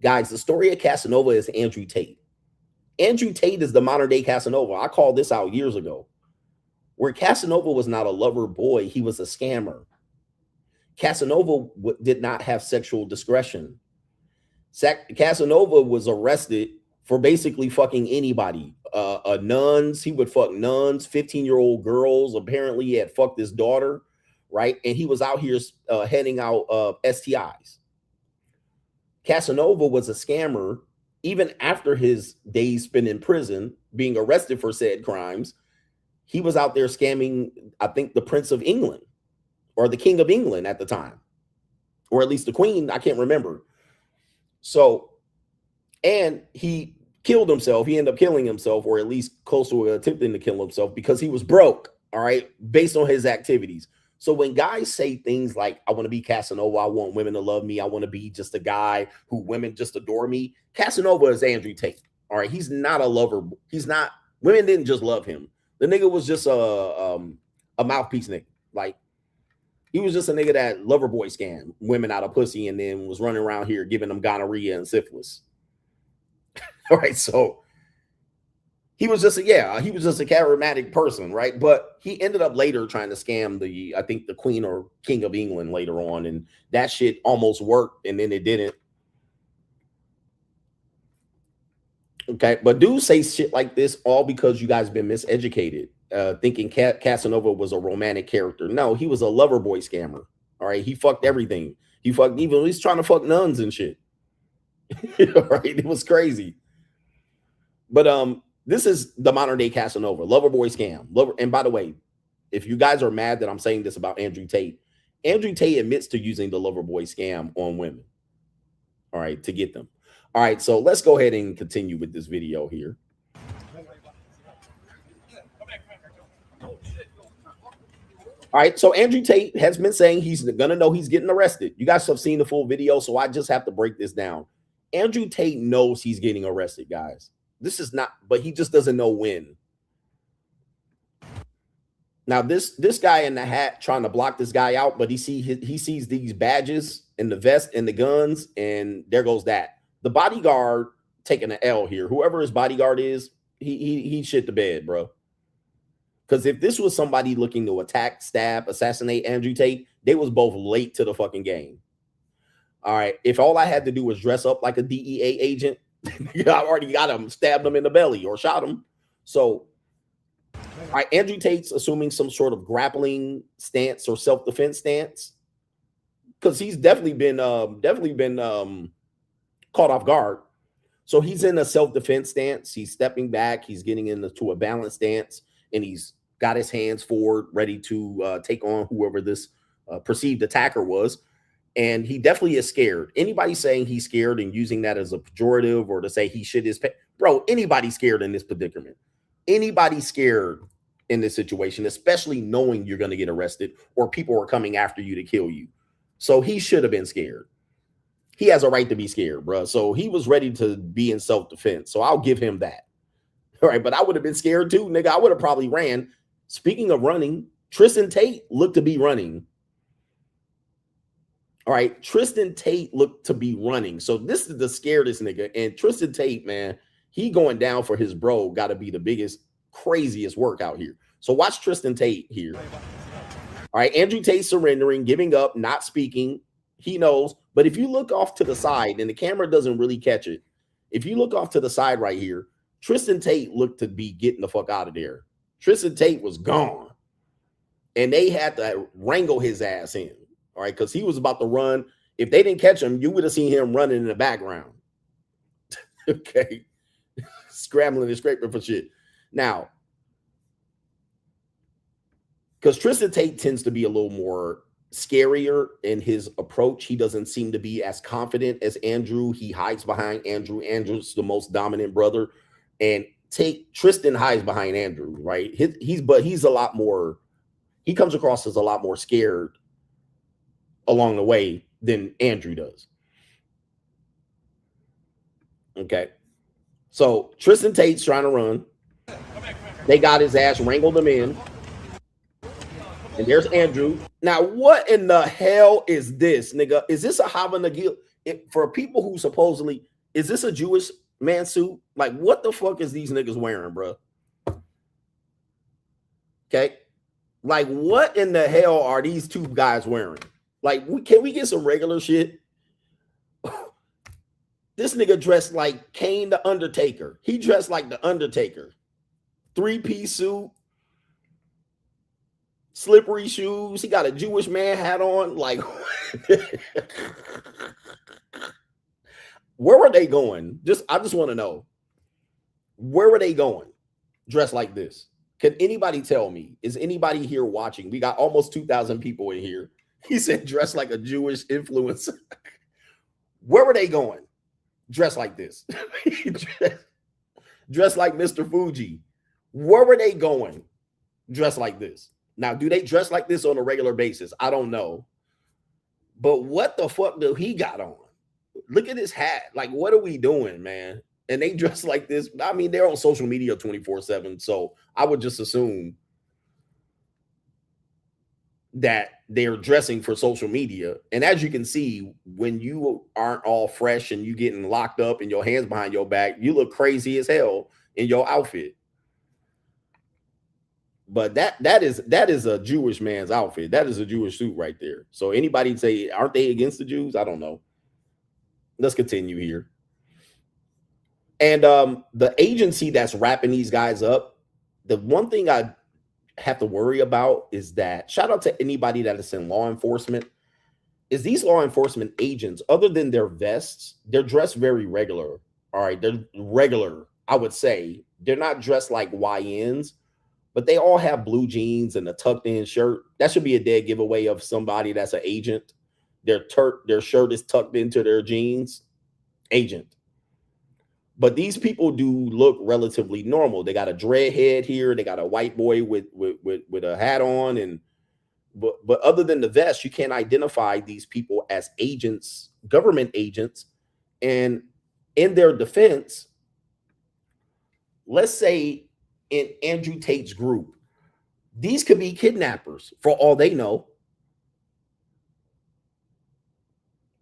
guys, the story of Casanova is Andrew Tate. Andrew Tate is the modern day Casanova. I called this out years ago. Where Casanova was not a lover boy, he was a scammer. Casanova did not have sexual discretion. Casanova was arrested for basically fucking anybody nuns. He would fuck nuns, 15-year-old girls. Apparently, he had fucked his daughter, right? And he was out here handing out STIs. Casanova was a scammer even after his days spent in prison, being arrested for said crimes. He was out there scamming, I think, the Prince of England or the King of England at the time, or at least the Queen. I can't remember. So, and he killed himself. He ended up killing himself, or at least close to attempting to kill himself, because he was broke, all right, based on his activities. So when guys say things like, I want to be Casanova, I want women to love me, I want to be just a guy who women just adore me, Casanova is Andrew Tate, all right? He's not a lover. He's not, women didn't just love him. The nigga was just a mouthpiece nigga. Like, he was just a nigga that lover boy scammed women out of pussy and then was running around here giving them gonorrhea and syphilis. All right, so he was just a charismatic person, right? But he ended up later trying to scam I think the Queen or King of England later on, and that shit almost worked, and then it didn't. Okay, but dudes say shit like this all because you guys been miseducated, thinking Casanova was a romantic character. No, he was a lover boy scammer. All right, he fucked everything. He fucked even he's trying to fuck nuns and shit. Right, it was crazy. But this is the modern day Casanova, lover boy scam. And by the way, if you guys are mad that I'm saying this about Andrew Tate admits to using the lover boy scam on women. All right, to get them. All right, so let's go ahead and continue with this video here. All right, so Andrew Tate has been saying he's gonna know he's getting arrested. You guys have seen the full video, so I just have to break this down. Andrew Tate knows he's getting arrested, guys. This is not, but he just doesn't know when. Now, this guy in the hat trying to block this guy out, but he sees these badges and the vest and the guns, and there goes that. The bodyguard taking an L here. Whoever his bodyguard is, he shit the bed, bro. Because if this was somebody looking to attack, stab, assassinate Andrew Tate, they was both late to the fucking game. All right, if all I had to do was dress up like a DEA agent, I already got him, stabbed him in the belly or shot him. So, all right, Andrew Tate's assuming some sort of grappling stance or self-defense stance, because he's definitely been caught off guard. So he's in a self-defense stance. He's stepping back. He's getting into a balanced stance, and he's got his hands forward, ready to take on whoever this perceived attacker was. And he definitely is scared. Anybody saying he's scared and using that as a pejorative or to say he shit his pants, bro, anybody's scared in this predicament. Anybody's scared in this situation, especially knowing you're going to get arrested or people are coming after you to kill you. So he should have been scared. He has a right to be scared, bro. So he was ready to be in self-defense. So I'll give him that. All right, but I would have been scared too, nigga. I would have probably ran. Speaking of running, Tristan Tate looked to be running. All right, Tristan Tate looked to be running. So this is the scaredest nigga. And Tristan Tate, man, he going down for his bro got to be the biggest, craziest work out here. So watch Tristan Tate here. All right, Andrew Tate surrendering, giving up, not speaking. He knows. But if you look off to the side, and the camera doesn't really catch it, if you look off to the side right here, Tristan Tate looked to be getting the fuck out of there. Tristan Tate was gone. And they had to wrangle his ass in. All right, because he was about to run. If they didn't catch him, you would have seen him running in the background. Okay. Scrambling and scraping for shit. Now, because Tristan Tate tends to be a little more scarier in his approach. He doesn't seem to be as confident as Andrew. He hides behind Andrew. Andrew's the most dominant brother. And Tristan hides behind Andrew, right? He's a lot more, he comes across as a lot more scared along the way than Andrew does. Okay. So Tristan Tate's trying to run. They got his ass, wrangled him in. And there's Andrew. Now, what in the hell is this, nigga? Is this a Hava Nagil? For people who supposedly, is this a Jewish man suit? Like, what the fuck is these niggas wearing, bro? Okay. Like, what in the hell are these two guys wearing? Like, can we get some regular shit? This nigga dressed like Kane the Undertaker. He dressed like the Undertaker. three-piece suit, slippery shoes. He got a Jewish man hat on. Like, where were they going? I just want to know. Where were they going dressed like this? Can anybody tell me? Is anybody here watching? We got almost 2,000 people in here. He said dressed like a Jewish influencer. Where were they going? Dressed like this. Dressed like Mr. Fuji. Where were they going? Dressed like this. Now, do they dress like this on a regular basis? I don't know. But what the fuck do he got on? Look at his hat. Like, what are we doing, man? And they dress like this. I mean, they're on social media 24/7. So I would just assume that they're dressing for social media. And as you can see, when you aren't all fresh and you getting locked up and your hands behind your back, you look crazy as hell in your outfit. But that is a Jewish man's outfit. That is a Jewish suit right there. So anybody say, aren't they against the Jews? I don't know. Let's continue here. And the agency that's wrapping these guys up, the one thing I have to worry about is that, shout out to anybody that is in law enforcement, is these law enforcement agents, other than their vests, they're dressed very regular. All right, they're regular, I would say. They're not dressed like YNs, but they all have blue jeans and a tucked in shirt. That should be a dead giveaway of somebody that's an agent. Their shirt is tucked into their jeans. Agent. But these people do look relatively normal. They got a dread head here. They got a white boy with a hat on. And but other than the vest, you can't identify these people as agents, government agents. And in their defense, let's say in Andrew Tate's group, these could be kidnappers for all they know.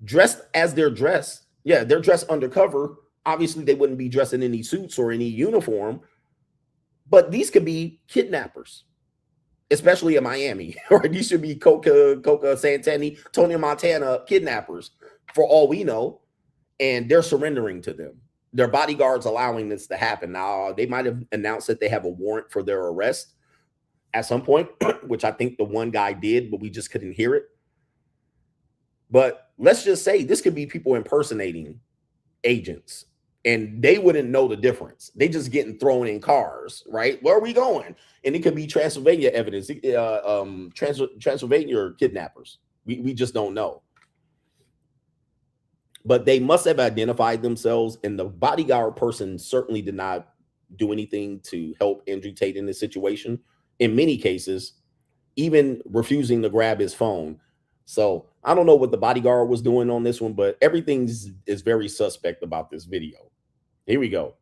Dressed as they're dressed. Yeah, they're dressed undercover. Obviously, they wouldn't be dressed in any suits or any uniform, but these could be kidnappers, especially in Miami. Or these should be Coca Santani, Tony Montana kidnappers for all we know, and they're surrendering to them. Their bodyguards allowing this to happen. Now, they might have announced that they have a warrant for their arrest at some point, which I think the one guy did, but we just couldn't hear it. But let's just say this could be people impersonating agents, and they wouldn't know the difference. They just getting thrown in cars, right? Where are we going? And it could be Transylvania evidence, Transylvania kidnappers. We just don't know. But they must have identified themselves, and the bodyguard person certainly did not do anything to help Andrew Tate in this situation. In many cases, even refusing to grab his phone. So I don't know what the bodyguard was doing on this one, but everything is very suspect about this video. Here we go.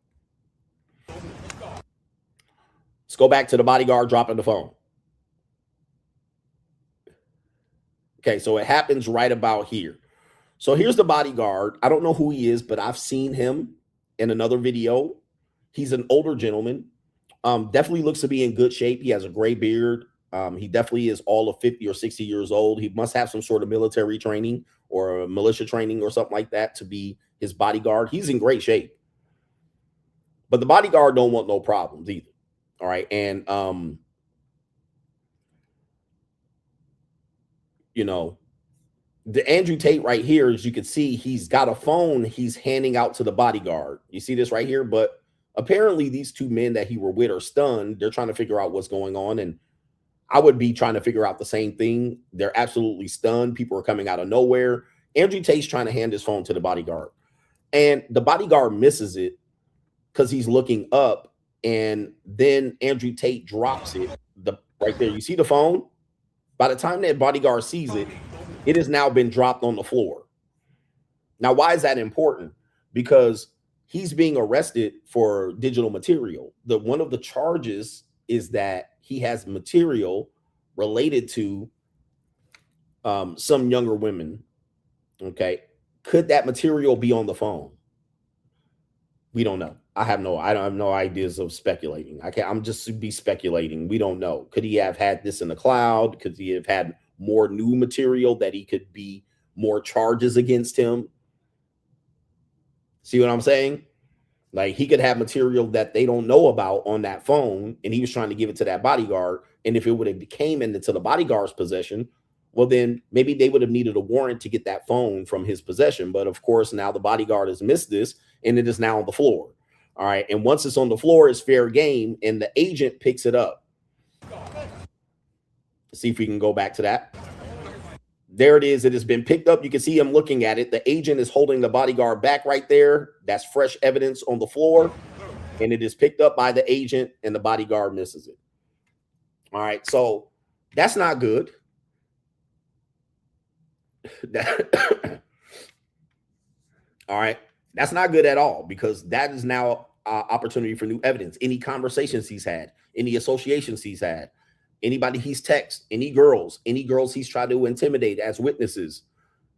Let's go back to the bodyguard dropping the phone. Okay, so it happens right about here. So here's the bodyguard. I don't know who he is, but I've seen him in another video. He's an older gentleman. Definitely looks to be in good shape. He has a gray beard. He definitely is all of 50 or 60 years old. He must have some sort of military training or militia training or something like that to be his bodyguard. He's in great shape. But the bodyguard don't want no problems either. All right. And, you know, the Andrew Tate right here, as you can see, he's got a phone he's handing out to the bodyguard. You see this right here? But apparently these two men that he were with are stunned. They're trying to figure out what's going on. And I would be trying to figure out the same thing. They're absolutely stunned. People are coming out of nowhere. Andrew Tate's trying to hand his phone to the bodyguard. And the bodyguard misses it because he's looking up. And then Andrew Tate drops it right there. You see the phone? By the time that bodyguard sees it, it has now been dropped on the floor. Now, why is that important? Because he's being arrested for digital material. One of the charges is that he has material related to some younger women. Okay. Could that material be on the phone? We don't know. I have no ideas of speculating. I'm just be speculating. We don't know. Could he have had this in the cloud? Could he have had more new material that he could be more charges against him? See what I'm saying? Like he could have material that they don't know about on that phone, and he was trying to give it to that bodyguard. And if it would have came into the bodyguard's possession, well, then maybe they would have needed a warrant to get that phone from his possession. But of course, now the bodyguard has missed this, and it is now on the floor. All right. And once it's on the floor, it's fair game, and the agent picks it up. Let's see if we can go back to that. There it is. It has been picked up. You can see him looking at it. The agent is holding the bodyguard back right there. That's fresh evidence on the floor. And it is picked up by the agent, and the bodyguard misses it. All right. So that's not good. All right. That's not good at all, because that is now opportunity for new evidence. Any conversations he's had, any associations he's had, anybody he's texted, any girls he's tried to intimidate as witnesses,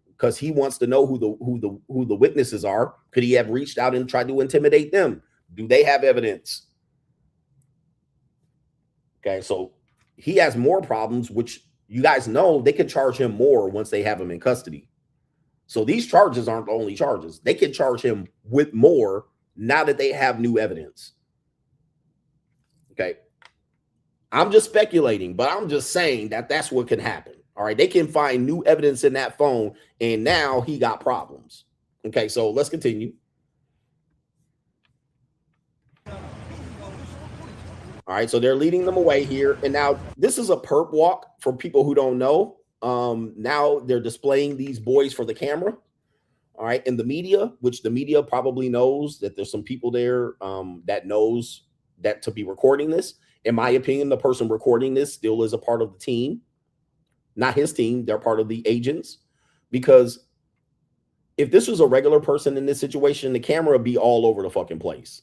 because he wants to know who the witnesses are. Could he have reached out and tried to intimidate them? Do they have evidence? Okay, so he has more problems, which you guys know they can charge him more once they have him in custody. So these charges aren't the only charges. They can charge him with more now that they have new evidence. Okay. I'm just speculating, but I'm just saying that that's what can happen. All right. They can find new evidence in that phone, and now he got problems. Okay. So let's continue. All right. So they're leading them away here. And now this is a perp walk for people who don't know. Now they're displaying these boys for the camera. All right. And the media, which the media probably knows that there's some people there that knows that to be recording this. In my opinion, the person recording this still is a part of the team, not his team. They're part of the agents, because if this was a regular person in this situation, the camera would be all over the fucking place,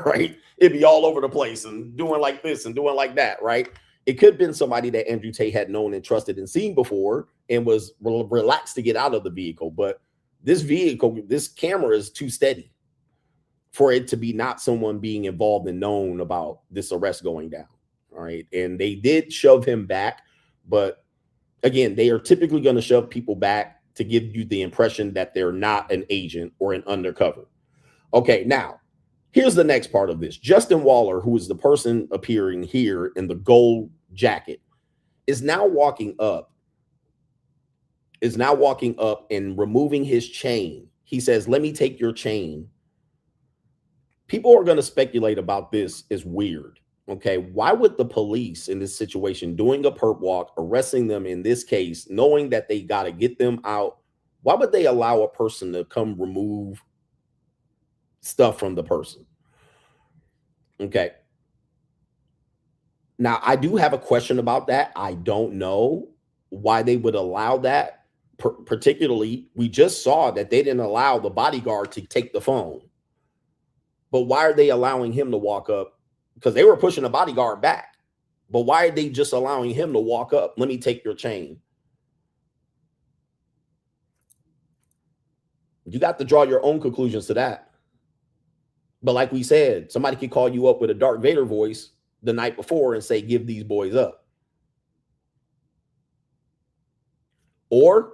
right? It'd be all over the place and doing like this and doing like that, right? It could have been somebody that Andrew Tate had known and trusted and seen before and was relaxed to get out of the vehicle. But this vehicle, this camera is too steady for it to be not someone being involved and known about this arrest going down. All right. And they did shove him back. But again, they are typically going to shove people back to give you the impression that they're not an agent or an undercover. Okay. Now, here's the next part of this. Justin Waller, who is the person appearing here in the gold jacket, is now walking up and removing his chain. He says, "Let me take your chain." People are going to speculate about this as weird. Okay. Why would the police in this situation, doing a perp walk, arresting them in this case, knowing that they got to get them out, why would they allow a person to come remove stuff from the person? Okay. Now, I do have a question about that. I don't know why they would allow that. Particularly, we just saw that they didn't allow the bodyguard to take the phone. But why are they allowing him to walk up? Because they were pushing the bodyguard back. But why are they just allowing him to walk up? "Let me take your chain." You got to draw your own conclusions to that. But like we said, somebody could call you up with a Darth Vader voice the night before and say, "Give these boys up." Or,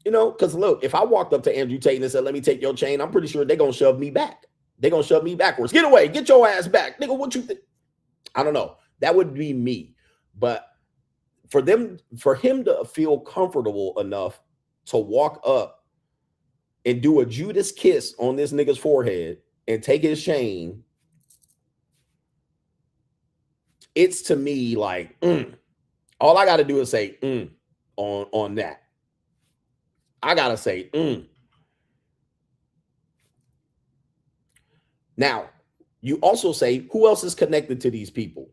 because look, if I walked up to Andrew Tate and said, "Let me take your chain," I'm pretty sure they're going to shove me back. They're going to shove me backwards. "Get away. Get your ass back. Nigga, what you think?" I don't know. That would be me. But for him to feel comfortable enough to walk up and do a Judas kiss on this nigga's forehead and take his chain, it's to me like, all I got to do is say on that. I got to say Now, you also say, who else is connected to these people?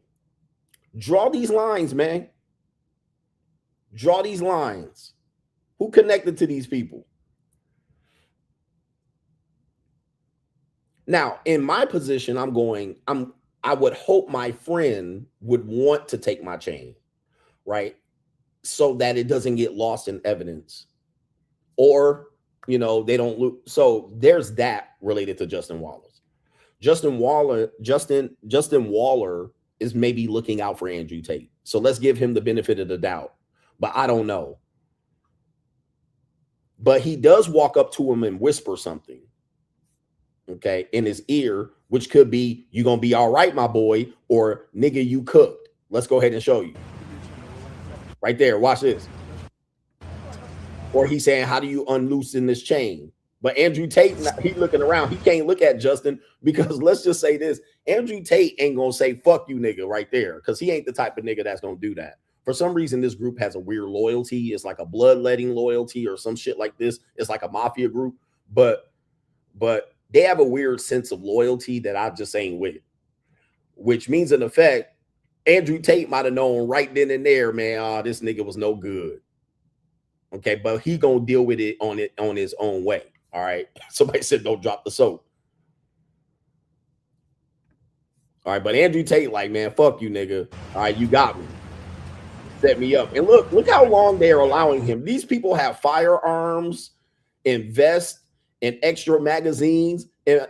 Draw these lines, man. Draw these lines. Who connected to these people? Now, in my position, I would hope my friend would want to take my chain, right? So that it doesn't get lost in evidence, or, they don't lose. So there's that related to Justin Waller. Justin Waller is maybe looking out for Andrew Tate. So let's give him the benefit of the doubt. But I don't know. But he does walk up to him and whisper something. okay, in his ear, which could be, "You gonna be all right, my boy," or "Nigga, you cooked." Let's go ahead and show you. Right there, watch this. Or he's saying, "How do you unloosen this chain?" But Andrew Tate, he looking around. He can't look at Justin because let's just say this. Andrew Tate ain't going to say, "Fuck you, nigga," right there, because he ain't the type of nigga that's going to do that. For some reason, this group has a weird loyalty. It's like a bloodletting loyalty or some shit like this. It's like a mafia group. But they have a weird sense of loyalty that I just ain't with. Which means, in effect, Andrew Tate might have known right then and there, man, this nigga was no good. Okay, but he going to deal with it on his own way. All right. Somebody said don't drop the soap. All right. But Andrew Tate, like, man, fuck you, nigga. All right. You got me. Set me up. And look how long they are allowing him. These people have firearms and vests and extra magazines. And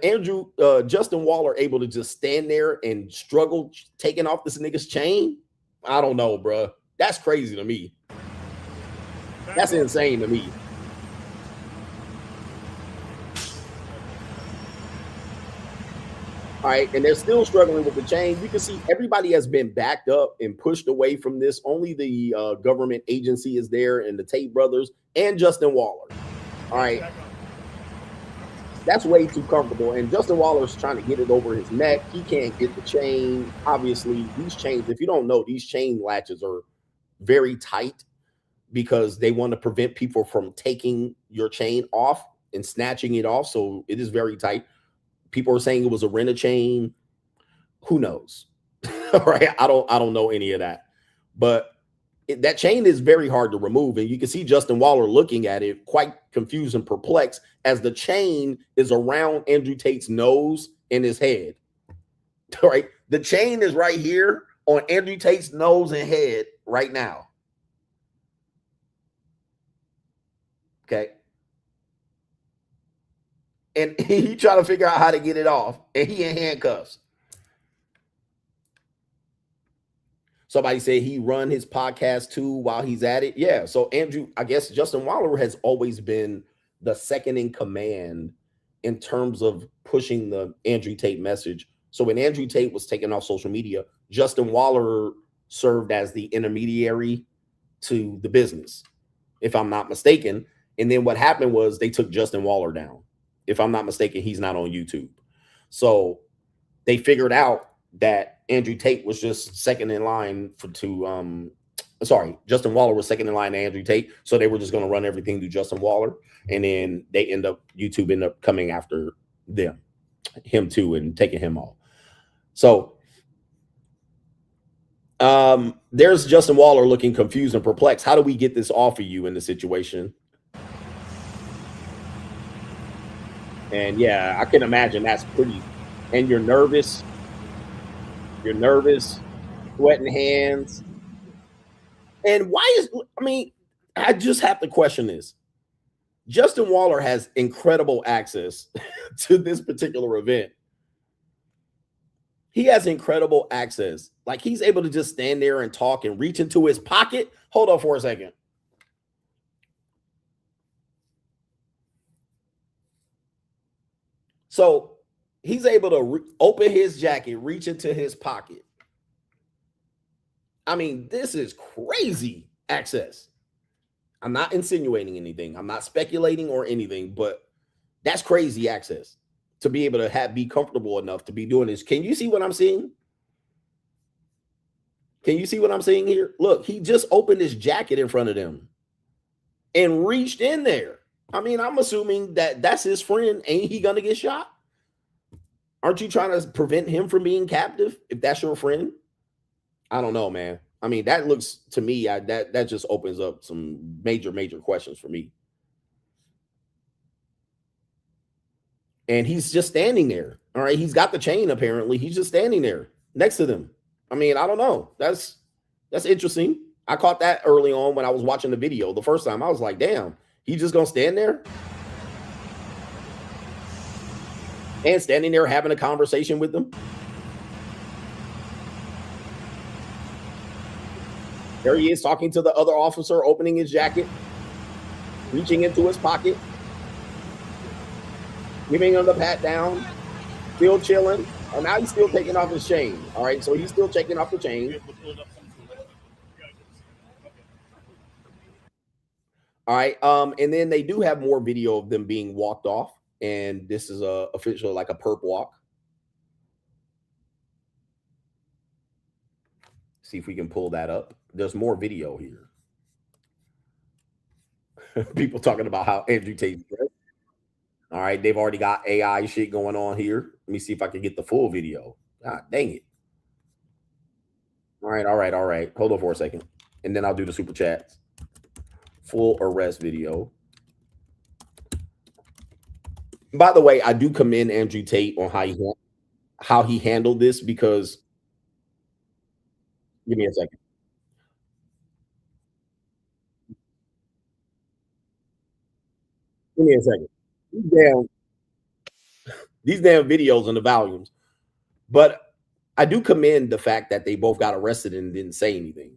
Justin Waller able to just stand there and struggle taking off this nigga's chain. I don't know, bro. That's crazy to me. That's insane to me. All right, and they're still struggling with the chain. You can see everybody has been backed up and pushed away from this. Only the government agency is there, and the Tate brothers and Justin Waller. All right, that's way too comfortable. And Justin Waller's trying to get it over his neck. He can't get the chain. Obviously, these chains, if you don't know, these chain latches are very tight because they want to prevent people from taking your chain off and snatching it off. So it is very tight. People are saying it was a rent chain. Who knows? All right. I don't know any of that. But that chain is very hard to remove. And you can see Justin Waller looking at it quite confused and perplexed as the chain is around Andrew Tate's nose and his head. All right. The chain is right here on Andrew Tate's nose and head right now. Okay. And he trying to figure out how to get it off, and he in handcuffs. Somebody said he run his podcast too while he's at it. Yeah. So Andrew, I guess Justin Waller has always been the second in command in terms of pushing the Andrew Tate message. So when Andrew Tate was taken off social media, Justin Waller served as the intermediary to the business, if I'm not mistaken. And then what happened was they took Justin Waller down. If I'm not mistaken, he's not on YouTube. So they figured out that Andrew Tate was just second in line Justin Waller was second in line to Andrew Tate. So they were just going to run everything through Justin Waller. And then YouTube ended up coming after him too, and taking him off. So there's Justin Waller looking confused and perplexed. How do we get this off of you in the situation? And yeah, I can imagine that's pretty. And you're nervous. Sweating hands. And I just have to question this. Justin Waller has incredible access to this particular event. He has incredible access. Like, he's able to just stand there and talk and reach into his pocket. Hold on for a second. So he's able to open his jacket, reach into his pocket. I mean, this is crazy access. I'm not insinuating anything. I'm not speculating or anything, but that's crazy access to be able to be comfortable enough to be doing this. Can you see what I'm seeing? Can you see what I'm seeing here? Look, he just opened his jacket in front of them and reached in there. I mean, I'm assuming that that's his friend. Ain't he going to get shot? Aren't you trying to prevent him from being captive if that's your friend? I don't know, man. I mean, that looks to me, that just opens up some major questions for me. And he's just standing there. All right. He's got the chain, apparently. He's just standing there next to them. I mean, I don't know. That's interesting. I caught that early on when I was watching the video the first time. I was like, damn. He's just going to stand there? And standing there having a conversation with them? There he is talking to the other officer, opening his jacket, reaching into his pocket. giving him the pat down, still chilling. And now he's still taking off his chain. All right, so he's still taking off the chain. All right, and then they do have more video of them being walked off, and this is a official like a perp walk. See if we can pull that up. There's more video here. People talking about how Andrew Tate. All right, they've already got AI shit going on here. Let me see if I can get the full video. God dang it. All right. Hold on for a second. And then I'll do the super chats. Full arrest video. By the way, I do commend Andrew Tate on how he handled this, because give me a second. Give me a second. These damn videos and the volumes. But I do commend the fact that they both got arrested and didn't say anything.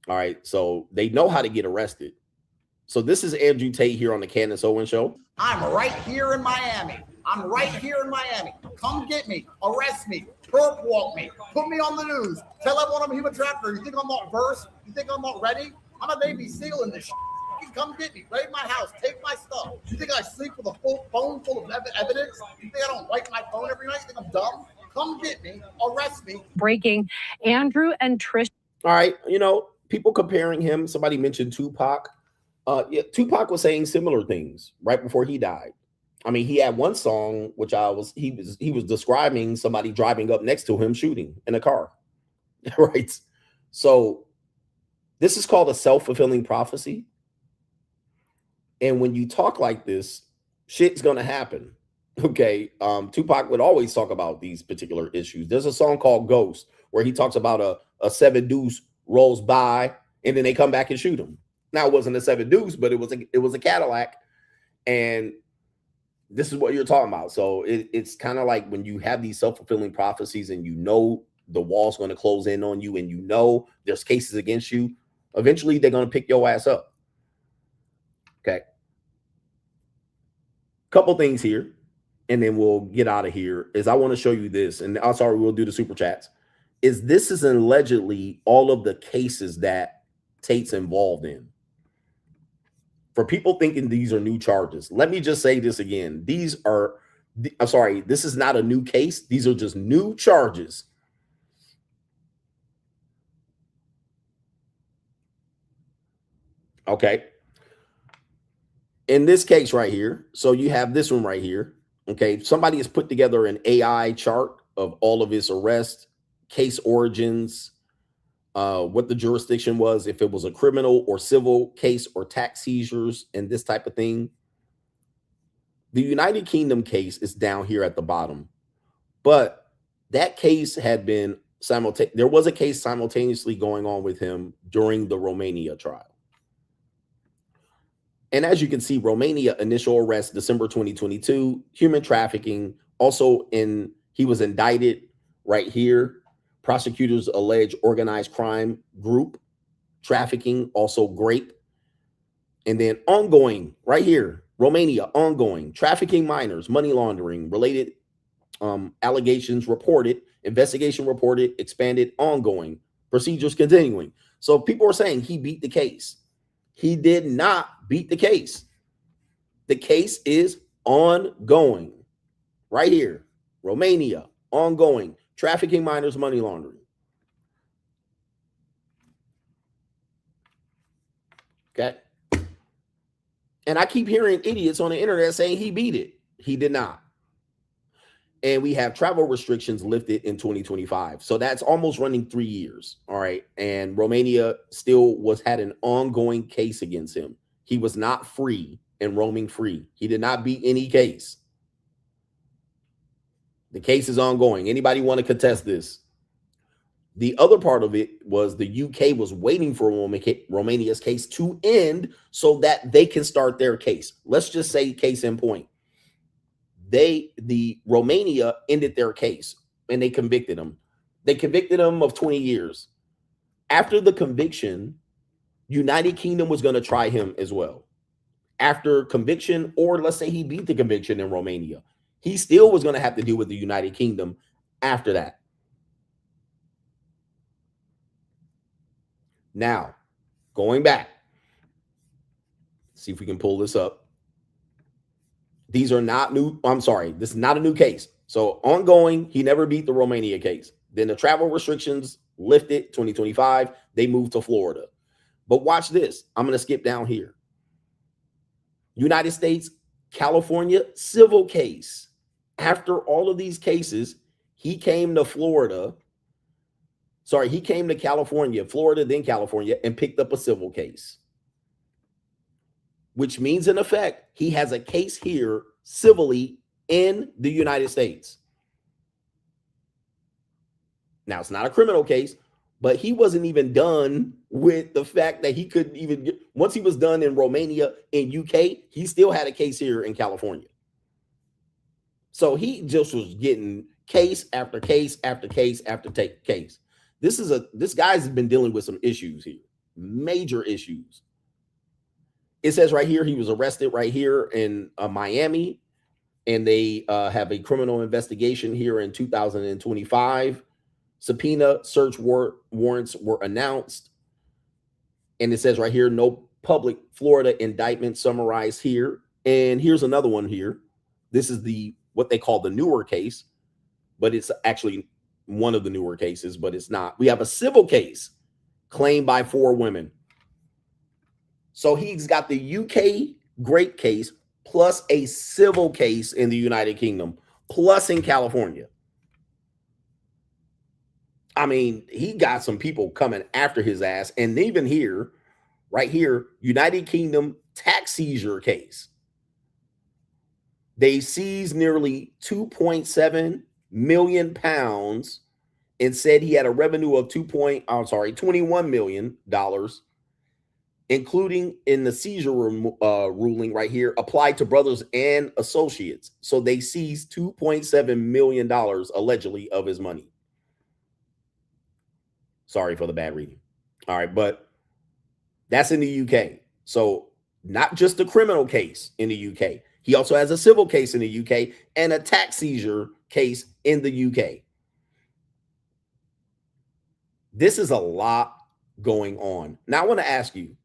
All right. So they know how to get arrested. So this is Andrew Tate here on the Candace Owens Show. I'm right here in Miami. Come get me. Arrest me. Perp walk me. Put me on the news. Tell everyone I'm a human trafficker. You think I'm not versed? You think I'm not ready? I'm a Navy SEAL in this shit. Come get me. Raid my house. Take my stuff. You think I sleep with a full phone full of evidence? You think I don't wipe my phone every night? You think I'm dumb? Come get me. Arrest me. Breaking Andrew and Trish. All right. You know, people comparing him. Somebody mentioned Tupac. Yeah, Tupac was saying similar things right before he died. I mean, he had one song which he was describing somebody driving up next to him shooting in a car. Right. So this is called a self-fulfilling prophecy. And when you talk like this, shit's gonna happen. Okay. Tupac would always talk about these particular issues. There's a song called Ghost where he talks about a 7 Deuce rolls by and then they come back and shoot him. Now it wasn't a 7 Deuce, but it was a Cadillac. And this is what you're talking about. So it's kind of like when you have these self-fulfilling prophecies and you know the wall's going to close in on you and you know there's cases against you, eventually they're going to pick your ass up. Okay. Couple things here, and then we'll get out of here. Is I want to show you this, and I'm sorry, we'll do the super chats. This is allegedly all of the cases that Tate's involved in. For people thinking these are new charges, let me just say this again. This is not a new case. These are just new charges. Okay. In this case right here, so you have this one right here. Okay. Somebody has put together an AI chart of all of his arrests, case origins, what the jurisdiction was, if it was a criminal or civil case or tax seizures and this type of thing. The United Kingdom case is down here at the bottom, but that case had been there was a case simultaneously going on with him during the Romania trial. And as you can see, Romania initial arrest, December 2022, human trafficking. Also he was indicted right here. Prosecutors allege organized crime group, trafficking, also grape. And then ongoing right here, Romania, ongoing, trafficking minors, money laundering, related allegations reported, investigation reported, expanded, ongoing, procedures continuing. So people are saying he beat the case. He did not beat the case. The case is ongoing. Right here, Romania, ongoing. Trafficking minors, money laundering. Okay. And I keep hearing idiots on the internet saying he beat it. He did not. And we have travel restrictions lifted in 2025. So that's almost running 3 years. All right. And Romania still had an ongoing case against him. He was not free and roaming free. He did not beat any case. The case is ongoing. Anybody want to contest this? The other part of it was the UK was waiting for Romania's case to end so that they can start their case. Let's just say case in point. The Romania ended their case and they convicted him. They convicted him of 20 years. After the conviction, United Kingdom was going to try him as well. after conviction, or let's say he beat the conviction in Romania, he still was going to have to deal with the United Kingdom after that. Now, going back, see if we can pull this up. These are not new. I'm sorry, this is not a new case. So ongoing, he never beat the Romania case. Then the travel restrictions lifted 2025. They moved to Florida. But watch this. I'm going to skip down here. United States, California civil case. After all of these cases, he came to Florida. Sorry, he came to California, Florida, then California, and picked up a civil case. Which means, in effect, he has a case here civilly in the United States. Now, it's not a criminal case, but he wasn't even done with the fact that he couldn't even get, once he was done in Romania and UK, he still had a case here in California. So he just was getting case after case after case after case. This guy's been dealing with some issues here, major issues. It says right here, he was arrested right here in Miami, and they have a criminal investigation here in 2025. Subpoena search warrants were announced. And it says right here, no public Florida indictment summarized here. And here's another one here. This is what they call the newer case, but it's actually one of the newer cases, but it's not. We have a civil case claimed by 4 women. So he's got the UK great case plus a civil case in the United Kingdom, plus in California. I mean, he got some people coming after his ass. And even here, right here, United Kingdom tax seizure case. They seized nearly 2.7 million pounds and said he had a revenue of $21 million, including in the seizure ruling right here, applied to brothers and associates. So they seized $2.7 million allegedly of his money. Sorry for the bad reading. All right, but that's in the UK. So not just a criminal case in the UK. He also has a civil case in the UK and a tax seizure case in the UK. This is a lot going on. Now, I want to ask you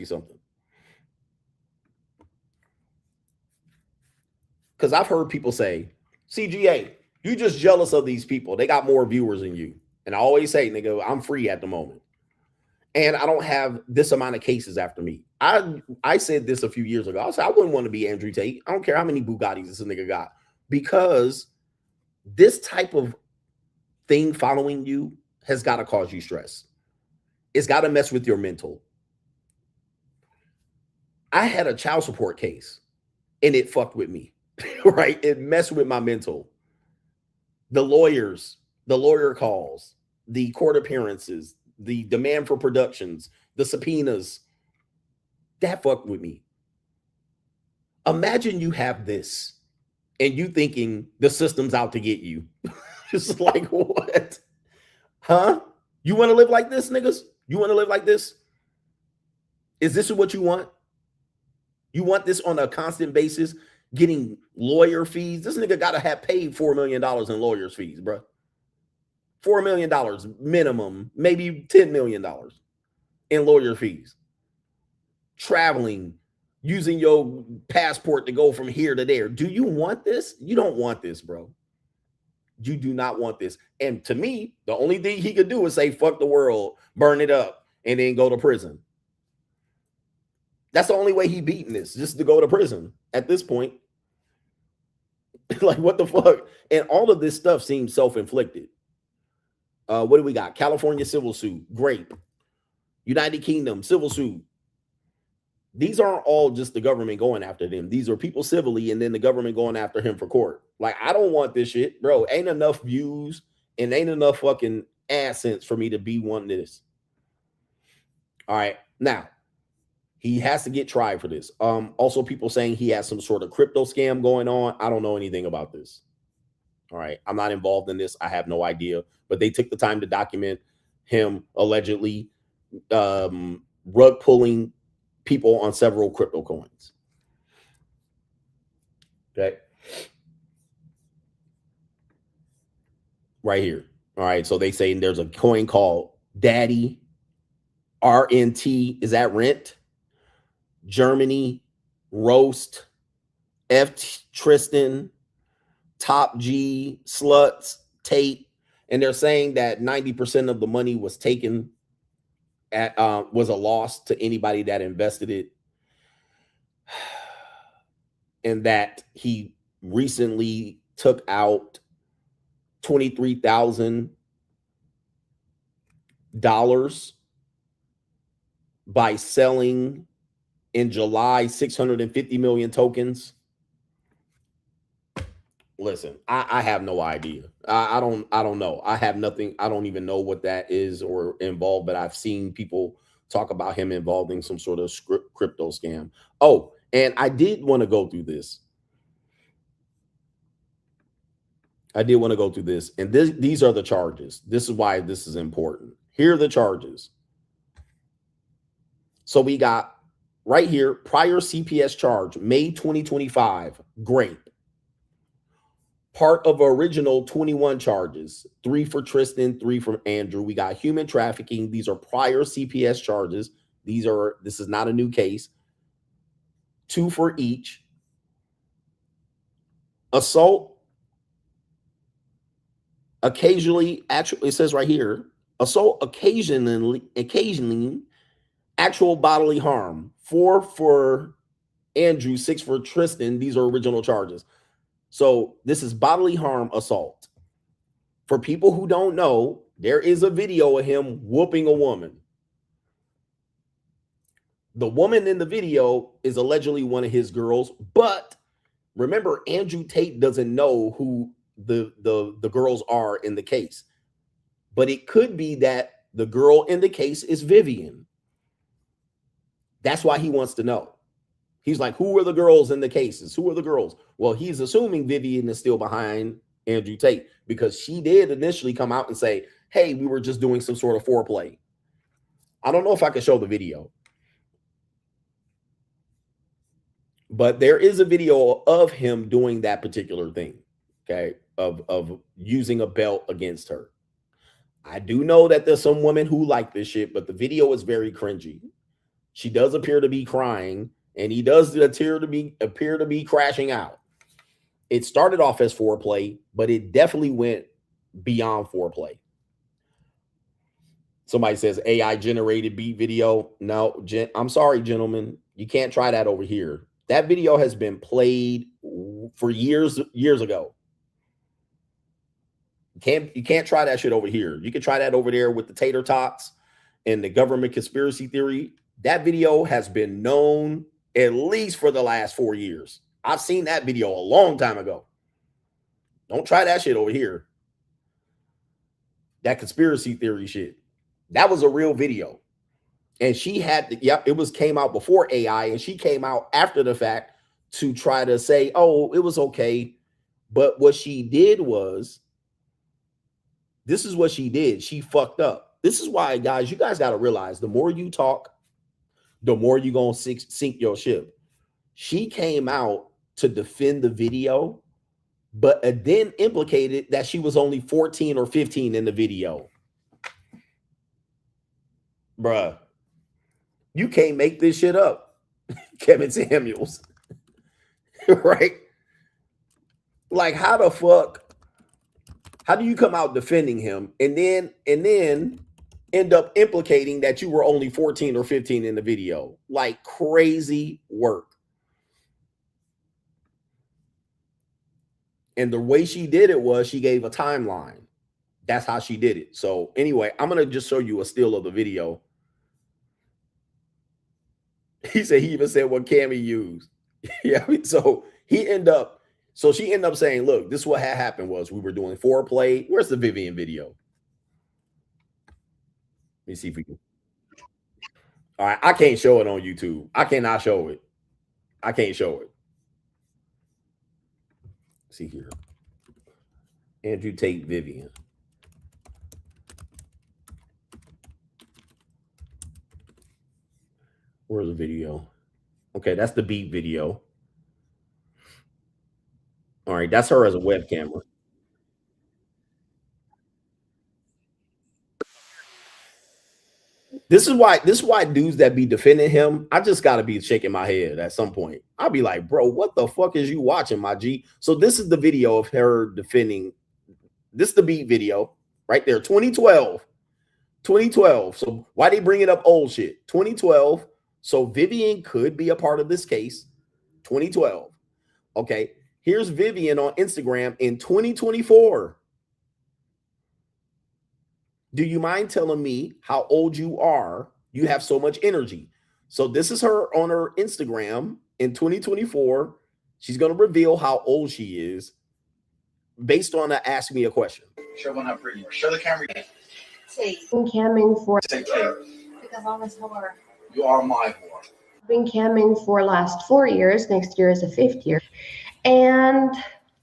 something. Because I've heard people say, CGA, you just jealous of these people. They got more viewers than you. And I always say, nigga, I'm free at the moment. And I don't have this amount of cases after me. I said this a few years ago. I said, I wouldn't want to be Andrew Tate. I don't care how many Bugattis this nigga got. Because this type of thing following you has got to cause you stress. It's got to mess with your mental. I had a child support case and it fucked with me, right? It messed with my mental. The lawyer calls, the court appearances, the demand for productions, the subpoenas, that fucked with me. Imagine you have this and you thinking the system's out to get you. It's like, what? Huh? You want to live like this, niggas? You want to live like this? Is this what you want? You want this on a constant basis, getting lawyer fees? This nigga got to have paid $4 million in lawyer's fees, bro. $4 million minimum, maybe $10 million in lawyer fees. Traveling, using your passport to go from here to there. Do you want this? You don't want this, bro. You do not want this. And to me, the only thing he could do is say, fuck the world, burn it up, and then go to prison. That's the only way he beating this, just to go to prison at this point. Like, what the fuck? And all of this stuff seems self-inflicted. What do we got? California civil suit, grape. United Kingdom civil suit. These aren't all just the government going after them. These are people civilly and then the government going after him for court. Like, I don't want this shit, bro. Ain't enough views and ain't enough fucking AdSense for me to be wanting this. All right. Now, he has to get tried for this. Also, people saying he has some sort of crypto scam going on. I don't know anything about this. All right. I'm not involved in this. I have no idea. But they took the time to document him allegedly rug pulling people on several crypto coins. Okay. Right here. All right. So they say there's a coin called Daddy, RNT. Is that rent? Germany, Roast, F Tristan, Top G, Sluts, Tate. And they're saying that 90% of the money was taken at was a loss to anybody that invested it. And that he recently took out $23,000 by selling in July 650 million tokens. Listen, I have no idea. I don't know. I have nothing. I don't even know what that is or involved, but I've seen people talk about him involved in some sort of crypto scam. Oh, and I did want to go through this. And these are the charges. This is why this is important. Here are the charges. So we got right here, prior CPS charge, May 2025, grape. Part of original 21 charges, 3 for Tristan, 3 from Andrew. We got human trafficking. These are prior CPS charges. This is not a new case. 2 for each. Assault, occasionally, actually, it says right here, assault occasionally, actual bodily harm. 4 for Andrew, 6 for Tristan. These are original charges. So this is bodily harm assault. For people who don't know, there is a video of him whooping a woman. The woman in the video is allegedly one of his girls, but remember, Andrew Tate doesn't know who the girls are in the case. But it could be that the girl in the case is Vivian. That's why he wants to know. He's like, who are the girls in the cases? Who are the girls? Well, he's assuming Vivian is still behind Andrew Tate because she did initially come out and say, hey, we were just doing some sort of foreplay. I don't know if I can show the video. But there is a video of him doing that particular thing, okay, of using a belt against her. I do know that there's some women who like this shit, but the video is very cringy. She does appear to be crying. And he does appear to be crashing out. It started off as foreplay, but it definitely went beyond foreplay. Somebody says AI generated beat video. No, I'm sorry, gentlemen. You can't try that over here. That video has been played for years ago. You can't try that shit over here. You can try that over there with the tater tots and the government conspiracy theory. That video has been known at least for the last 4 years. I've seen that video a long time ago. Don't try that shit over here. That conspiracy theory shit. That was a real video. And she had came out before AI, and she came out after the fact to try to say, oh, it was okay. But what she did was, this is what she did. She fucked up. This is why, guys, you guys got to realize the more you talk, the more you're going to sink your ship. She came out to defend the video, but then implicated that she was only 14 or 15 in the video. Bruh, you can't make this shit up. Kevin Samuels. Right? Like, how the fuck? How do you come out defending him and then end up implicating that you were only 14 or 15 in the video? Like, crazy work. And the way she did it was she gave a timeline. That's how she did it. So anyway, I'm going to just show you a still of the video. He said, he even said what Cammy used. Yeah. So she ended up saying, look, this is what had happened was we were doing foreplay. Where's the Vivian video? Let me see if we can. All right. I can't show it on YouTube. I cannot show it. I can't show it. See here. Andrew Tate, Vivian. Where's the video? Okay, that's the beat video. All right, that's her as a web camera. This is why dudes that be defending him, I just gotta be shaking my head at some point. I'll be like, bro, what the fuck is you watching, my G? So this is the video of her defending. This is the beat video right there, 2012. 2012. So why they bring it up old shit? 2012. So Vivian could be a part of this case. 2012. Okay. Here's Vivian on Instagram in 2024. Do you mind telling me how old you are? You have so much energy. So this is her on her Instagram in 2024. She's going to reveal how old she is based on a ask me a question. Show one up for you. Show the camera. Tate. Been camming for Tate. because I'm his whore. You are my whore. Been camming for last 4 years. Next year is the 5th year. And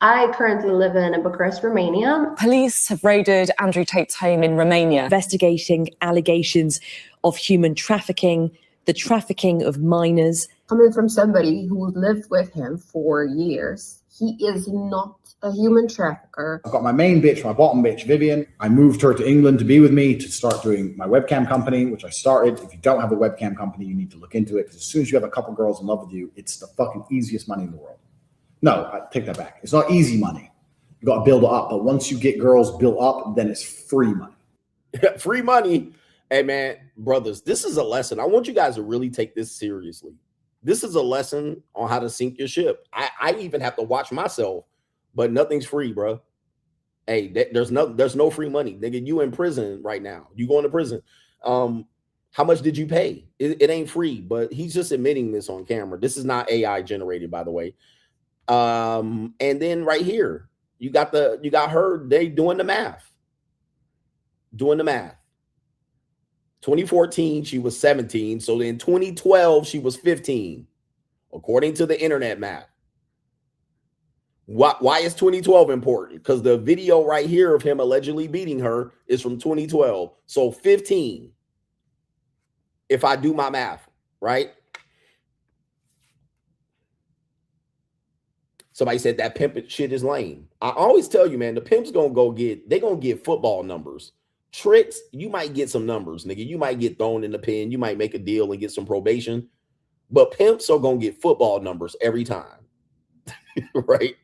I currently live in Bucharest, Romania. Police have raided Andrew Tate's home in Romania, investigating allegations of human trafficking, the trafficking of minors. Coming from somebody who lived with him for years, he is not a human trafficker. I've got my main bitch, my bottom bitch, Vivian. I moved her to England to be with me to start doing my webcam company, which I started. If you don't have a webcam company, you need to look into it, because as soon as you have a couple girls in love with you, it's the fucking easiest money in the world. No, I take that back. It's not easy money. You got to build it up. But once you get girls built up, then it's free money. Free money. Hey, man, brothers, this is a lesson. I want you guys to really take this seriously. This is a lesson on how to sink your ship. I even have to watch myself, but nothing's free, bro. Hey, there's no free money. Nigga, you in prison right now. You going to prison. How much did you pay? It ain't free, but he's just admitting this on camera. This is not AI generated, by the way. And then right here, you got her, they doing the math. 2014, she was 17. So in 2012, she was 15, according to the internet math. Why is 2012 important? Because the video right here of him allegedly beating her is from 2012. So 15, if I do my math, right? Somebody said that pimp shit is lame. I always tell you, man, the pimp's they gonna get football numbers. Tricks, you might get some numbers, nigga. You might get thrown in the pen. You might make a deal and get some probation. But pimps are gonna get football numbers every time. Right?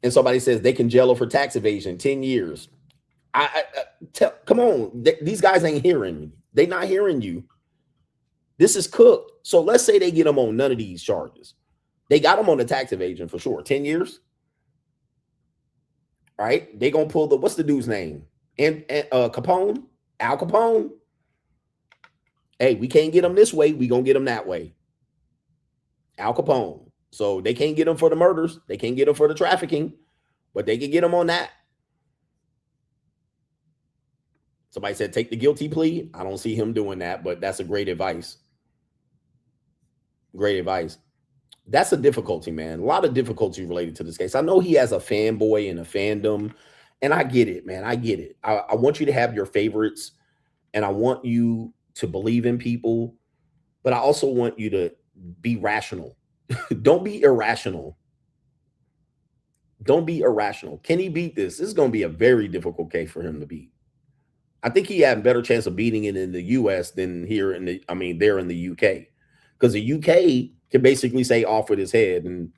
And somebody says they can jail her for tax evasion, 10 years. Come on. These guys ain't hearing me. They not hearing you. This is cooked. So let's say they get them on none of these charges. They got them on the tax evasion for sure. 10 years. Right? They gonna pull what's the dude's name? And Capone? Al Capone? Hey, we can't get them this way. We gonna get them that way. Al Capone. So they can't get them for the murders. They can't get them for the trafficking, but they can get them on that. Somebody said, take the guilty plea. I don't see him doing that, but that's a great advice. Great advice. That's a difficulty, man. A lot of difficulty related to this case. I know he has a fanboy and a fandom, and I get it, man. I get it. I want you to have your favorites, and I want you to believe in people, but I also want you to be rational. Don't be irrational. Don't be irrational. Can he beat this? This is going to be a very difficult case for him to beat. I think he had a better chance of beating it in the U.S. than there in the U.K. Because the U.K. can basically say off with his head, and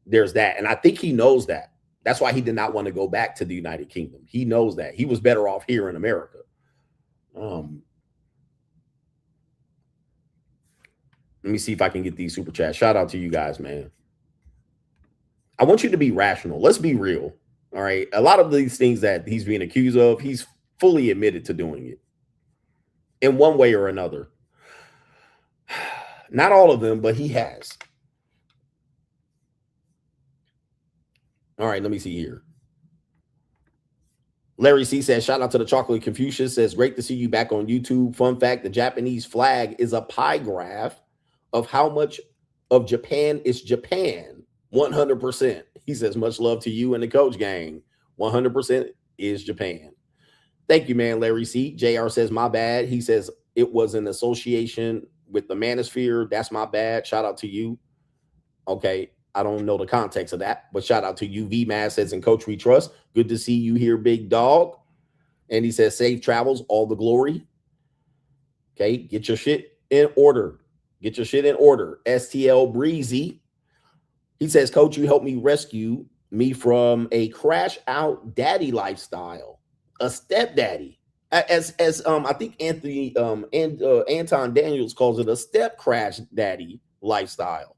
there's that. And I think he knows that. That's why he did not want to go back to the United Kingdom. He knows that. He was better off here in America. Let me see if I can get these super chats. Shout out to you guys, man. I want you to be rational. Let's be real. All right. A lot of these things that he's being accused of, he's fully admitted to doing it in one way or another. Not all of them, but he has. All right, let me see here. Larry C says, shout out to the Chocolate Confucius, says, great to see you back on YouTube. Fun fact, the Japanese flag is a pie graph of how much of Japan is Japan. 100%. He says, much love to you and the Coach Gang. 100% is Japan. Thank you, man, Larry C. JR says, my bad. He says it was an association with the manosphere. That's my bad. Shout out to you. Okay. I don't know the context of that, but shout out to you. V-Mad says, and Coach, we trust. Good to see you here, big dog. And he says, safe travels, all the glory. Okay. Get your shit in order. Get your shit in order. STL Breezy. He says, Coach, you helped me rescue me from a crash out daddy lifestyle, a stepdaddy. As I think Anthony Anton Daniels calls it, a step crash daddy lifestyle.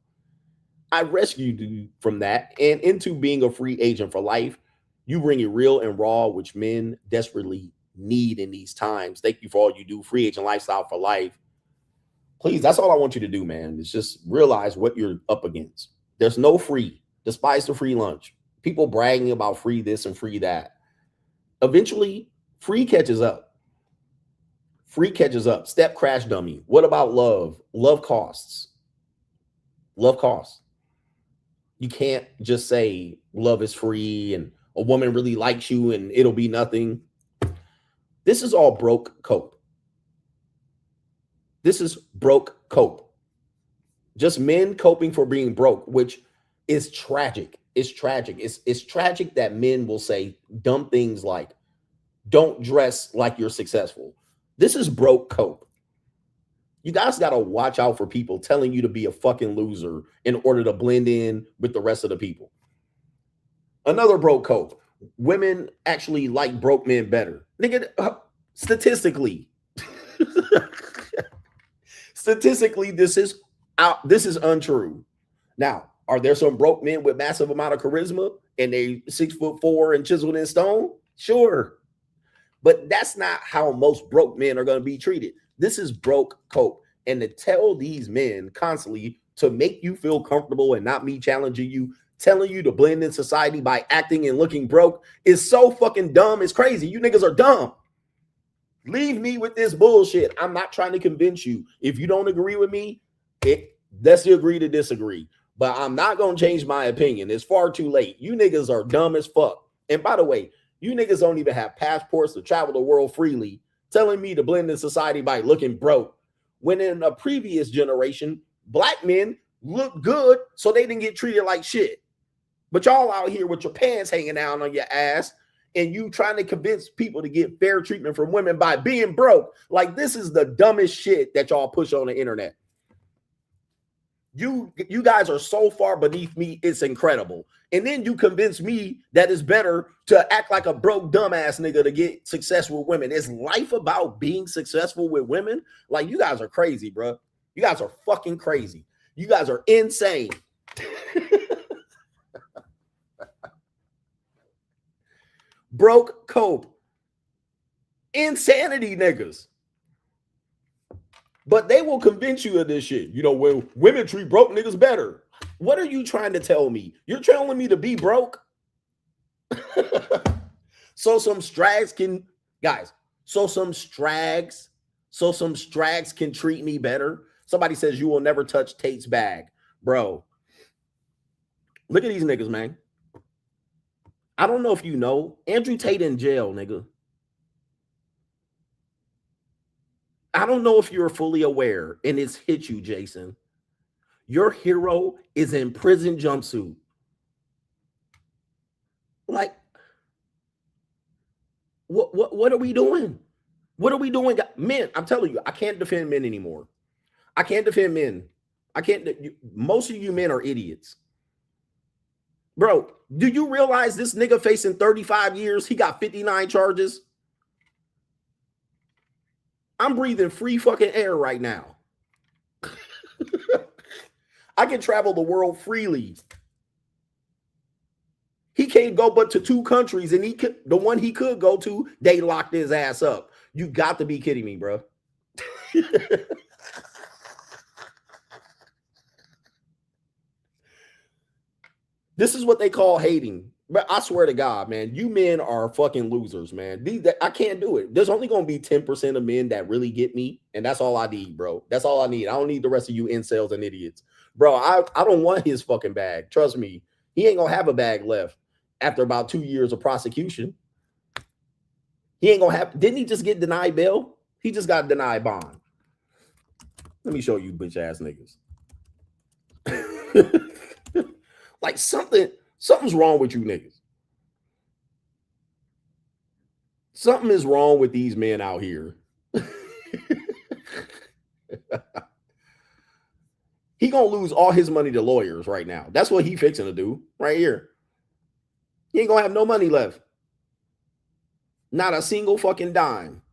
I rescued you from that and into being a free agent for life. You bring it real and raw, which men desperately need in these times. Thank you for all you do. Free agent lifestyle for life. Please, that's all I want you to do, man. Is just realize what you're up against. There's no free. Despise the free lunch. People bragging about free this and free that. Eventually, free catches up. Free catches up. Step crash dummy. What about love? Love costs. Love costs. You can't just say love is free and a woman really likes you and it'll be nothing. This is all broke cope. This is broke cope. Just men coping for being broke, which is tragic. It's tragic. It's tragic that men will say dumb things like, don't dress like you're successful. This is broke cope. You guys got to watch out for people telling you to be a fucking loser in order to blend in with the rest of the people. Another broke cope. Women actually like broke men better. Nigga, statistically, this is untrue. Now, are there some broke men with massive amount of charisma and they 6'4" and chiseled in stone? Sure. But that's not how most broke men are going to be treated. This is broke cope. And to tell these men constantly to make you feel comfortable and not me challenging you, telling you to blend in society by acting and looking broke is so fucking dumb. It's crazy. You niggas are dumb. Leave me with this bullshit. I'm not trying to convince you. If you don't agree with me, let's agree to disagree. But I'm not going to change my opinion. It's far too late. You niggas are dumb as fuck. And by the way, you niggas don't even have passports to travel the world freely, telling me to blend in society by looking broke. When in a previous generation, black men looked good so they didn't get treated like shit. But y'all out here with your pants hanging down on your ass and you trying to convince people to get fair treatment from women by being broke. Like, this is the dumbest shit that y'all push on the internet. You guys are so far beneath me, it's incredible. And then you convince me that it's better to act like a broke dumbass nigga to get success with women. Is life about being successful with women? Like, you guys are crazy, bro. You guys are fucking crazy. You guys are insane. Broke cope. Insanity niggas. But they will convince you of this shit. You know, when women treat broke niggas better. What are you trying to tell me? You're telling me to be broke? So some strags can, guys, so some strags can treat me better. Somebody says you will never touch Tate's bag. Bro, look at these niggas, man. I don't know if you know, Andrew Tate in jail, nigga. I don't know if you're fully aware, and it's hit you, Jason. Your hero is in prison jumpsuit. Like, what are we doing? What are we doing? Men, I'm telling you, I can't defend men anymore. I can't defend men. Most of you men are idiots. Bro, do you realize this nigga facing 35 years? He got 59 charges. I'm breathing free fucking air right now. I can travel the world freely. He can't go but to 2 countries, and the one he could go to, they locked his ass up. You got to be kidding me, bro. This is what they call hating. But I swear to God, man, you men are fucking losers, man. I can't do it. There's only going to be 10% of men that really get me, and that's all I need, bro. That's all I need. I don't need the rest of you incels and idiots. Bro, I don't want his fucking bag. Trust me. He ain't going to have a bag left after about 2 years of prosecution. He ain't gonna have. Didn't he just get denied bail? He just got denied bond. Let me show you, bitch ass niggas. Like something's wrong with you niggas. Something is wrong with these men out here. He gonna lose all his money to lawyers right now. That's what he fixing to do right here. He ain't gonna have no money left. Not a single fucking dime.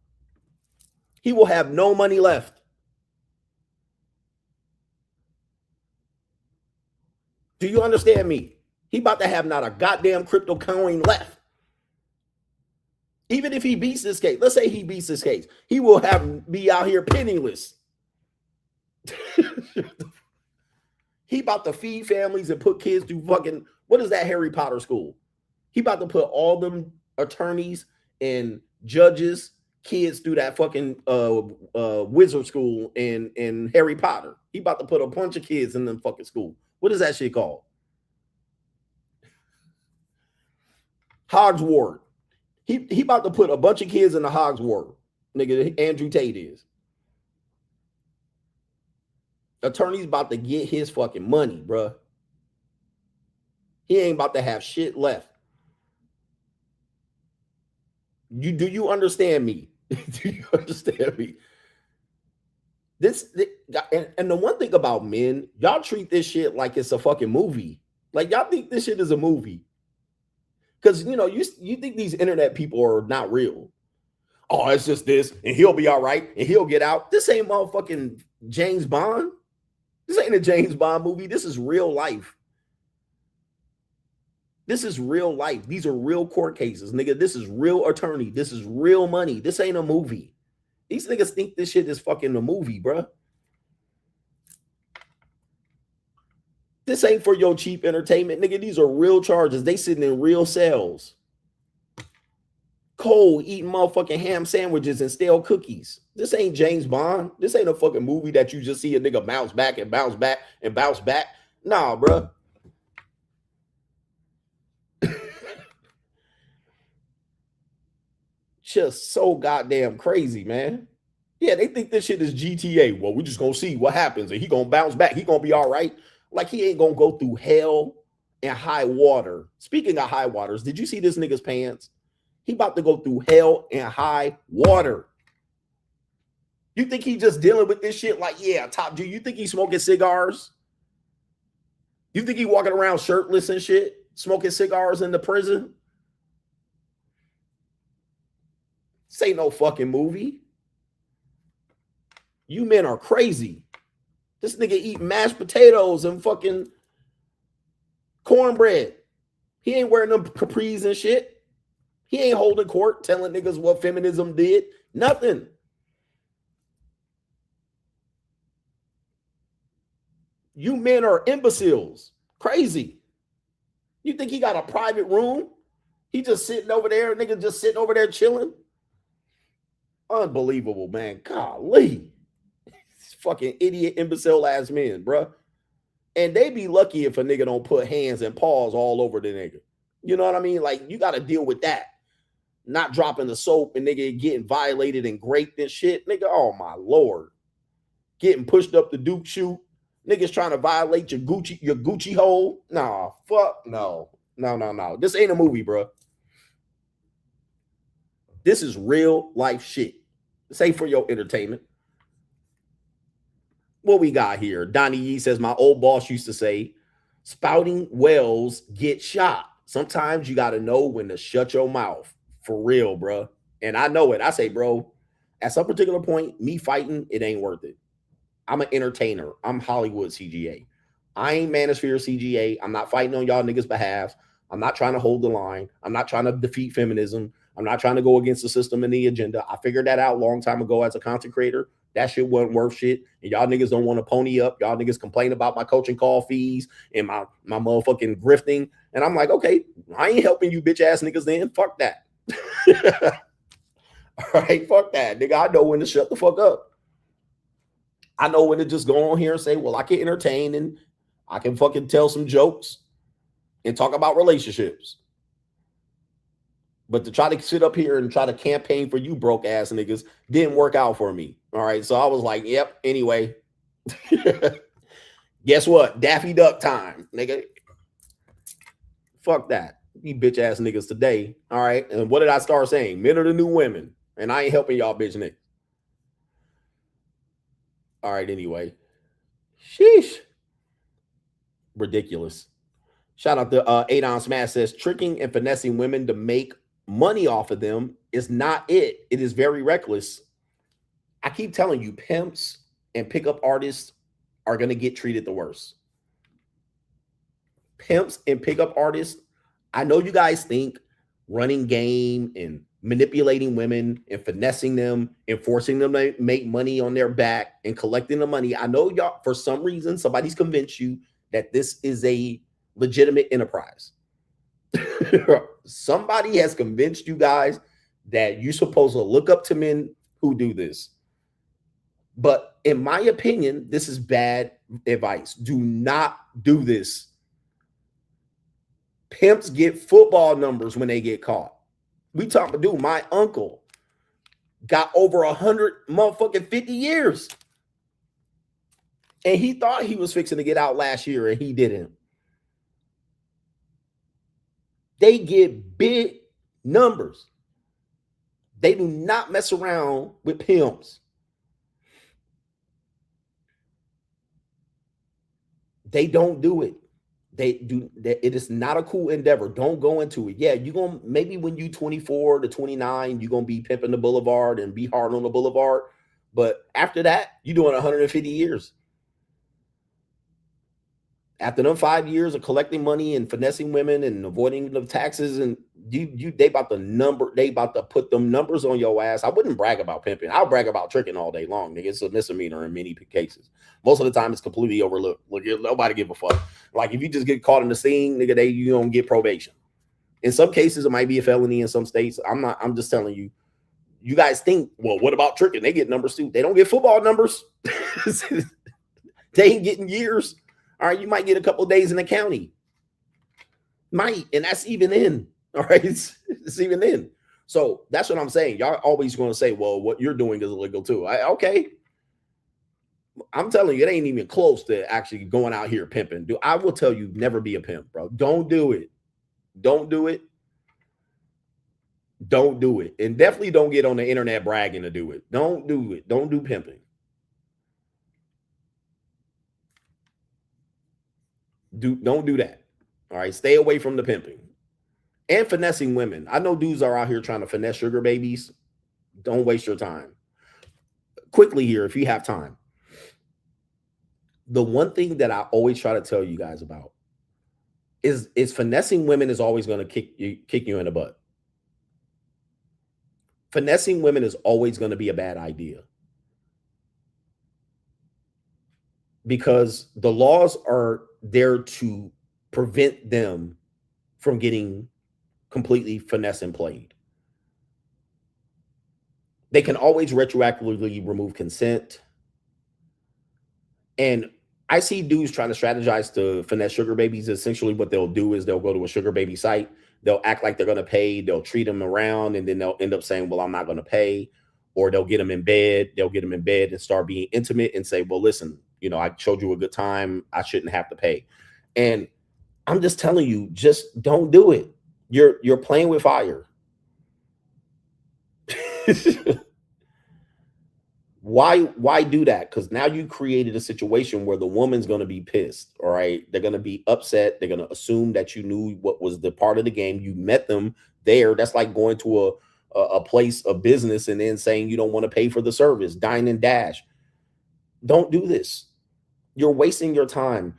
He will have no money left. Do you understand me? He about to have not a goddamn crypto coin left. Even if he beats this case, let's say he beats this case, he will be out here penniless. He about to feed families and put kids through fucking, what is that Harry Potter school? He about to put all them attorneys and judges, kids through that fucking wizard school in Harry Potter. He about to put a bunch of kids in them fucking school. What is that shit called? Hogswart. He about to put a bunch of kids in the Hogswart. Nigga, Andrew Tate is. Attorney's about to get his fucking money, bruh. He ain't about to have shit left. Do you understand me? Do you understand me? And the one thing about men, y'all treat this shit like it's a fucking movie. Like y'all think this shit is a movie. Because you think these internet people are not real. Oh, it's just this, and he'll be all right, and he'll get out. This ain't motherfucking James Bond. This ain't a James Bond movie. This is real life. This is real life. These are real court cases, nigga. This is real attorney. This is real money. This ain't a movie. These niggas think this shit is fucking a movie, bruh. This ain't for your cheap entertainment, nigga. These are real charges. They sitting in real cells. Cold eating motherfucking ham sandwiches and stale cookies. This ain't James Bond. This ain't a fucking movie that you just see a nigga bounce back and bounce back and bounce back. Nah, bruh. Just so goddamn crazy, man. Yeah, they think this shit is GTA. Well, we just gonna see what happens, and he gonna bounce back. He gonna be all right. Like he ain't gonna go through hell and high water. Speaking of high waters, did you see this nigga's pants? He about to go through hell and high water. You think he just dealing with this shit like, yeah, top G? You think he's smoking cigars? You think he walking around shirtless and shit, smoking cigars in the prison? This ain't no fucking movie. You men are crazy. This nigga eat mashed potatoes and fucking cornbread. He ain't wearing them capris and shit. He ain't holding court telling niggas what feminism did. Nothing. You men are imbeciles. Crazy. You think he got a private room? He just sitting over there, nigga just sitting over there chilling? Unbelievable, man. Golly. Fucking idiot, imbecile ass men, bruh. And they be lucky if a nigga don't put hands and paws all over the nigga. You know what I mean? Like, you got to deal with that. Not dropping the soap and nigga getting violated and raped and shit. Nigga, oh my Lord. Getting pushed up the Duke chute. Niggas trying to violate your Gucci hole. Nah, fuck no. No. This ain't a movie, bro. This is real life shit. This ain't for your entertainment. What we got here? Donnie Yee says, my old boss used to say, spouting wells get shot. Sometimes you got to know when to shut your mouth. For real, bro. And I know it. I say, bro, at some particular point, me fighting, it ain't worth it. I'm an entertainer. I'm Hollywood CGA. I ain't Manosphere CGA. I'm not fighting on y'all niggas' behalf. I'm not trying to hold the line. I'm not trying to defeat feminism. I'm not trying to go against the system and the agenda. I figured that out a long time ago as a content creator. That shit wasn't worth shit. And y'all niggas don't want to pony up. Y'all niggas complain about my coaching call fees and my motherfucking grifting. And I'm like, okay, I ain't helping you bitch ass niggas then. Fuck that. All right, fuck that. Nigga, I know when to shut the fuck up. I know when to just go on here and say, well, I can entertain and I can fucking tell some jokes and talk about relationships. But to try to sit up here and try to campaign for you broke ass niggas didn't work out for me. All right. So I was like, yep, anyway. Guess what? Daffy Duck time, nigga. Fuck that. You bitch ass niggas today. All right. And what did I start saying? Men are the new women. And I ain't helping y'all bitch niggas. All right, anyway. Sheesh. Ridiculous. Shout out to 8 Ounce Smash says tricking and finessing women to make money off of them is not it. It is very reckless. I keep telling you, pimps and pickup artists are going to get treated the worst. Pimps and pickup artists, I know you guys think running game and manipulating women and finessing them and forcing them to make money on their back and collecting the money. I know y'all, for some reason, somebody's convinced you that this is a legitimate enterprise. Somebody has convinced you guys that you're supposed to look up to men who do this. But in my opinion, this is bad advice. Do not do this. Pimps get football numbers when they get caught. We talking, dude, my uncle got over 100 motherfucking 50 years. And he thought he was fixing to get out last year and he didn't. They get big numbers. They do not mess around with pimps. They don't do it. It is not a cool endeavor. Don't go into it. Yeah, you're going to, maybe when you 24 to 29, you're going to be pimping the boulevard and be hard on the boulevard. But after that, you're doing 150 years. After them 5 years of collecting money and finessing women and avoiding the taxes, and they about to put them numbers on your ass. I wouldn't brag about pimping. I'll brag about tricking all day long. Nigga, it's a misdemeanor in many cases. Most of the time, it's completely overlooked. Look, nobody give a fuck. Like if you just get caught in the scene, nigga, you don't get probation. In some cases, it might be a felony. In some states, I'm just telling you. You guys think, well, what about tricking? They get numbers too. They don't get football numbers. They ain't getting years. All right, you might get a couple of days in the county. Might, and that's even in. All right, it's even in. So that's what I'm saying. Y'all always going to say, well, what you're doing is illegal too. Okay. I'm telling you, it ain't even close to actually going out here pimping. Dude, I will tell you, never be a pimp, bro. Don't do it. Don't do it. Don't do it. And definitely don't get on the internet bragging to do it. Don't do it. Don't do pimping. Don't do that. All right. Stay away from the pimping and finessing women. I know dudes are out here trying to finesse sugar babies. Don't waste your time. Quickly here, if you have time. The one thing that I always try to tell you guys about is finessing women is always going to kick you in the butt. Finessing women is always going to be a bad idea. Because the laws are there to prevent them from getting completely finesse and played. They can always retroactively remove consent. And I see dudes trying to strategize to finesse sugar babies. Essentially what they'll do is they'll go to a sugar baby site. They'll act like they're going to pay. They'll treat them around, and then they'll end up saying, well, I'm not going to pay. Or they'll get them in bed. They'll get them in bed and start being intimate and say, well, listen, you know, I showed you a good time. I shouldn't have to pay. And I'm just telling you, just don't do it. You're playing with fire. Why do that? Because now you created a situation where the woman's going to be pissed. All right. They're going to be upset. They're going to assume that you knew what was the part of the game. You met them there. That's like going to a place of business and then saying you don't want to pay for the service. Dine and dash. Don't do this. You're wasting your time.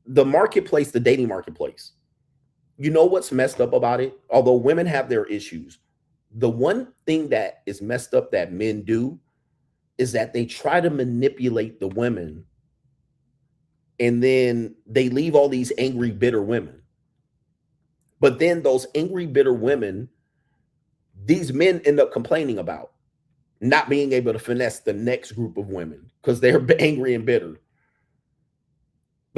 The marketplace, the dating marketplace. You know what's messed up about it? Although women have their issues, the one thing that is messed up that men do is that they try to manipulate the women, and then they leave all these angry, bitter women. But then those angry, bitter women, these men end up complaining about not being able to finesse the next group of women because they're angry and bitter.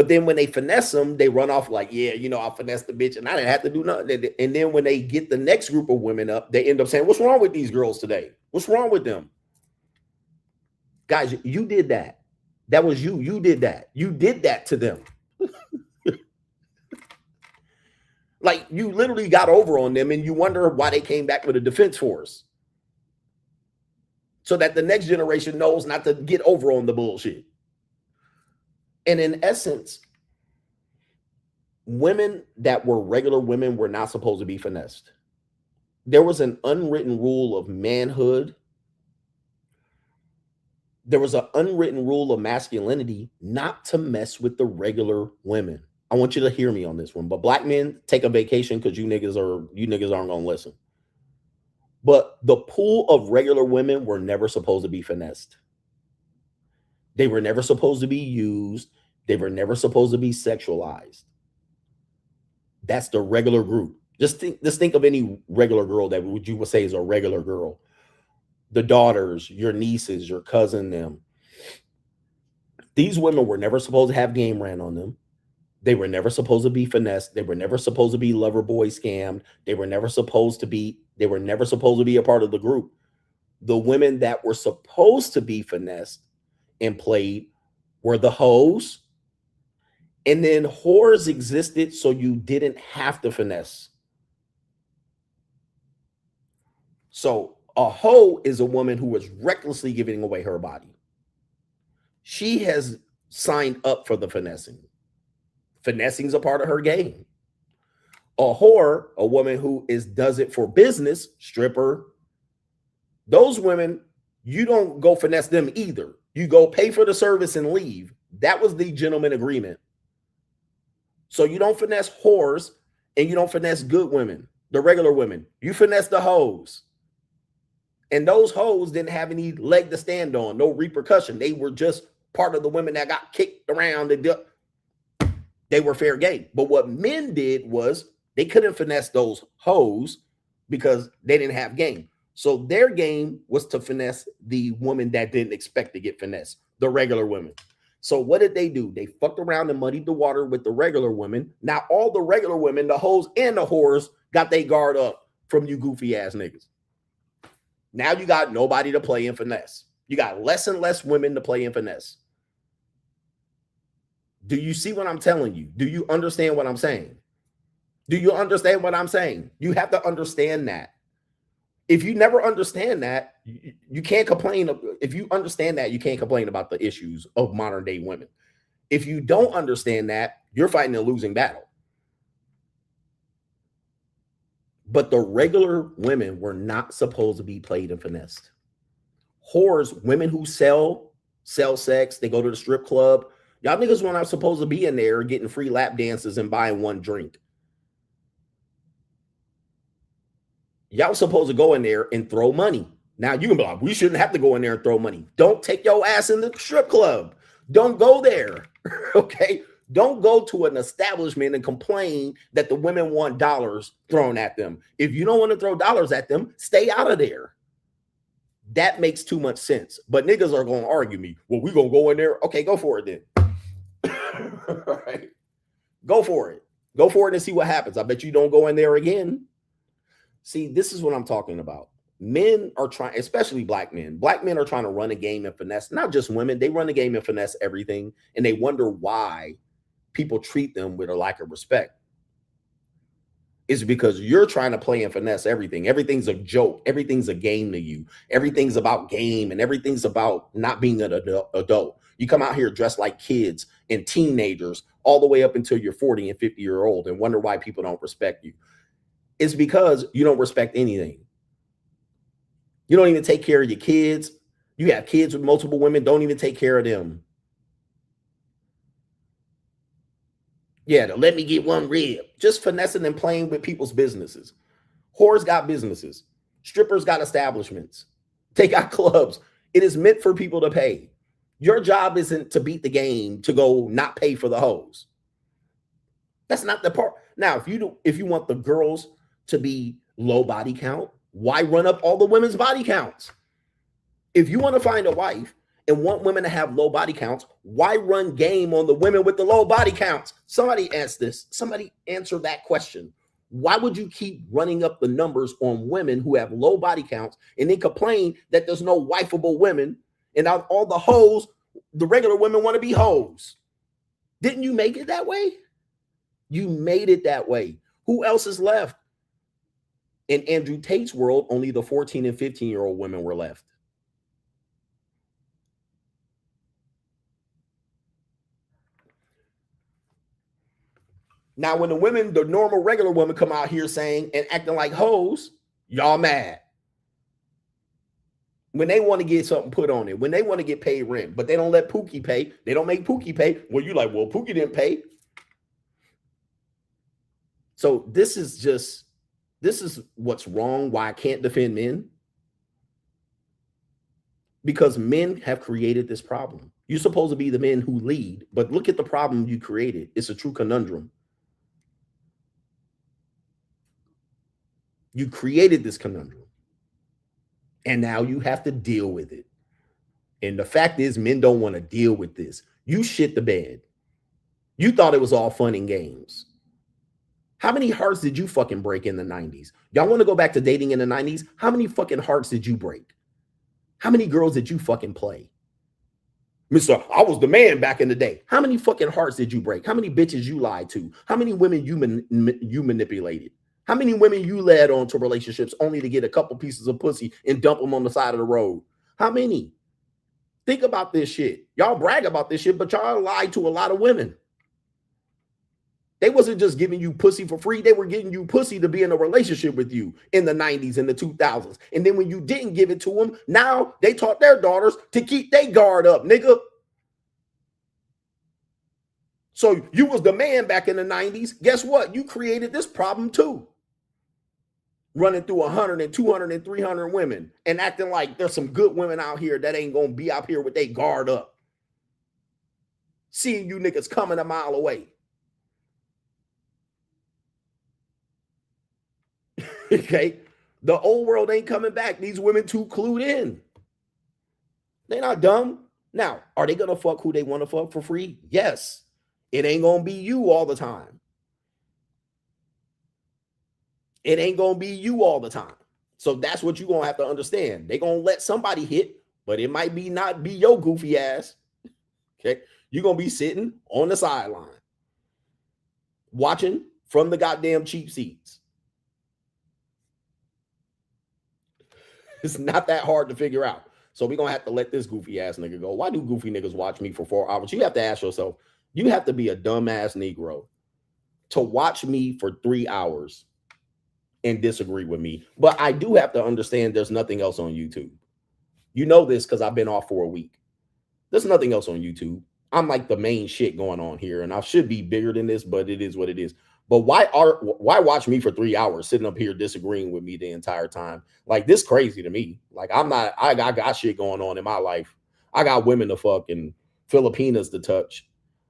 But then when they finesse them, they run off like, yeah, you know, I finessed the bitch and I didn't have to do nothing. And then when they get the next group of women up, they end up saying, what's wrong with these girls today? What's wrong with them? Guys, you did that. That was you. You did that. You did that to them. Like, you literally got over on them and you wonder why they came back with a defense force. So that the next generation knows not to get over on the bullshit. And in essence, women that were regular women were not supposed to be finessed. There was an unwritten rule of manhood. There was an unwritten rule of masculinity not to mess with the regular women. I want you to hear me on this one. But black men, take a vacation because you niggas aren't gonna listen. But the pool of regular women were never supposed to be finessed. They were never supposed to be used. They were never supposed to be sexualized. That's the regular group. Just think of any regular girl that you would say is a regular girl. The daughters, your nieces, your cousin, them. These women were never supposed to have game ran on them. They were never supposed to be finessed. They were never supposed to be lover boy scammed. They were never supposed to be a part of the group. The women that were supposed to be finessed and played were the hoes. And then whores existed so you didn't have to finesse. So a hoe is a woman who is recklessly giving away her body. She has signed up for the finessing. Finessing is a part of her game. A whore, a woman who does it for business, stripper. Those women, you don't go finesse them either. You go pay for the service and leave. That was the gentleman agreement. So you don't finesse whores and you don't finesse good women, the regular women. You finesse the hoes. And those hoes didn't have any leg to stand on, no repercussion. They were just part of the women that got kicked around. They were fair game. But what men did was they couldn't finesse those hoes because they didn't have game. So their game was to finesse the woman that didn't expect to get finessed, the regular women. So what did they do? They fucked around and muddied the water with the regular women. Now all the regular women, the hoes and the whores, got their guard up from you goofy ass niggas. Now you got nobody to play in finesse. You got less and less women to play in finesse. Do you see what I'm telling you? Do you understand what I'm saying? Do you understand what I'm saying? You have to understand that. If you never understand that, you can't complain. If you understand that, you can't complain about the issues of modern day women. If you don't understand that, you're fighting a losing battle. But the regular women were not supposed to be played and finessed. Whores, women who sell sex, they go to the strip club. Y'all niggas were not supposed to be in there getting free lap dances and buying one drink. Y'all supposed to go in there and throw money. Now you can be like, we shouldn't have to go in there and throw money. Don't take your ass in the strip club. Don't go there. Okay. Don't go to an establishment and complain that the women want dollars thrown at them. If you don't want to throw dollars at them, stay out of there. That makes too much sense. But niggas are going to argue me. Well, we going to go in there. Okay, go for it then. All right. Go for it. Go for it and see what happens. I bet you don't go in there again. See, this is what I'm talking about. Men are trying, especially black men. Black men are trying to run a game and finesse, not just women. They run a game and finesse everything. And they wonder why people treat them with a lack of respect. It's because you're trying to play and finesse everything. Everything's a joke. Everything's a game to you. Everything's about game and everything's about not being an adult. You come out here dressed like kids and teenagers all the way up until you're 40 and 50-year-old and wonder why people don't respect you. It's because you don't respect anything. You don't even take care of your kids. You have kids with multiple women, don't even take care of them. Yeah, to let me get one rib. Just finessing and playing with people's businesses. Whores got businesses. Strippers got establishments. They got clubs. It is meant for people to pay. Your job isn't to beat the game, to go not pay for the hoes. That's not the part. Now, if you want the girls to be low body count, why run up all the women's body counts? If you want to find a wife and want women to have low body counts, why run game on the women with the low body counts? Somebody asked this. Somebody answer that question. Why would you keep running up the numbers on women who have low body counts and then complain that there's no wifeable women and all the hoes, the regular women want to be hoes? Didn't you make it that way? You made it that way. Who else is left? In Andrew Tate's world, only the 14 and 15-year-old women were left. Now, when the women, the normal, regular women come out here saying and acting like hoes, y'all mad. When they want to get something put on it, when they want to get paid rent, but they don't let Pookie pay, they don't make Pookie pay. Well, you like, well, Pookie didn't pay. So this is what's wrong, why I can't defend men. Because men have created this problem. You're supposed to be the men who lead, but look at the problem you created. It's a true conundrum. You created this conundrum, and now you have to deal with it. And the fact is, men don't want to deal with this. You shit the bed. You thought it was all fun and games. How many hearts did you fucking break in the 90s? Y'all want to go back to dating in the 90s? How many fucking hearts did you break? How many girls did you fucking play? Mr. I was the man back in the day. How many fucking hearts did you break? How many bitches you lied to? How many women you manipulated? How many women you led on to relationships only to get a couple pieces of pussy and dump them on the side of the road? How many? Think about this shit. Y'all brag about this shit, but y'all lied to a lot of women. They wasn't just giving you pussy for free. They were giving you pussy to be in a relationship with you in the 90s and the 2000s. And then when you didn't give it to them, now they taught their daughters to keep their guard up, nigga. So you was the man back in the 90s. Guess what? You created this problem too. Running through 100 and 200 and 300 women and acting like there's some good women out here that ain't going to be out here with their guard up. Seeing you niggas coming a mile away. Okay. The old world ain't coming back. These women too clued in. They're not dumb. Now, are they going to fuck who they want to fuck for free? Yes. It ain't going to be you all the time. It ain't going to be you all the time. So that's what you're going to have to understand. They're going to let somebody hit, but it might be not be your goofy ass. Okay. You're going to be sitting on the sideline watching from the goddamn cheap seats. It's not that hard to figure out. So we're going to have to let this goofy ass nigga go. Why do goofy niggas watch me for 4 hours? You have to ask yourself, you have to be a dumbass Negro to watch me for 3 hours and disagree with me. But I do have to understand there's nothing else on YouTube. You know this because I've been off for a week. There's nothing else on YouTube. I'm like the main shit going on here, and I should be bigger than this, but it is what it is. But why watch me for 3 hours sitting up here disagreeing with me the entire time? Like, this crazy to me. Like, I got shit going on in my life. I got women to fuck and Filipinas to touch.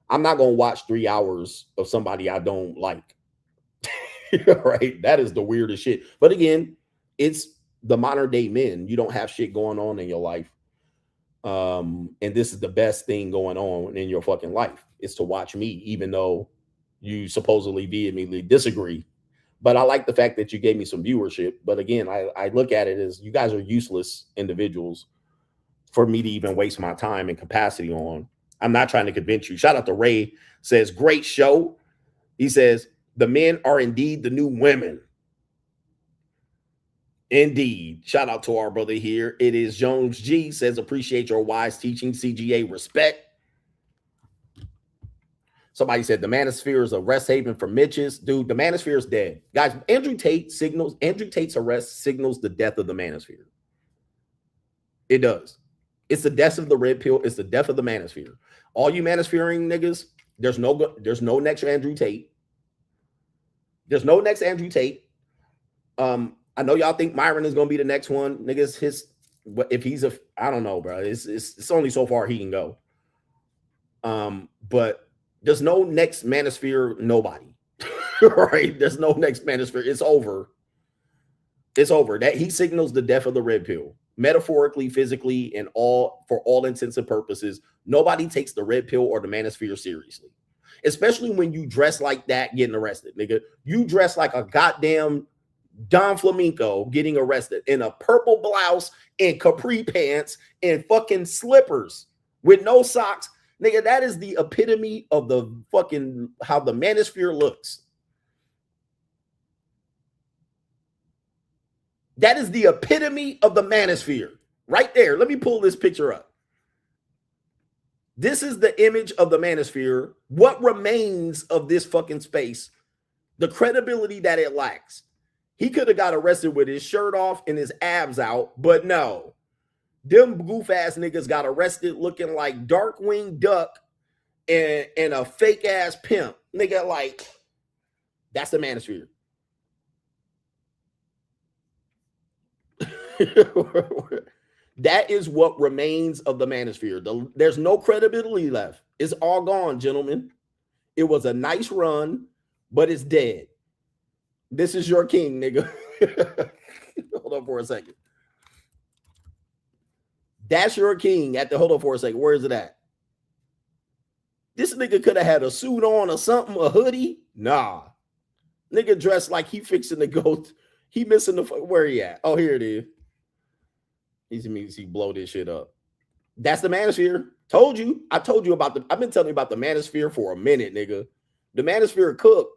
I'm not going to watch 3 hours of somebody I don't like. Right? That is the weirdest shit. But again, it's the modern day men. You don't have shit going on in your life. And this is the best thing going on in your fucking life, is to watch me, even though you supposedly vehemently disagree. But I like the fact that you gave me some viewership. But again, I look at it as you guys are useless individuals for me to even waste my time and capacity on. I'm not trying to convince you. Shout out to Ray, says, great show. He says, the men are indeed the new women. Indeed. Shout out to our brother here. It is Jones G, says, appreciate your wise teaching. CGA, respect. Somebody said the manosphere is a rest haven for Mitches. Dude, the manosphere is dead. Guys, Andrew Tate's arrest signals the death of the manosphere. It does. It's the death of the red pill. It's the death of the manosphere. All you manosphering niggas, there's no next Andrew Tate. There's no next Andrew Tate. I know y'all think Myron is gonna be the next one. Niggas, if he's I don't know, bro. It's only so far he can go. But there's no next manosphere, nobody. Right? There's no next manosphere. It's over. It's over. That he signals the death of the red pill. metaphorically, physically, and for all intents and purposes, nobody takes the red pill or the manosphere seriously. Especially when you dress like that getting arrested, nigga. You dress like a goddamn Don Flamenco getting arrested in a purple blouse and capri pants and fucking slippers with no socks. Nigga, that is the epitome of the fucking how the manosphere looks. That is the epitome of the manosphere right there. Let me pull this picture up. This is the image of the manosphere. What remains of this fucking space, the credibility that it lacks. He could have got arrested with his shirt off and his abs out, but no. Them goof ass niggas got arrested looking like Darkwing Duck and a fake ass pimp. Nigga, like, that's the manosphere. That is what remains of the manosphere. There's no credibility left. It's all gone, gentlemen. It was a nice run, but it's dead. This is your king, nigga. Hold on for a second. That's your king. Hold on for a second. Where is it at? This nigga could have had a suit on or something, a hoodie. Nah. Nigga dressed like he fixing to go. He missing the, where he at? Oh, here it is. He's means he blow this shit up. That's the manosphere. Told you. I told you about I've been telling you about the manosphere for a minute, nigga. The manosphere cook.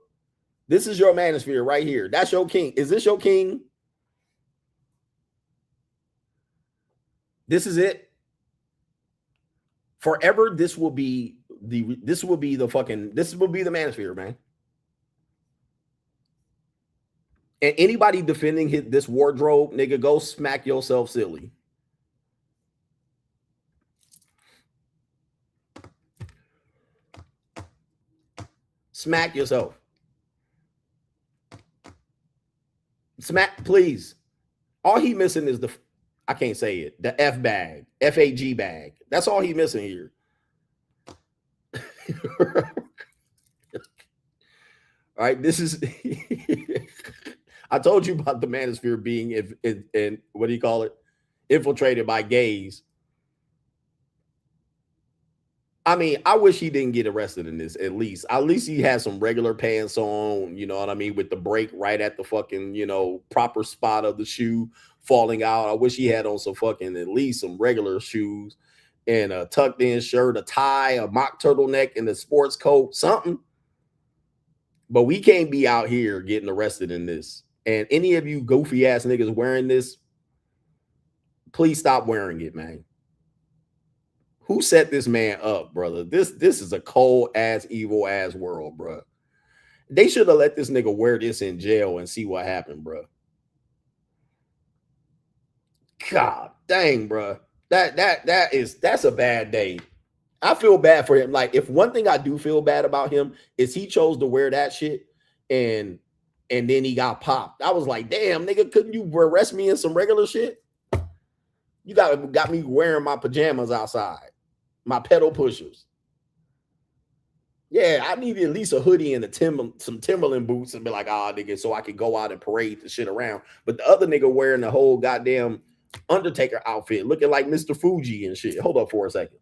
This is your manosphere right here. That's your king. Is this your king? This is it. Forever, this will be the manosphere, man. And anybody defending this wardrobe, nigga, go smack yourself silly. Smack yourself. Smack, please. All he missing is I can't say it, the F bag, FAG bag. That's all he missing here. All right, this is, I told you about the manosphere being, in what do you call it? Infiltrated by gays. I mean, I wish he didn't get arrested in this, at least. At least he had some regular pants on, you know what I mean, with the break right at the fucking, you know, proper spot of the shoe falling out. I wish he had on some fucking, at least some regular shoes and a tucked in shirt, a tie, a mock turtleneck, and a sports coat, something. But we can't be out here getting arrested in this. And any of you goofy ass niggas wearing this, please stop wearing it, man. Who set this man up, brother? This is a cold ass, evil ass world, bro. They should have let this nigga wear this in jail and see what happened, bro. God dang, bro. That's a bad day. I feel bad for him. Like, if one thing I do feel bad about him is he chose to wear that shit and then he got popped. I was like, damn, nigga, couldn't you arrest me in some regular shit? You got me wearing my pajamas outside, my pedal pushers. Yeah, I need at least a hoodie and some Timberland boots and be like, ah, nigga, so I could go out and parade the shit around. But the other nigga wearing the whole goddamn Undertaker outfit, looking like Mr. Fuji and shit. Hold up for a second.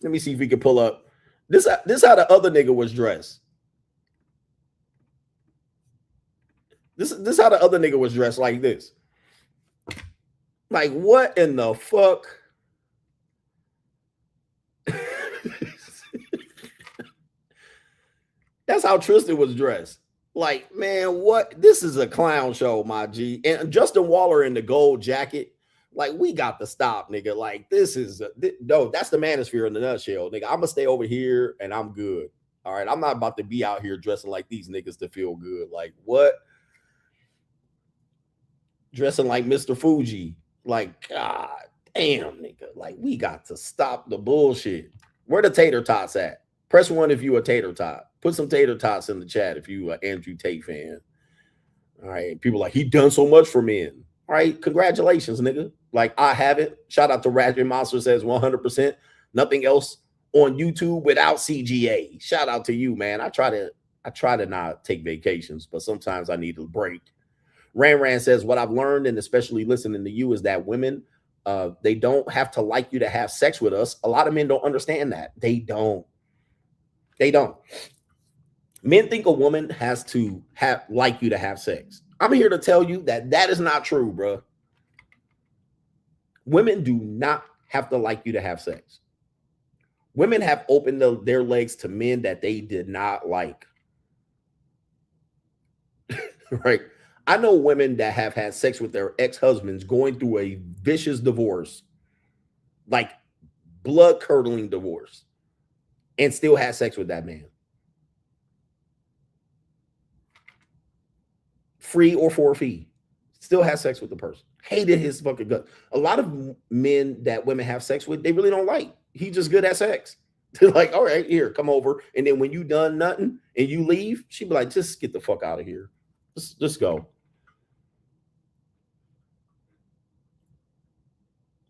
Let me see if we can pull up. This how the other nigga was dressed. This how the other nigga was dressed, like this. Like, what in the fuck? That's how Tristan was dressed. Like, man, what? This is a clown show, my G. And Justin Waller in the gold jacket. Like, we got to stop, nigga. Like, this is no, that's the manosphere in the nutshell, nigga. I'm gonna stay over here and I'm good. All right, I'm not about to be out here dressing like these niggas to feel good. Like, what? Dressing like Mr. Fuji. Like, God damn, nigga. Like, we got to stop the bullshit. Where the tater tots at? Press 1 if you a tater tot. Put some tater tots in the chat if you an Andrew Tate fan. All right, people like, he done so much for men. All right, congratulations, nigga. Like, I haven't. Shout out to Ratchet Monster says 100%. Nothing else on YouTube without CGA. Shout out to you, man. I try to not take vacations, but sometimes I need a break. Ran says, what I've learned, and especially listening to you, is that women, they don't have to like you to have sex with us. A lot of men don't understand that. They don't. Men think a woman has to like you to have sex. I'm here to tell you that that is not true, bro. Women do not have to like you to have sex. Women have opened their legs to men that they did not like. Right? I know women that have had sex with their ex-husbands going through a vicious divorce, like blood-curdling divorce, and still had sex with that man. Free or for a fee. Still has sex with the person. Hated his fucking guts. A lot of men that women have sex with, they really don't like. He's just good at sex. They're like, all right, here, come over. And then when you done nothing and you leave, she'd be like, just get the fuck out of here. Just go.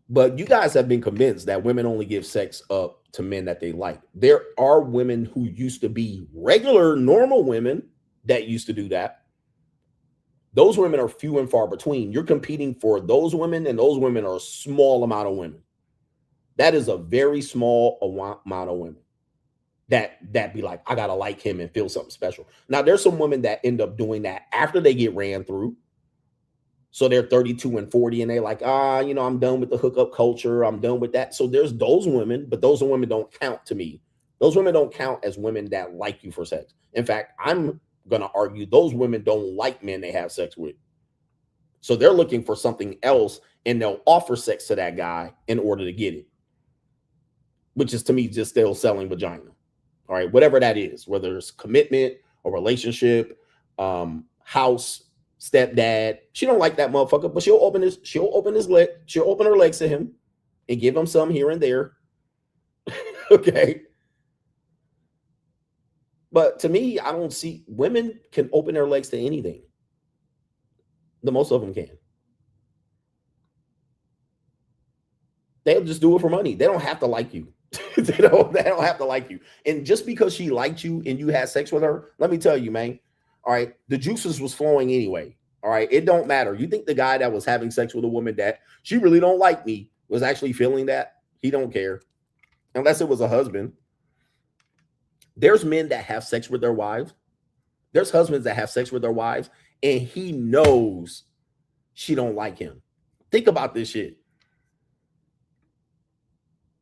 But you guys have been convinced that women only give sex up to men that they like. There are women who used to be regular, normal women that used to do that. Those women are few and far between. You're competing for those women, and those women are a small amount of women. That is a very small amount of women that be like, I gotta like him and feel something special. Now, there's some women that end up doing that after they get ran through. So they're 32 and 40, and they're like, I'm done with the hookup culture. I'm done with that. So there's those women, but those women don't count to me. Those women don't count as women that like you for sex. In fact, I'm going to argue those women don't like men they have sex with. So they're looking for something else, and they'll offer sex to that guy in order to get it, which is to me just still selling vagina. All right, whatever that is, whether it's commitment or relationship, house, stepdad. She don't like that motherfucker, but she'll open her legs to him and give him some here and there. Okay. But to me, I don't see women can open their legs to anything. The most of them can. They'll just do it for money. They don't have to like you. they don't have to like you. And just because she liked you and you had sex with her, let me tell you, man. All right, the juices was flowing anyway. All right, it don't matter. You think the guy that was having sex with a woman that she really don't like me was actually feeling that? He don't care. Unless it was a husband. There's men that have sex with their wives. There's husbands that have sex with their wives, and he knows she don't like him. Think about this shit.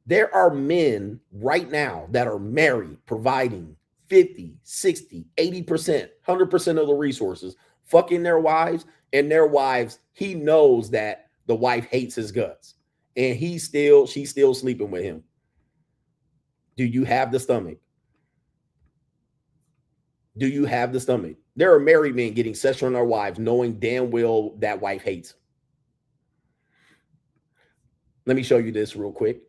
There are men right now that are married, providing 50, 60, 80%, 100% of the resources, fucking their wives, and their wives, he knows that the wife hates his guts, and she's still sleeping with him. Do you have the stomach? Do you have the stomach? There are married men getting sex from their wives, knowing damn well that wife hates them. Let me show you this real quick.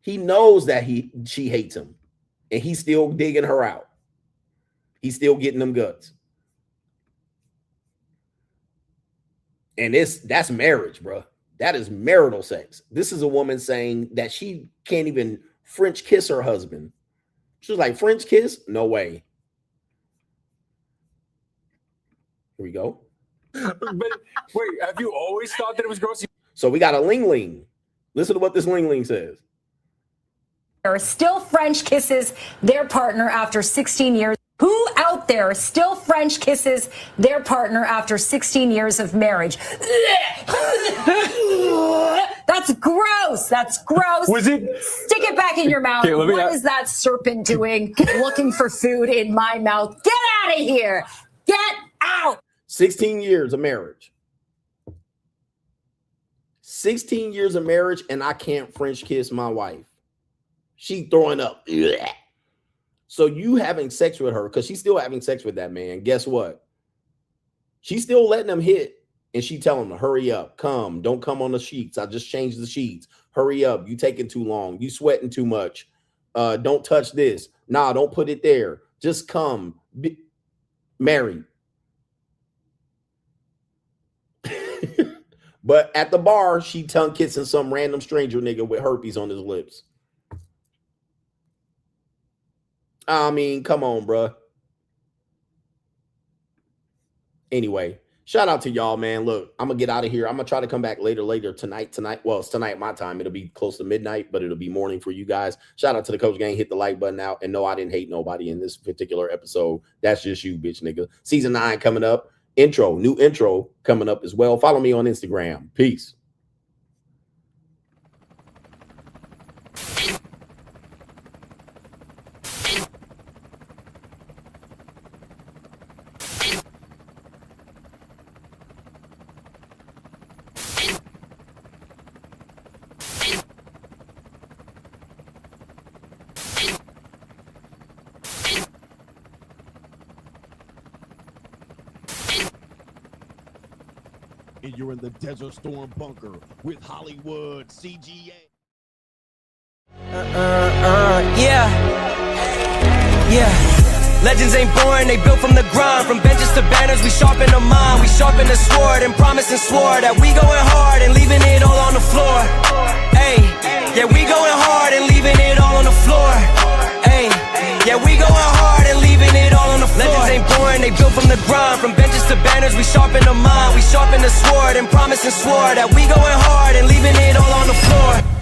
He knows that she hates him, and he's still digging her out. He's still getting them guts. And that's marriage, bro. That is marital sex. This is a woman saying that she can't even French kiss her husband. She's like, French kiss? No way. Here we go. But wait, have you always thought that it was gross? So we got a Ling Ling. Listen to what this Ling Ling says. Still French kisses their partner after 16 years. Who out there still French kisses their partner after 16 years of marriage? That's gross. That's gross. Was it? Stick it back in your mouth. Okay, what is that serpent doing? Looking for food in my mouth. Get out of here. Get out. 16 years of marriage. 16 years of marriage, and I can't French kiss my wife. She throwing up. So you having sex with her, because she's still having sex with that man. Guess what? She's still letting him hit, and she telling him to hurry up, come, don't come on the sheets. I just changed the sheets. Hurry up. You taking too long. You sweating too much. Don't touch this. Nah, don't put it there. Just come. Be married. But at the bar, she tongue kissing some random stranger nigga with herpes on his lips. I mean, come on, bruh. Anyway, Shout out to y'all, man. Look, I'm gonna get out of here. I'm gonna try to come back later tonight. Well, it's tonight my time. It'll be close to midnight, but it'll be morning for you guys. Shout out to the Coach Gang. Hit the like button out. And no, I didn't hate nobody in this particular episode. That's just you, bitch nigga. Season 9 coming up. New intro coming up as well. Follow me on Instagram. Peace. And you're in the Desert Storm bunker with Hollywood CGA. Yeah. Legends ain't born, they built from the grind. From benches to banners, we sharpen the mind. We sharpen the sword and promise and swore that we going hard and leaving it all on the floor. Hey, yeah, we going hard and leaving it all on the floor. Hey, yeah, we going hard and leaving it all on the floor. Legends ain't born, they built from the grind. From benches to banners, we sharpen the mind. We sharpen the sword and promise and swore that we going hard and leaving it all on the floor.